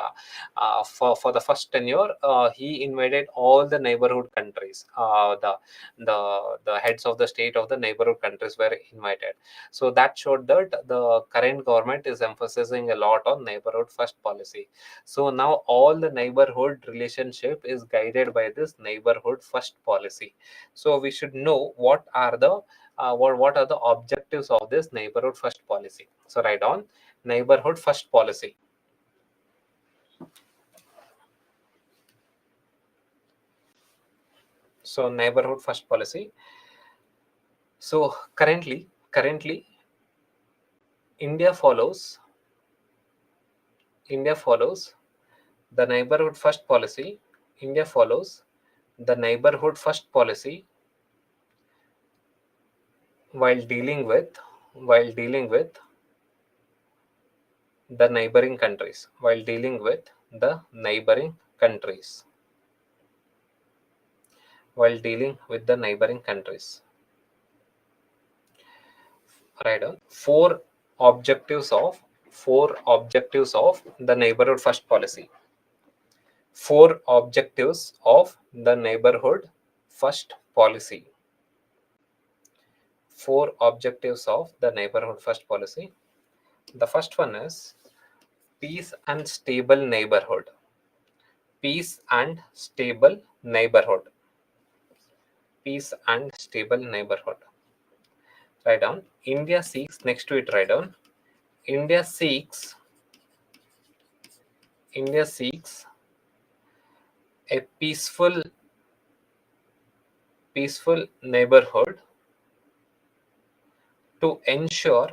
for the first tenure, he invaded all the neighborhood countries. The heads of the state of the neighborhood countries were invited. So that showed that the current government is emphasizing a lot on neighborhood first policy. So now all the neighborhood relationship is guided by this neighborhood first policy. So we should know what are the objectives of this neighborhood first policy. So write down neighborhood first policy. So neighborhood first policy. So currently India follows India follows the neighborhood first policy. India follows the neighborhood first policy while dealing with the neighboring countries. While dealing with the neighboring countries. While dealing with the neighboring countries. Right on. Four objectives of the neighborhood first policy. Four objectives of the neighborhood first policy. Four objectives of the neighborhood first policy. The first one is peace and stable neighborhood. Peace and stable neighborhood. Peace and stable neighborhood. Write down. India seeks, next to it, write down. India seeks a peaceful neighborhood to ensure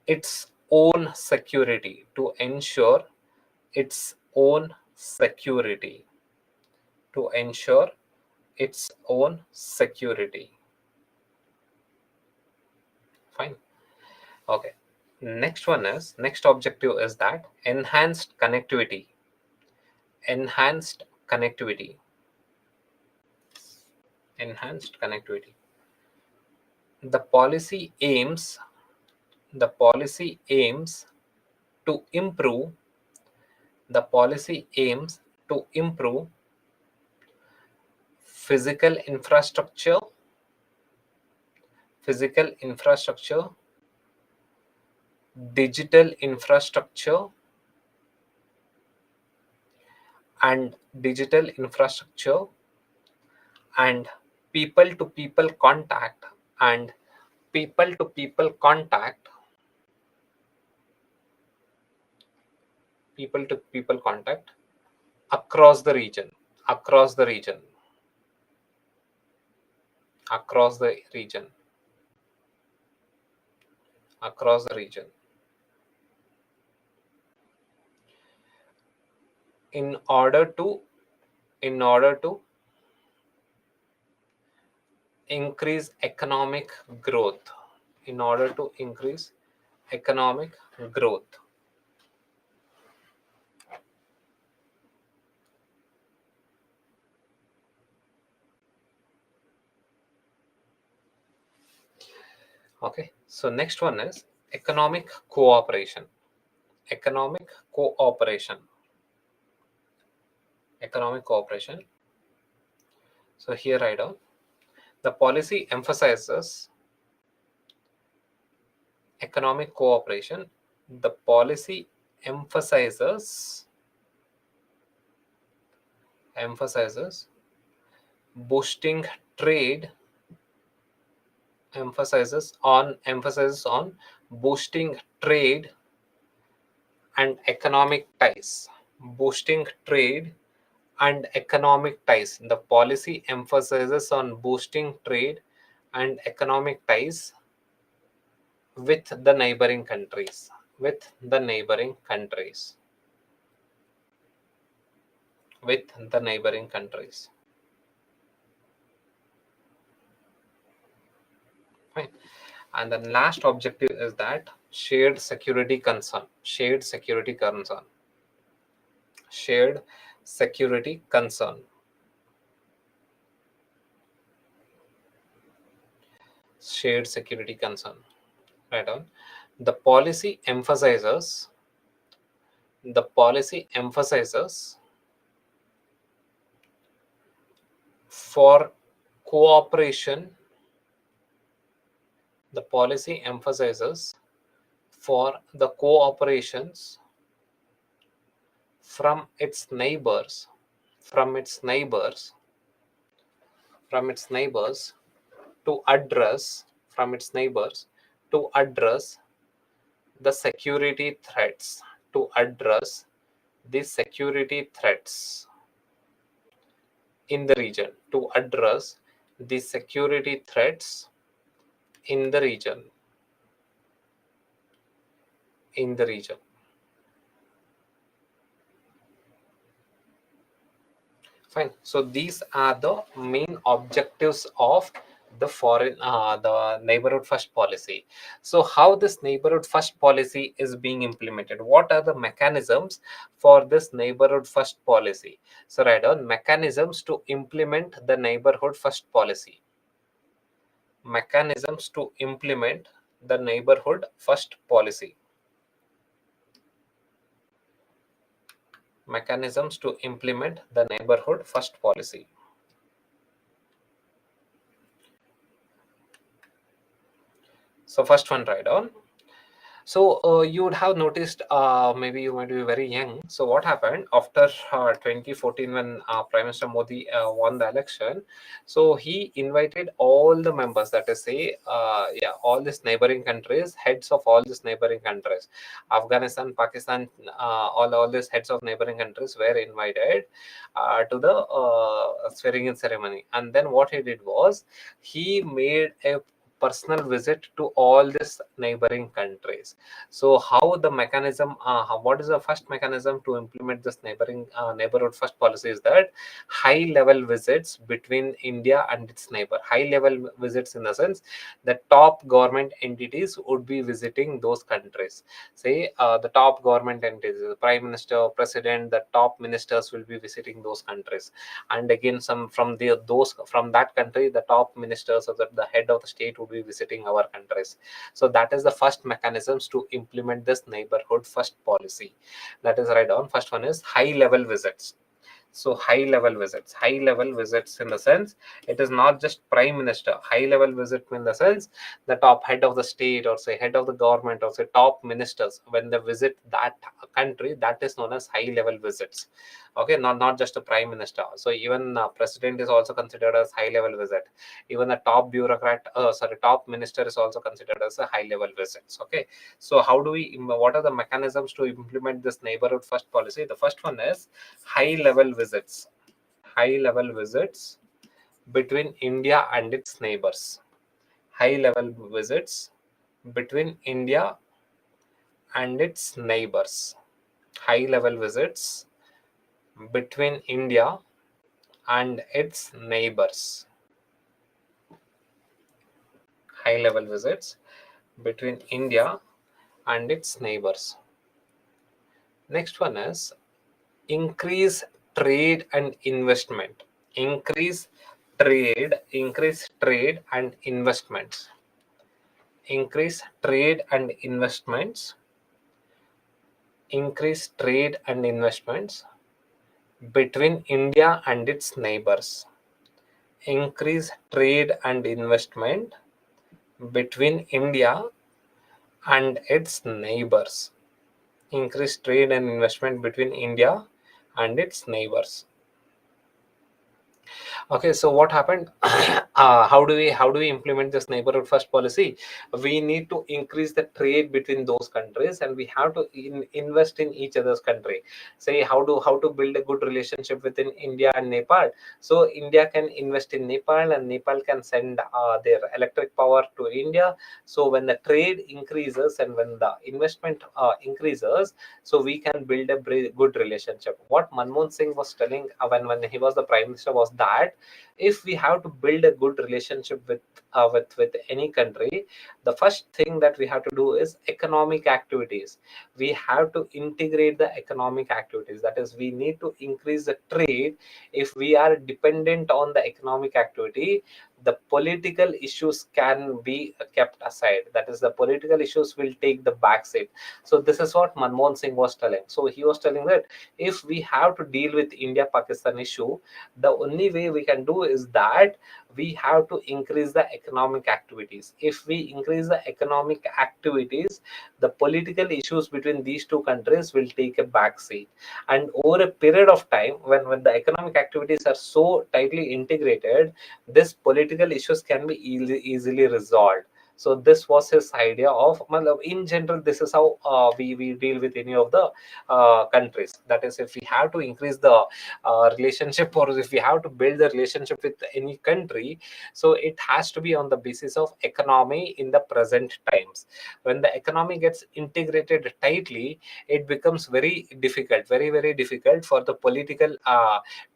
its own security. To ensure its own security. To ensure its own security. Fine. Okay. Next objective is that enhanced connectivity. Enhanced connectivity. Enhanced connectivity. The policy aims to improve the policy aims to improve physical infrastructure, digital infrastructure, and people to people contact and people to people contact people to people contact across the region across the region across the region across the region in order to increase economic growth. In order to increase economic growth. Okay, so next one is economic cooperation. Economic cooperation. Economic cooperation. So here I down. The policy emphasizes economic cooperation. The policy emphasizes boosting trade, emphasizes on boosting trade and economic ties. Boosting trade and economic ties. The policy emphasizes on boosting trade and economic ties with the neighboring countries. With the neighboring countries. With the neighboring countries. Fine. And the last objective is that shared security concern. Shared security concern. Shared security concern. Shared security concern. Right on. The policy emphasizes. The policy emphasizes for cooperation. The policy emphasizes for the cooperations from its neighbors, from its neighbors, from its neighbors to address, from its neighbors to address the security threats, to address the security threats in the region, to address the security threats in the region, in the region. Fine. So these are the main objectives of the neighborhood first policy. So how this neighborhood first policy is being implemented? What are the mechanisms for this neighborhood first policy? So write down mechanisms to implement the neighborhood first policy. Mechanisms to implement the neighborhood first policy. Mechanisms to implement the neighborhood first policy. So first one, write down. So you would have noticed, maybe you might be very young. So what happened after 2014 when Prime Minister Modi won the election? So he invited all the members, that is say, yeah, all these neighboring countries, heads of all these neighboring countries, Afghanistan, Pakistan, all these heads of neighboring countries were invited to the swearing in ceremony. And then what he did was he made a personal visit to all these neighboring countries. So how the mechanism, what is the first mechanism to implement this neighborhood first policy is that high level visits between India and its neighbor. High level visits in the sense the top government entities would be visiting those countries. Say the top government entities, the prime minister, president, the top ministers will be visiting those countries. And again, some from those from that country, the top ministers or the head of the state would be visiting our countries. So that is the first mechanisms to implement this neighborhood first policy. That is right on. First one is high level visits. So high level visits in the sense it is not just prime minister. High level visit in the sense the top head of the state or say head of the government or say top ministers, when they visit that country, that is known as high level visits. Okay, not just a prime minister. So even president is also considered as high level visit. Even the top bureaucrat, top minister is also considered as a high level visits. Okay, so how do we, what are the mechanisms to implement this neighborhood first policy? The first one is high level visits. High level visits between India and its neighbors. High level visits between India and its neighbors. High level visits between India and its neighbors. High level visits between India and its neighbors. Next one is increase trade and investment. Increase trade and investments. Increase trade and investments. Increase trade and investments between India and its neighbors. Increase trade and investment between India and its neighbors. Increase trade and investment between India and its neighbors. Okay, so what happened? How do we implement this neighborhood first policy? We need to increase the trade between those countries, and we have to invest in each other's country. Say how to build a good relationship within India and Nepal. So India can invest in Nepal, and Nepal can send their electric power to India. So when the trade increases and when the investment increases, so we can build a good relationship. What Manmohan Singh was telling when he was the prime minister was that if we have to build a good relationship with any country, the first thing that we have to do is economic activities. We have to integrate the economic activities. That is, we need to increase the trade. If we are dependent on the economic activity, the political issues can be kept aside. That is, the political issues will take the back seat. So this is what Manmohan Singh was telling. So he was telling that if we have to deal with India Pakistan issue, the only way we can do is that we have to increase the economic activities. If we increase the economic activities, the political issues between these two countries will take a back seat. And over a period of time, when the economic activities are so tightly integrated, this political issues can be easily resolved. So this was his idea of, in general, this is how we deal with any of the countries. That is, if we have to increase the relationship, or if we have to build the relationship with any country, so it has to be on the basis of economy in the present times. When the economy gets integrated tightly, it becomes very difficult for the political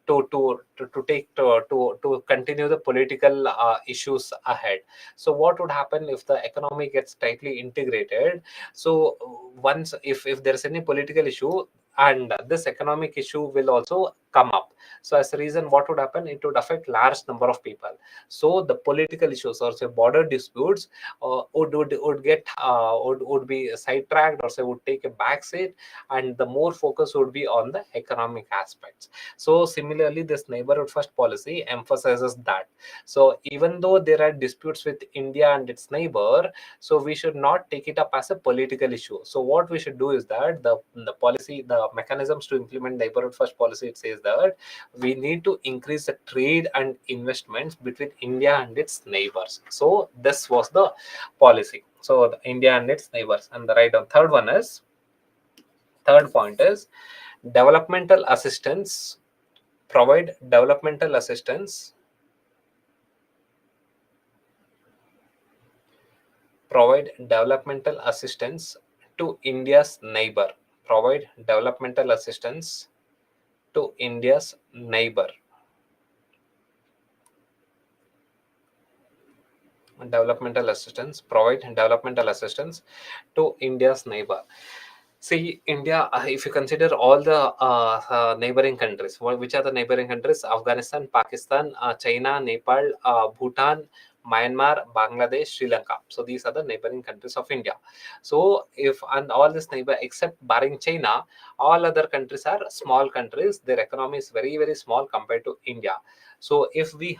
to take to continue the political issues ahead. So what would happen if the economy gets tightly integrated? So once, if there's any political issue, and this economic issue will also come up, so as a reason, what would happen? It would affect large number of people. So the political issues, or say border disputes, would be sidetracked, or say would take a back seat, and the more focus would be on the economic aspects. So similarly, this neighborhood first policy emphasizes that. So even though there are disputes with India and its neighbor, so we should not take it up as a political issue. So what we should do is that the mechanisms to implement neighborhood first policy, it says that we need to increase the trade and investments between India and its neighbors. So this was the policy. So the India and its neighbors. And the right on third point is developmental assistance. Provide developmental assistance. Provide developmental assistance to India's neighbor. Provide developmental assistance to India's neighbor. Developmental assistance. Provide developmental assistance to India's neighbor. See, India, if you consider all the neighboring countries, which are the neighboring countries? Afghanistan, Pakistan, China, Nepal, Bhutan, Myanmar, Bangladesh, Sri Lanka. So these are the neighboring countries of India. So if, and all this neighbor except barring China, all other countries are small countries. Their economy is very small compared to India. So if we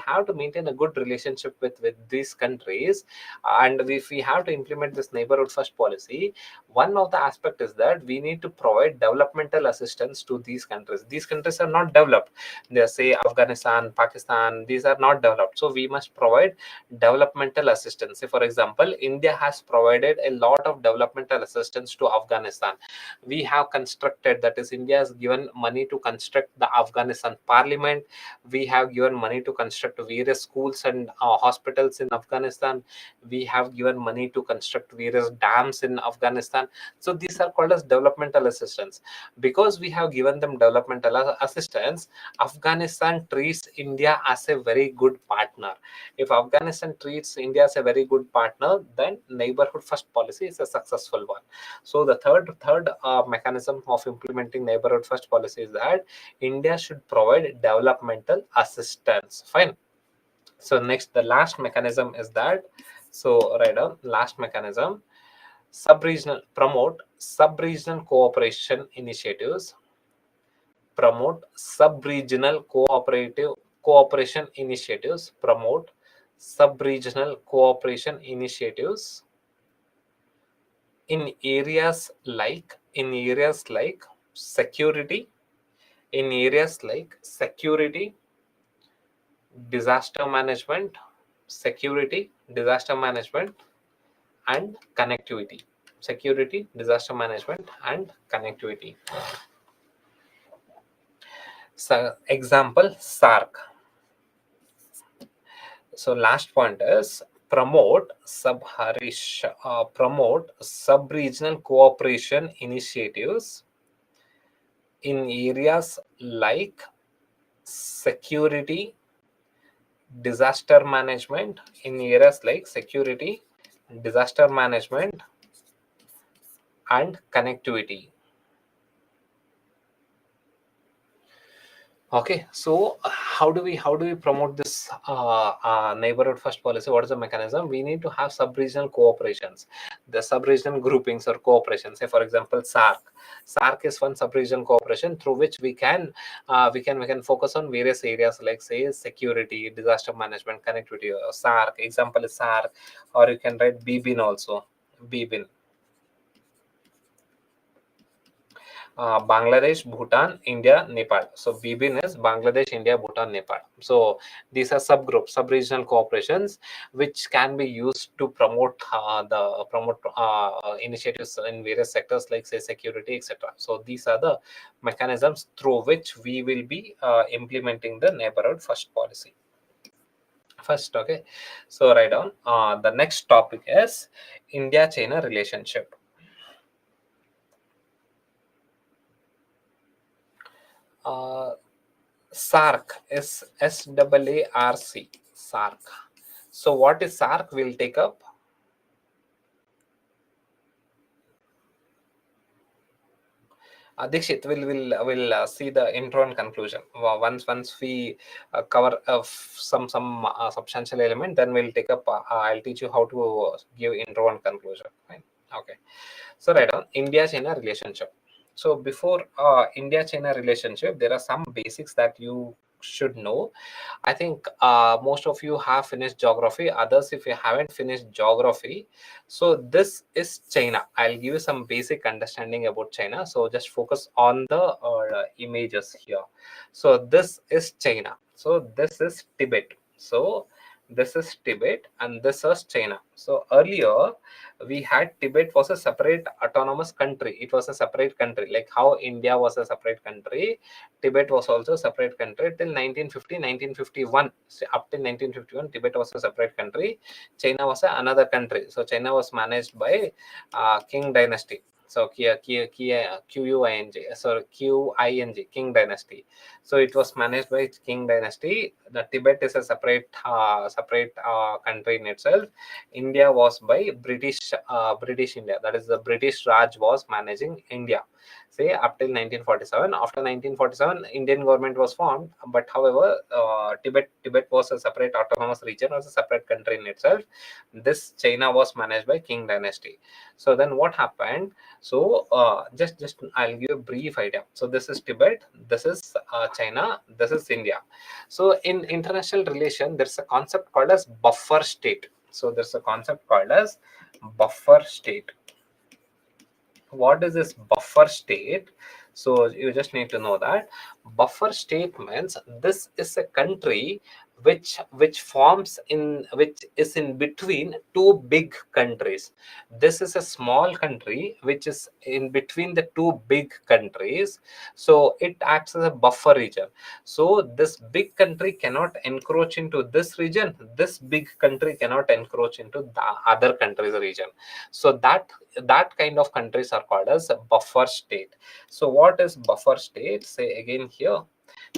have to maintain a good relationship with these countries, and if we have to implement this neighborhood first policy, one of the aspect is that we need to provide developmental assistance to these countries. These countries are not developed. They say Afghanistan, Pakistan, these are not developed. So we must provide developmental assistance. Say for example, India has provided a lot of developmental assistance to Afghanistan. We have constructed, that is, India has given money to construct the Afghanistan parliament. We have given money to construct various schools and hospitals in Afghanistan. We have given money to construct various dams in Afghanistan. So these are called as developmental assistance. Because we have given them developmental assistance, Afghanistan treats India as a very good partner. If Afghanistan treats India as a very good partner, then neighborhood first policy is a successful one. So the third mechanism of implementing neighborhood first policy is that India should provide developmental assistance. Fine. So next, the last mechanism is that, so right on, last mechanism, sub-regional cooperation initiatives. Promote sub-regional cooperative cooperation initiatives. Promote sub-regional cooperation initiatives in areas like security, in areas like security, disaster management, security, disaster management, and connectivity. Security, disaster management, and connectivity. So, example, SARC. So last point is promote sub-regional cooperation initiatives in areas like security, disaster management, disaster management, and connectivity. Okay, so how do we promote this neighborhood first policy? What is the mechanism? We need to have sub-regional cooperations, the sub-regional groupings or cooperation. Say for example, SARC. SARC is one sub-regional cooperation through which we can focus on various areas like say security, disaster management, connectivity. SARC example is SARC, or you can write BBIN also. BBIN. Bangladesh, Bhutan, India, Nepal. So BBIN is Bangladesh, India, Bhutan, Nepal. So these are subgroups, sub-regional cooperations, which can be used to promote initiatives in various sectors like say security, etc. So these are the mechanisms through which we will be implementing the neighborhood first policy. First, okay. So write down. The next topic is India-China relationship. Uh, SARC is SAARC. SARC. So what is SARC? We'll take up. Dikshit will see the intro and conclusion. Once we cover some substantial element, then we'll take up. I'll teach you how to give intro and conclusion. Fine. Okay. So right on India-China relationship. So before India-China relationship, there are some basics that you should know. I think most of you have finished geography. Others, if you haven't finished geography, so this is China. I'll give you some basic understanding about China. So just focus on the images here. So this is China. So this is Tibet. So this is Tibet and this is China. So earlier we had Tibet was a separate autonomous country. It was a separate country, like how India was a separate country. Tibet was also a separate country till 1950, 1951. So up till 1951, Tibet was a separate country. China was another country. So China was managed by King Dynasty. So Qing, King Dynasty. So it was managed by King Dynasty. The Tibet is a separate country in itself. India was by British India. That is the British Raj was managing India. Say up till 1947. After 1947, Indian government was formed. But however, Tibet was a separate autonomous region, was a separate country in itself. This China was managed by King Dynasty. So then what happened? So just I'll give a brief idea. So this is Tibet. This is China. This is India. So in international relation, there's a concept called as buffer state. So there's a concept called as buffer state. What is this buffer state? So you just need to know that buffer state means this is a country which is in between two big countries. This is a small country which is in between the two big countries. So it acts as a buffer region. So this big country cannot encroach into this region. This big country cannot encroach into the other country's region. So that kind of countries are called as a buffer state. So what is buffer state? Say again here.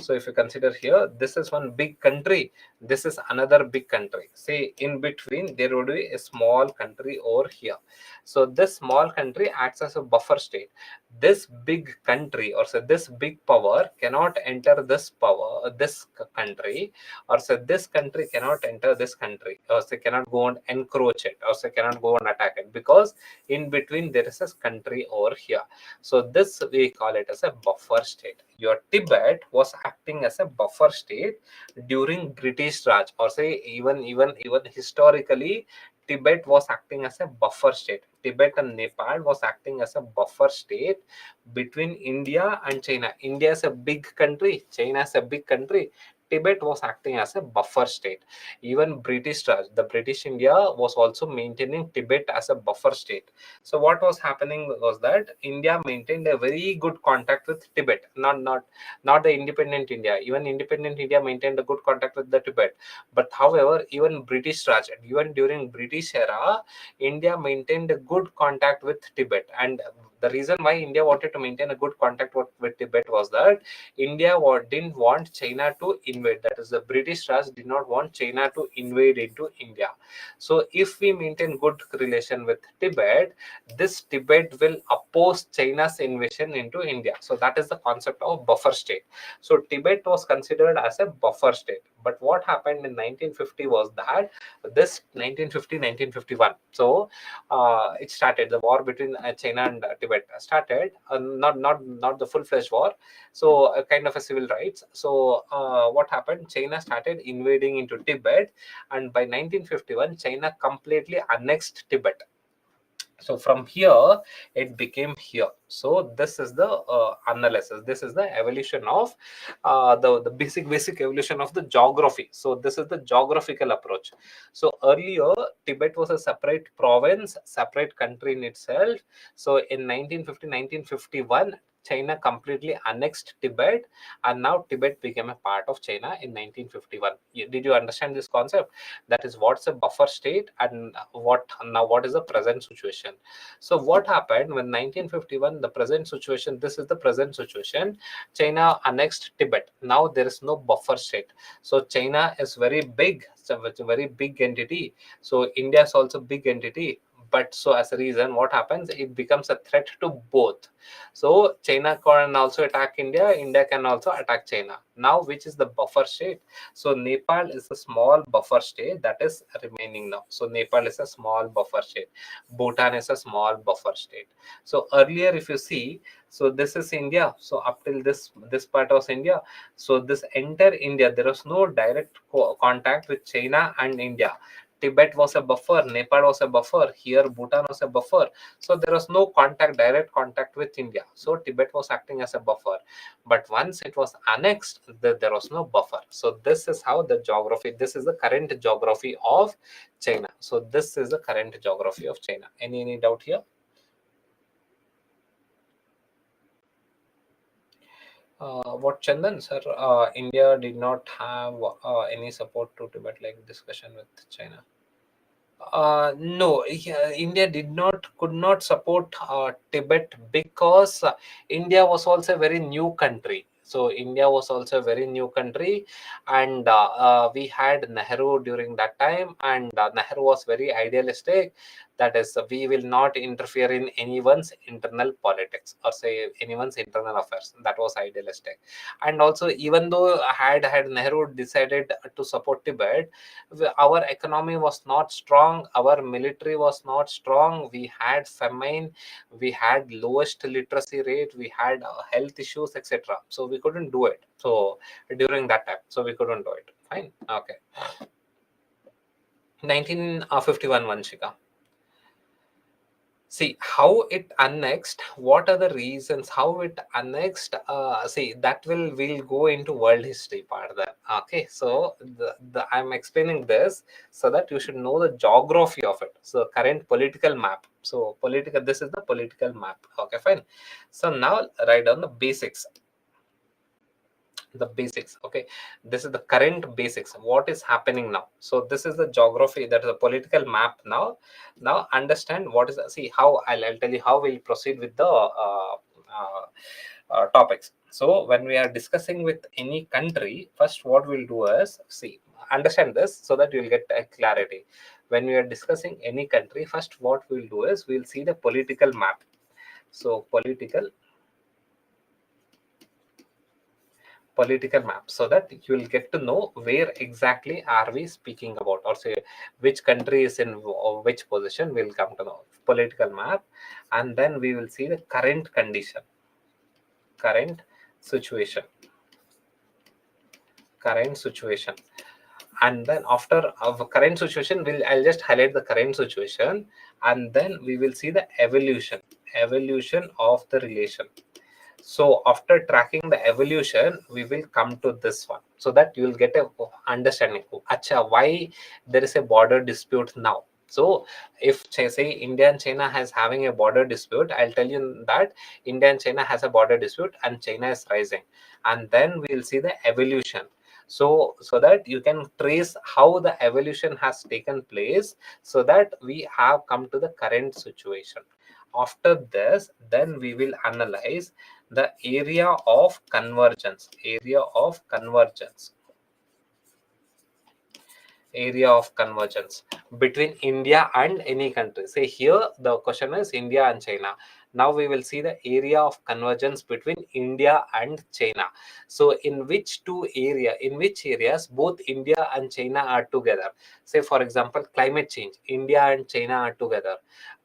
So if you consider here, this is one big country, this is another big country. Say in between there would be a small country over here. So this small country acts as a buffer state. This big country, or say this big power, cannot enter this country, or say this country cannot enter this country, or say cannot go and encroach it, or say cannot go and attack it, because in between there is a country over here. So this we call it as a buffer state. Your Tibet was acting as a buffer state during British Raj, or say even historically, Tibet was acting as a buffer state. Tibet and Nepal was acting as a buffer state between India and China. India is a big country, China is a big country. Tibet was acting as a buffer state. Even British Raj, the British India was also maintaining Tibet as a buffer state. So what was happening was that India maintained a very good contact with Tibet, not the independent India. Even independent India maintained a good contact with the Tibet. But however, even British Raj, even during British era, India maintained a good contact with Tibet. And the reason why India wanted to maintain a good contact with Tibet was that India didn't want China to invade. That is, the British Raj did not want China to invade into India. So if we maintain good relation with Tibet, this Tibet will oppose China's invasion into India. So that is the concept of buffer state. So Tibet was considered as a buffer state. But what happened in 1950 was that this 1950-1951. So it started, the war between China and Tibet started, not the full-fledged war, so a kind of a civil rights. So what happened? China started invading into Tibet, and by 1951, China completely annexed Tibet. So from here it became here. So this is the analysis, this is the evolution of the basic evolution of the geography. So this is the geographical approach. So earlier Tibet was a separate province, separate country in itself. So in 1950-1951, China completely annexed Tibet, and now Tibet became a part of China in 1951. Did you understand this concept? That is what's a buffer state, and what is the present situation. So what happened when 1951, the present situation, this is the present situation, China annexed Tibet. Now there is no buffer state. So China is very big, so it's a very big entity. So India is also big entity. But so as a reason, what happens? It becomes a threat to both. So China can also attack India, India can also attack China. Now, which is the buffer state? So Nepal is a small buffer state that is remaining now. So Nepal is a small buffer state. Bhutan is a small buffer state. So earlier, if you see, so this is India. So up till this part was India. So this entire India, there was no direct contact with China and India. Tibet was a buffer, Nepal was a buffer, here Bhutan was a buffer. So there was no contact, direct contact with India. So Tibet was acting as a buffer. But once it was annexed, there was no buffer. So this is how the geography, this is the current geography of China. So this is the current geography of China. Any doubt here? What Chandan sir, India did not have any support to Tibet like discussion with China. No, India could not support Tibet because India was also a very new country. So India was also a very new country, and we had Nehru during that time, and Nehru was very idealistic. That is, we will not interfere in anyone's internal politics or say anyone's internal affairs. That was idealistic, and also even though had Nehru decided to support Tibet, our economy was not strong, our military was not strong, we had famine, we had lowest literacy rate, we had health issues, etc. So we couldn't do it. So during that time, so we couldn't do it. Fine. Okay. 1951 Vanshika. See how it annexed, what are the reasons how it annexed. See, that will go into world history part then. Okay, so I'm explaining this so that you should know the geography of it. So current political map, so political, this is the political map. Okay, fine. So now write down the basics. Okay, this is the current basics, what is happening now. So this is the geography, that is a political map. Now understand what is, see how I'll tell you how we'll proceed with the topics. So when we are discussing with any country, first what we'll do is, see, understand this so that you'll get a clarity. When we are discussing any country, first what we'll do is we'll see the political map. So political map, so that you will get to know where exactly are we speaking about, or say which country is in which position. We'll come to know political map, and then we will see the current condition, current situation, current situation. And then after our current situation, I'll just highlight the current situation, and then we will see the evolution of the relation. So after tracking the evolution, we will come to this one so that you will get a understanding. Acha, why there is a border dispute now? So if say India and China has having a border dispute, I'll tell you that India and China has a border dispute and China is rising, and then we'll see the evolution. So that you can trace how the evolution has taken place, so that we have come to the current situation. After this, then we will analyze the area of convergence between India and any country. Say here the question is India and China. Now we will see the area of convergence between India and China. So in which areas both India and China are together. Say for example, climate change, India and China are together.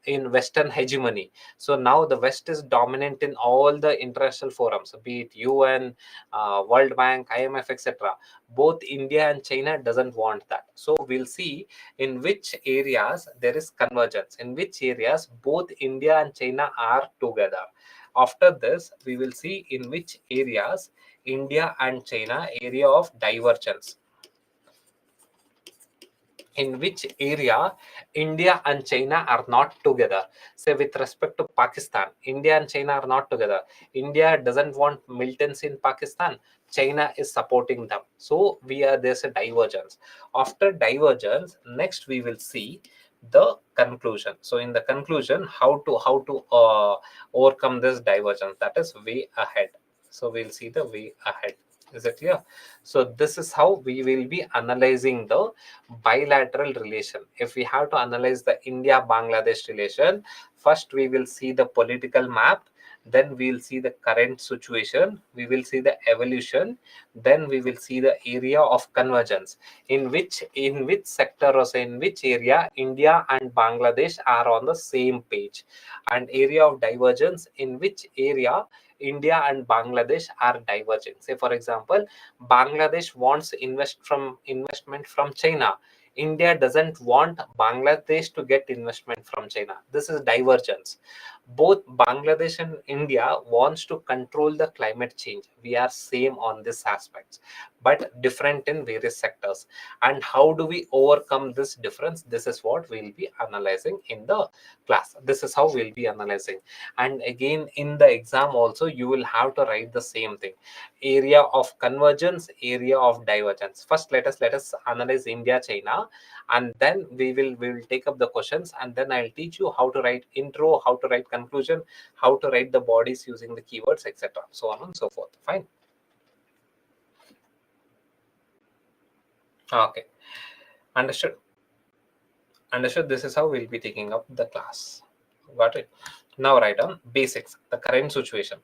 In Western hegemony, so now the West is dominant in all the international forums, be it UN, World Bank, IMF, etc. Both India and China doesn't want that. So we'll see in which areas there is convergence, in which areas both India and China are together. After this, we will see in which areas India and China area of divergence, in which area India and China are not together. Say with respect to Pakistan, India and China are not together. India doesn't want militants in Pakistan. China is supporting them. So there's a divergence. After divergence, next we will see the conclusion. So in the conclusion, how to overcome this divergence. That is way ahead. So we'll see the way ahead. Is it clear? So this is how we will be analyzing the bilateral relation. If we have to analyze the India Bangladesh relation, first we will see the political map, then we will see the current situation, we will see the evolution, then we will see the area of convergence, in which sector or say in which area India and Bangladesh are on the same page, and area of divergence, in which area India and Bangladesh are diverging. Say for example, Bangladesh wants investment from China. India doesn't want Bangladesh to get investment from China. This is divergence. Both Bangladesh and India wants to control the climate change. We are same on this aspects, but different in various sectors. And how do we overcome this difference? This is what we'll be analyzing in the class. This is how we'll be analyzing. And again, in the exam also, you will have to write the same thing: area of convergence, area of divergence. First let us analyze India China, and then we will take up the questions, and then I'll teach you how to write intro, how to write conclusion, how to write the bodies using the keywords, etc., so on and so forth. Fine. Okay, understood. This is how we'll be taking up the class. Got it? Now write down basics. The current situation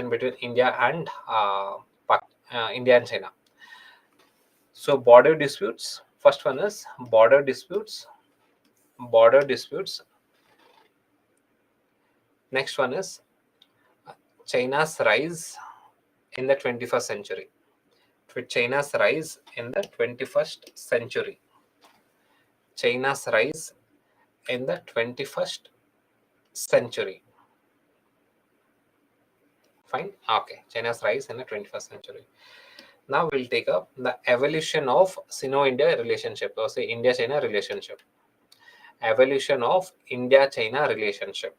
between India and India and China. So border disputes. First one is border disputes. Next one is China's rise in the 21st century. China's rise in the 21st century. China's rise in the 21st century. Fine. Okay. China's rise in the 21st century. Now we'll take up the evolution of Sino-India relationship, or say India-China relationship. Evolution of India-China relationship.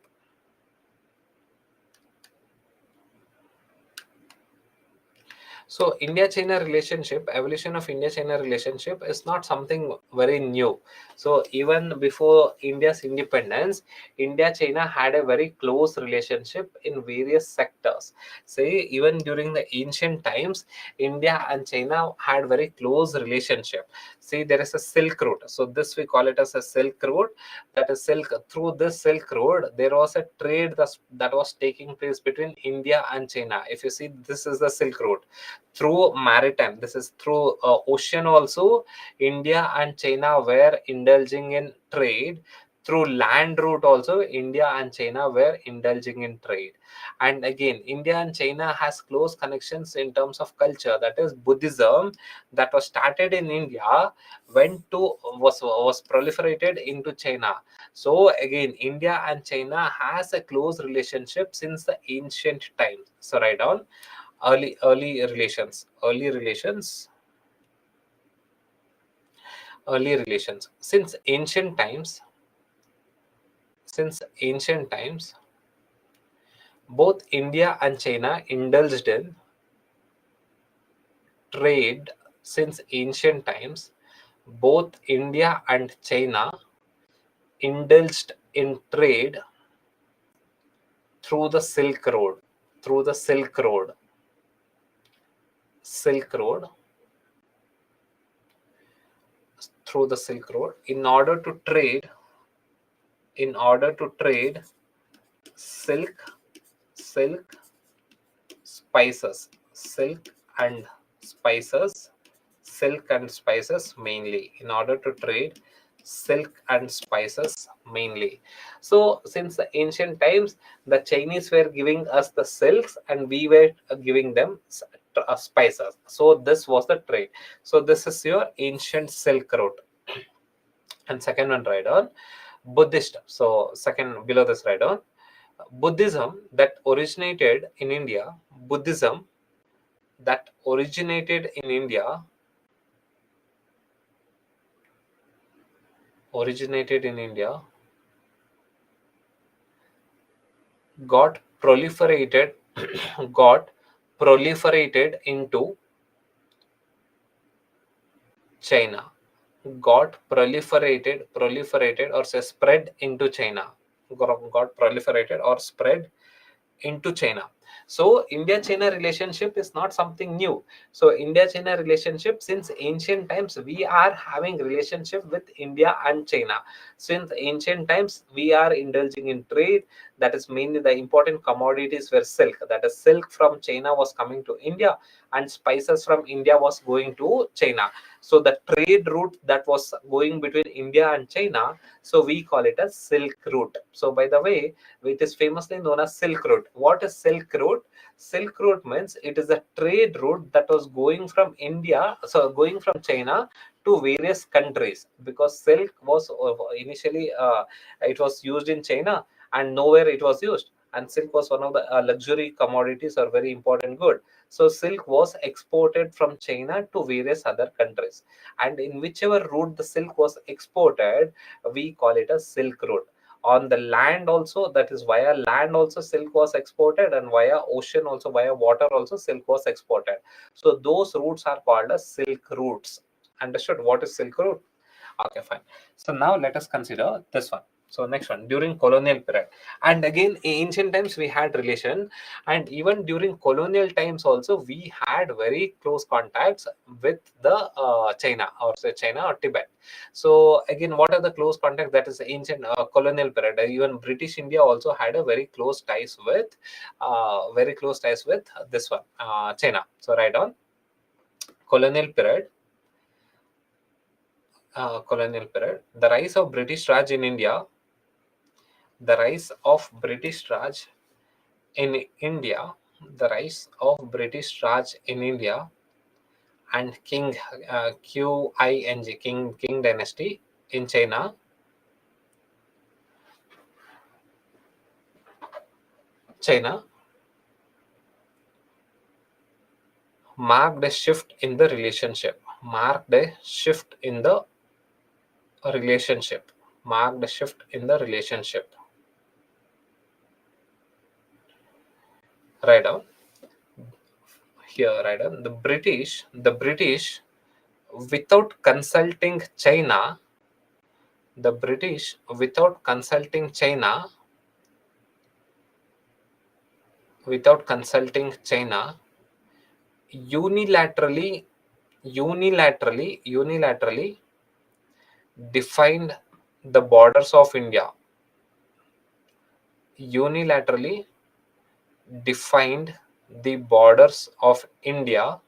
So India-China relationship, evolution of India-China relationship is not something very new. So even before India's independence, India-China had a very close relationship in various sectors. Say even during the ancient times, India and China had very close relationship. See, there is a Silk Road. So this we call it as a Silk Road. That is through this Silk Road, there was a trade that was taking place between India and China. If you see, this is the Silk Road. Through maritime, this is through ocean also, India and China were indulging in trade through land route also India and China were indulging in trade. And again, India and China has close connections in terms of culture. That is, Buddhism that was started in India went to was proliferated into China. So again, India and China has a close relationship since the ancient times. So write down early relations since ancient times. Both India and China indulged in trade. Since ancient times, both India and China indulged in trade through the Silk Road, through the Silk Road, through the Silk Road, in order to trade silk, silk, spices, and spices, silk and spices mainly, in order to trade silk and spices mainly. So since the ancient times, the Chinese were giving us the silks and we were giving them spices. So this was the trade. So this is your ancient Silk Route. And second one, write on Buddhist. So second below this, write on Buddhism that originated in India. Buddhism that originated in India got proliferated got proliferated into China. Got proliferated or say spread into China. Got proliferated or spread into China. So India-China relationship is not something new. So India-China relationship, since ancient times, we are having relationship with India and China. Since ancient times, we are indulging in trade. That is mainly the important commodities were silk. That is, silk from China was coming to India, and spices from India was going to China. So the trade route that was going between India and China, so we call it as Silk Route. So by the way, it is famously known as Silk Route. What is Silk Route? Silk Route means it is a trade route that was going from India, so going from China to various countries, because silk was initially it was used in China and nowhere it was used, and silk was one of the luxury commodities or very important good. So silk was exported from China to various other countries, and in whichever route the silk was exported, we call it a Silk Route. On the land also, that is via land also silk was exported, and via ocean also, via water also silk was exported. So those routes are called as silk routes. Understood what is Silk Route? Okay, fine. So now let us consider this one. So next one, during colonial period, and again in ancient times we had relation, and even during colonial times also we had very close contacts with the China, or say China or Tibet. So again, what are the close contacts? That is ancient colonial period. Even British India also had a very close ties with this one, China. So write on colonial period. The rise of British Raj in India, the rise of British Raj in India, the rise of British Raj in India, and King dynasty in China marked a shift in the relationship. Marked a shift in the relationship. Marked a shift in the relationship. Right down here. Right down the British, without consulting China, the British, without consulting China, unilaterally, unilaterally defined the borders of India. Unilaterally defined the borders of India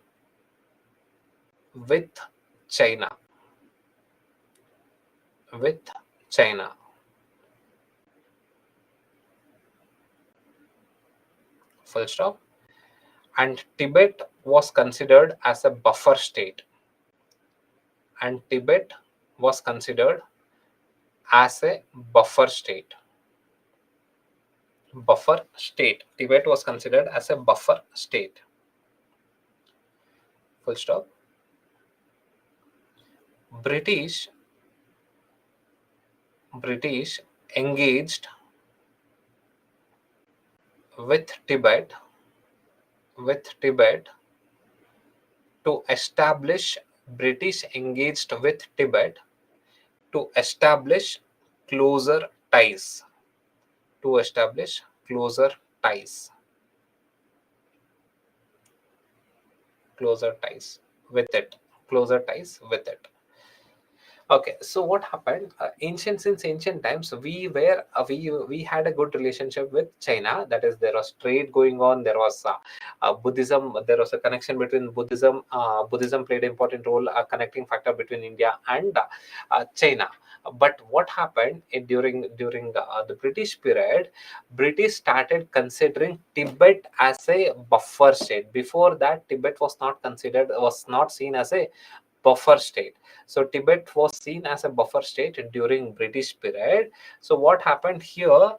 with China. With China. full stop. And Tibet was considered as a buffer state. And Tibet was considered as a buffer state. Buffer state. Tibet was considered as a buffer state. Full stop. British British engaged with Tibet with Tibet to establish British engaged with Tibet to establish closer ties. To establish closer ties. Closer ties with it. Closer ties with it. Okay, so what happened? Since ancient times, we had a good relationship with China. That is, there was trade going on. There was Buddhism. There was a connection between Buddhism. Buddhism played an important role, a connecting factor between India and China. But what happened during the British period? British started considering Tibet as a buffer state. Before that, Tibet was not seen as a buffer state. So Tibet was seen as a buffer state during British period. So what happened here?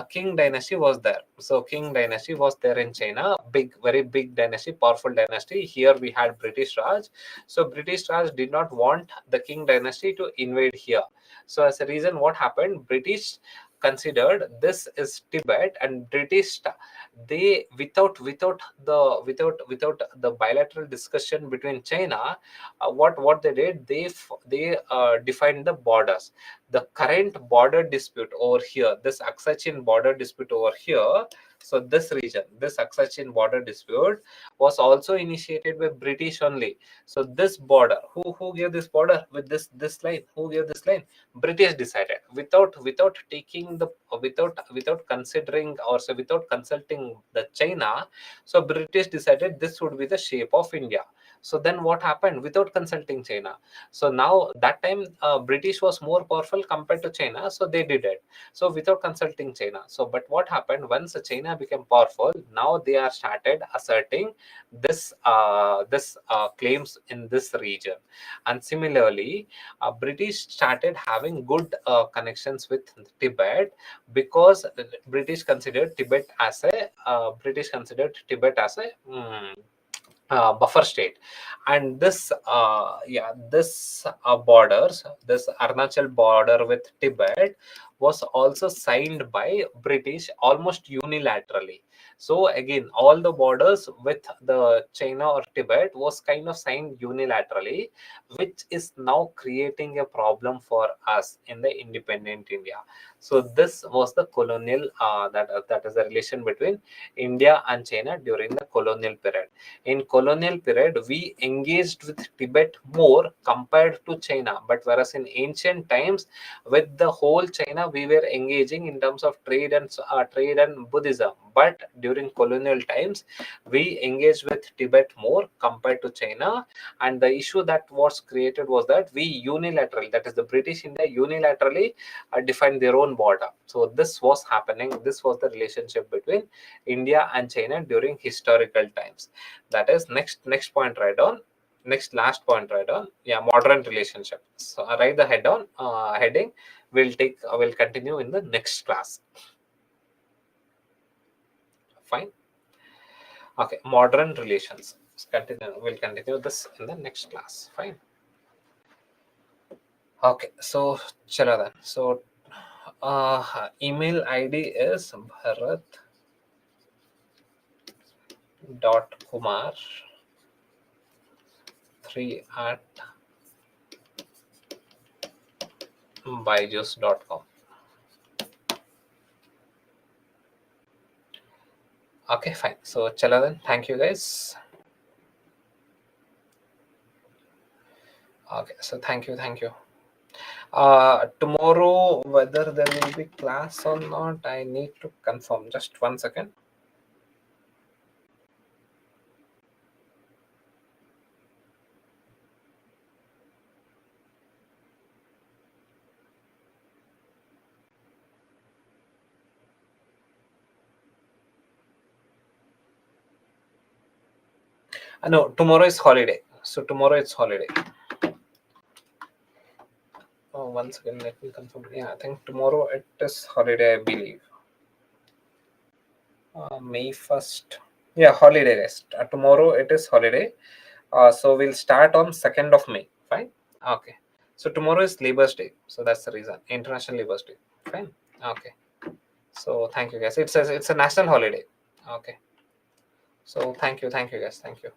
King dynasty was there. So King dynasty was there in China. Very big dynasty, powerful dynasty. Here we had British Raj. So British Raj did not want the King dynasty to invade here. So as a reason, what happened? British considered this is Tibet, and British, they without the bilateral discussion between China, what they did, they defined the borders. The current border dispute over here, this Aksachin border dispute over here, so this region, this Aksachin border dispute was also initiated by British only. So this border, who gave this border with this line? Who gave this line? British decided, without taking the without considering, or so without consulting the China. So British decided this would be the shape of India. So then what happened? Without consulting China. So now that time, British was more powerful compared to China, so they did it. So without consulting China. So but what happened once China became powerful? Now they are started asserting this claims in this region. And similarly, British started having good connections with Tibet, because British considered Tibet as a buffer state. And this Arunachal border with Tibet was also signed by British almost unilaterally. So again, all the borders with the China or Tibet was kind of signed unilaterally, which is now creating a problem for us in the independent India. So this was the colonial, that is the relation between India and China during the colonial period. In colonial period, we engaged with Tibet more compared to China, but whereas in ancient times, with the whole China, we were engaging in terms of trade and Buddhism. But during colonial times, we engaged with Tibet more compared to China. And the issue that was created was that we unilaterally, that is the British India, unilaterally defined their own border. So this was happening. This was the relationship between India and China during historical times. That is next point, right on. Next last point, right on. Yeah, modern relationship. So write the heading. We'll continue in the next class. Fine. Okay, modern relations. We'll continue this in the next class. Fine. Okay, so chala then. So email ID is bharat.kumar 3@byju's.com. Okay, fine. So chala then. Thank you guys. Okay, so thank you. Tomorrow, whether there will be class or not, I need to confirm. Just 1 second. No, tomorrow is holiday. So tomorrow it's holiday. Oh, once again, let me confirm. Yeah, I think tomorrow it is holiday, I believe. May 1st. Yeah, holiday rest. Tomorrow it is holiday. So we'll start on 2nd of May. Fine. Okay. So tomorrow is Labour's Day. So that's the reason. International Labour's Day. Fine. Okay. So thank you guys. It's a national holiday. Okay. So thank you guys. Thank you.